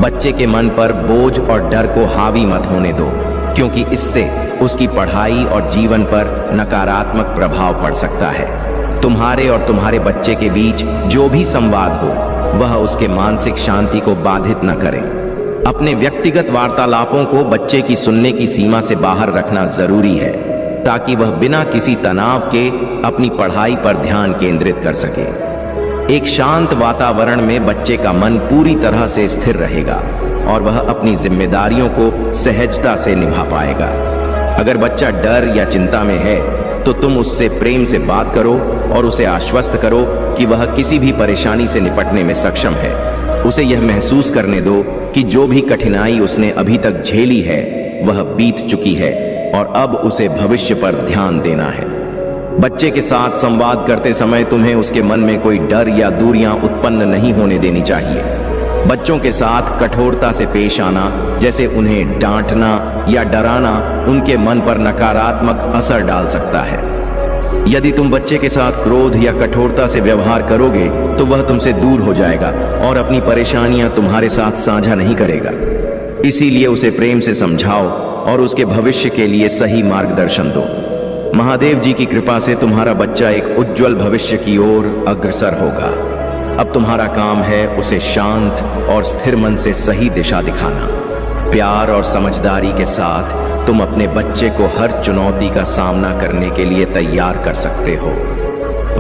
बच्चे के मन पर बोझ और डर को हावी मत होने दो, क्योंकि इससे उसकी पढ़ाई और जीवन पर नकारात्मक प्रभाव पड़ सकता है। तुम्हारे और तुम्हारे बच्चे के बीच जो भी संवाद हो वह उसके मानसिक शांति को बाधित न करे। अपने व्यक्तिगत वार्तालापों को बच्चे की सुनने की सीमा से बाहर रखना जरूरी है, ताकि वह बिना किसी तनाव के अपनी पढ़ाई पर ध्यान केंद्रित कर सके। एक शांत वातावरण में बच्चे का मन पूरी तरह से स्थिर रहेगा और वह अपनी जिम्मेदारियों को सहजता से निभा पाएगा। अगर बच्चा डर या चिंता में है तो तुम उससे प्रेम से बात करो और उसे आश्वस्त करो कि वह किसी भी परेशानी से निपटने में सक्षम है। उसे यह महसूस करने दो कि जो भी कठिनाई उसने अभी तक झेली है वह बीत चुकी है और अब उसे भविष्य पर ध्यान देना है। बच्चे के साथ संवाद करते समय तुम्हें उसके मन में कोई डर या दूरियां उत्पन्न नहीं होने देनी चाहिए। बच्चों के साथ कठोरता से पेश आना, जैसे उन्हें डांटना या डराना, उनके मन पर नकारात्मक असर डाल सकता है। यदि तुम बच्चे के साथ क्रोध या कठोरता से व्यवहार करोगे तो वह तुमसे दूर हो जाएगा और अपनी परेशानियां तुम्हारे साथ साझा नहीं करेगा। इसीलिए उसे प्रेम से समझाओ और उसके भविष्य के लिए सही मार्गदर्शन दो। महादेव जी की कृपा से तुम्हारा बच्चा एक उज्जवल भविष्य की ओर अग्रसर होगा। अब तुम्हारा काम है उसे शांत और स्थिर मन से सही दिशा दिखाना। प्यार और समझदारी के साथ तुम अपने बच्चे को हर चुनौती का सामना करने के लिए तैयार कर सकते हो।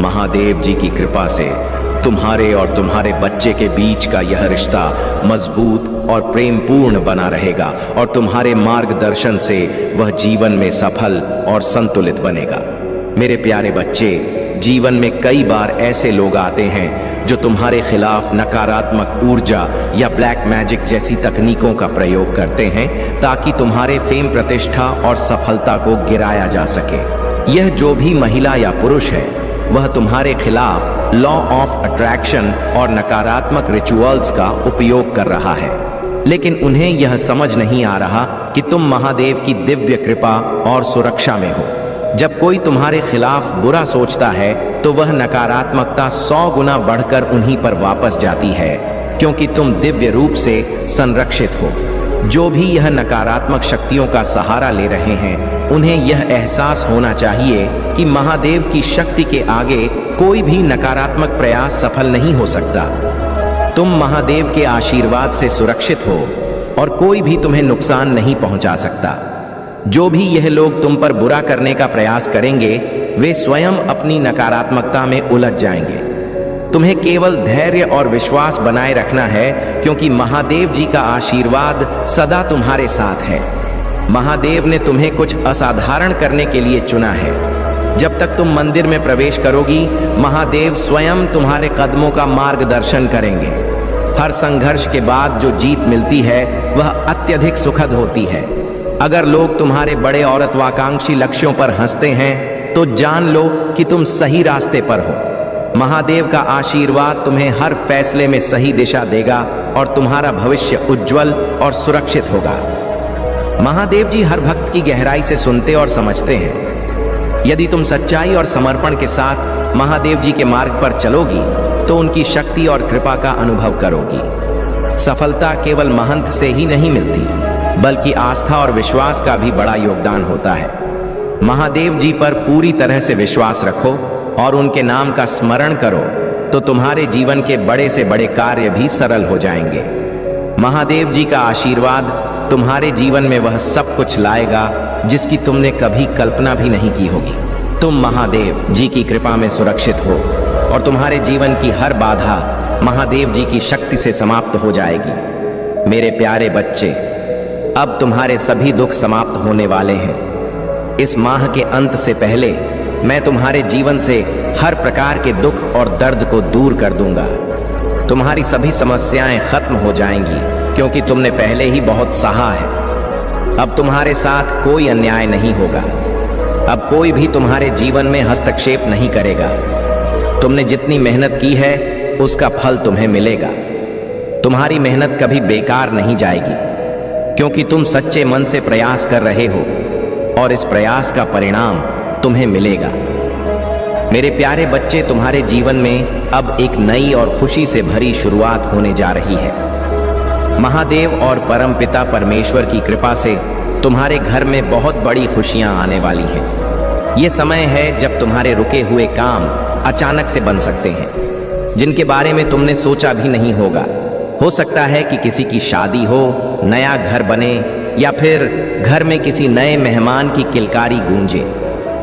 महादेव जी की कृपा से तुम्हारे और तुम्हारे बच्चे के बीच का यह रिश्ता मजबूत और प्रेमपूर्ण बना रहेगा और तुम्हारे मार्गदर्शन से वह जीवन में सफल और संतुलित बनेगा। मेरे प्यारे बच्चे, जीवन में कई बार ऐसे लोग आते हैं जो तुम्हारे खिलाफ नकारात्मक ऊर्जा या ब्लैक मैजिक जैसी तकनीकों का प्रयोग करते हैं ताकि तुम्हारे फेम, प्रतिष्ठा और सफलता को गिराया जा सके। यह जो भी महिला या पुरुष है वह तुम्हारे खिलाफ लॉ ऑफ अट्रैक्शन और नकारात्मक रिचुअल्स का उपयोग कर रहा है, लेकिन उन्हें यह समझ नहीं आ रहा कि तुम महादेव की दिव्य कृपा और सुरक्षा में हो। जब कोई तुम्हारे खिलाफ बुरा सोचता है तो वह नकारात्मकता 100 गुना बढ़कर उन्हीं पर वापस जाती है, क्योंकि तुम दिव्य रूप से संरक्षित हो। जो भी यह नकारात्मक शक्तियों का सहारा ले रहे हैं, उन्हें यह एहसास होना चाहिए कि महादेव की शक्ति के आगे कोई भी नकारात्मक प्रयास सफल नहीं हो सकता। तुम महादेव के आशीर्वाद से सुरक्षित हो और कोई भी तुम्हें नुकसान नहीं पहुंचा सकता। जो भी यह लोग तुम पर बुरा करने का प्रयास करेंगे, वे स्वयं अपनी नकारात्मकता में उलझ जाएंगे। तुम्हें केवल धैर्य और विश्वास बनाए रखना है, क्योंकि महादेव जी का आशीर्वाद सदा तुम्हारे साथ है। महादेव ने तुम्हें कुछ असाधारण करने के लिए चुना है। जब तक तुम मंदिर में प्रवेश करोगी, महादेव स्वयं तुम्हारे कदमों का मार्गदर्शन करेंगे। हर संघर्ष के बाद जो जीत मिलती है वह अत्यधिक सुखद होती है। अगर लोग तुम्हारे बड़े और महत्वाकांक्षी लक्ष्यों पर हंसते हैं तो जान लो कि तुम सही रास्ते पर हो। महादेव का आशीर्वाद तुम्हें हर फैसले में सही दिशा देगा और तुम्हारा भविष्य उज्जवल और सुरक्षित होगा। महादेव जी हर भक्त की गहराई से सुनते और समझते हैं। यदि तुम सच्चाई और समर्पण के साथ महादेव जी के मार्ग पर चलोगी तो उनकी शक्ति और कृपा का अनुभव करोगी। सफलता केवल महंत से ही नहीं मिलती, बल्कि आस्था और विश्वास का भी बड़ा योगदान होता है। महादेव जी पर पूरी तरह से विश्वास रखो और उनके नाम का स्मरण करो तो तुम्हारे जीवन के बड़े से बड़े कार्य भी सरल हो जाएंगे। महादेव जी का आशीर्वाद तुम्हारे जीवन में वह सब कुछ लाएगा जिसकी तुमने कभी कल्पना भी नहीं की होगी। तुम महादेव जी की कृपा में सुरक्षित हो और तुम्हारे जीवन की हर बाधा महादेव जी की शक्ति से समाप्त हो जाएगी। मेरे प्यारे बच्चे, अब तुम्हारे सभी दुख समाप्त होने वाले हैं। इस माह के अंत से पहले मैं तुम्हारे जीवन से हर प्रकार के दुख और दर्द को दूर कर दूंगा। तुम्हारी सभी समस्याएं खत्म हो जाएंगी, क्योंकि तुमने पहले ही बहुत सहा है। अब तुम्हारे साथ कोई अन्याय नहीं होगा। अब कोई भी तुम्हारे जीवन में हस्तक्षेप नहीं करेगा। तुमने जितनी मेहनत की है उसका फल तुम्हें मिलेगा। तुम्हारी मेहनत कभी बेकार नहीं जाएगी, क्योंकि तुम सच्चे मन से प्रयास कर रहे हो और इस प्रयास का परिणाम तुम्हें मिलेगा। मेरे प्यारे बच्चे, तुम्हारे जीवन में अब एक नई और खुशी से भरी शुरुआत होने जा रही है। महादेव और परमपिता परमेश्वर की कृपा से तुम्हारे घर में बहुत बड़ी खुशियां आने वाली हैं। ये समय है जब तुम्हारे रुके हुए काम अचानक से बन सकते हैं, जिनके बारे में तुमने सोचा भी नहीं होगा। हो सकता है कि किसी की शादी हो, नया घर बने या फिर घर में किसी नए मेहमान की किलकारी गूंजे।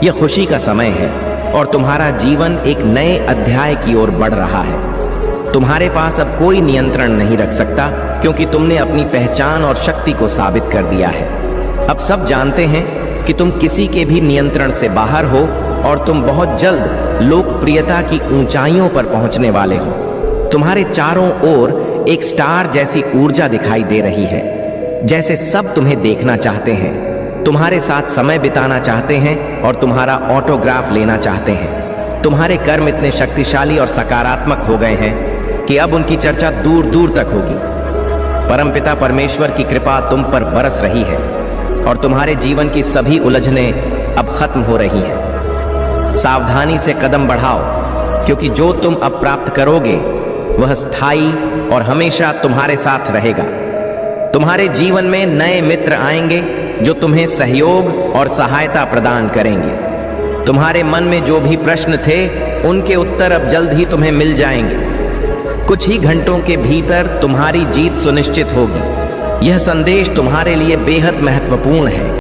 यह खुशी का समय है और तुम्हारा जीवन एक नए अध्याय की ओर बढ़ रहा है। तुम्हारे पास अब कोई नियंत्रण नहीं रख सकता, क्योंकि तुमने अपनी पहचान और शक्ति को साबित कर दिया है। अब सब जानते हैं कि तुम किसी के भी नियंत्रण से बाहर हो और तुम बहुत जल्द लोकप्रियता की ऊंचाइयों पर पहुंचने वाले हो। तुम्हारे चारों ओर एक स्टार जैसी ऊर्जा दिखाई दे रही है, जैसे सब तुम्हें देखना चाहते हैं। तुम्हारे साथ समय बिताना चाहते हैं और तुम्हारा ऑटोग्राफ लेना चाहते हैं। तुम्हारे कर्म इतने शक्तिशाली और सकारात्मक हो गए हैं कि अब उनकी चर्चा दूर दूर तक होगी। परमपिता परमेश्वर की कृपा तुम पर बरस रही है और तुम्हारे जीवन की सभी उलझनें अब खत्म हो रही हैं। सावधानी से कदम बढ़ाओ, क्योंकि जो तुम अब प्राप्त करोगे वह स्थायी और हमेशा तुम्हारे साथ रहेगा। तुम्हारे जीवन में नए मित्र आएंगे जो तुम्हें सहयोग और सहायता प्रदान करेंगे। तुम्हारे मन में जो भी प्रश्न थे उनके उत्तर अब जल्द ही तुम्हें मिल जाएंगे। कुछ ही घंटों के भीतर तुम्हारी जीत सुनिश्चित होगी। यह संदेश तुम्हारे लिए बेहद महत्वपूर्ण है।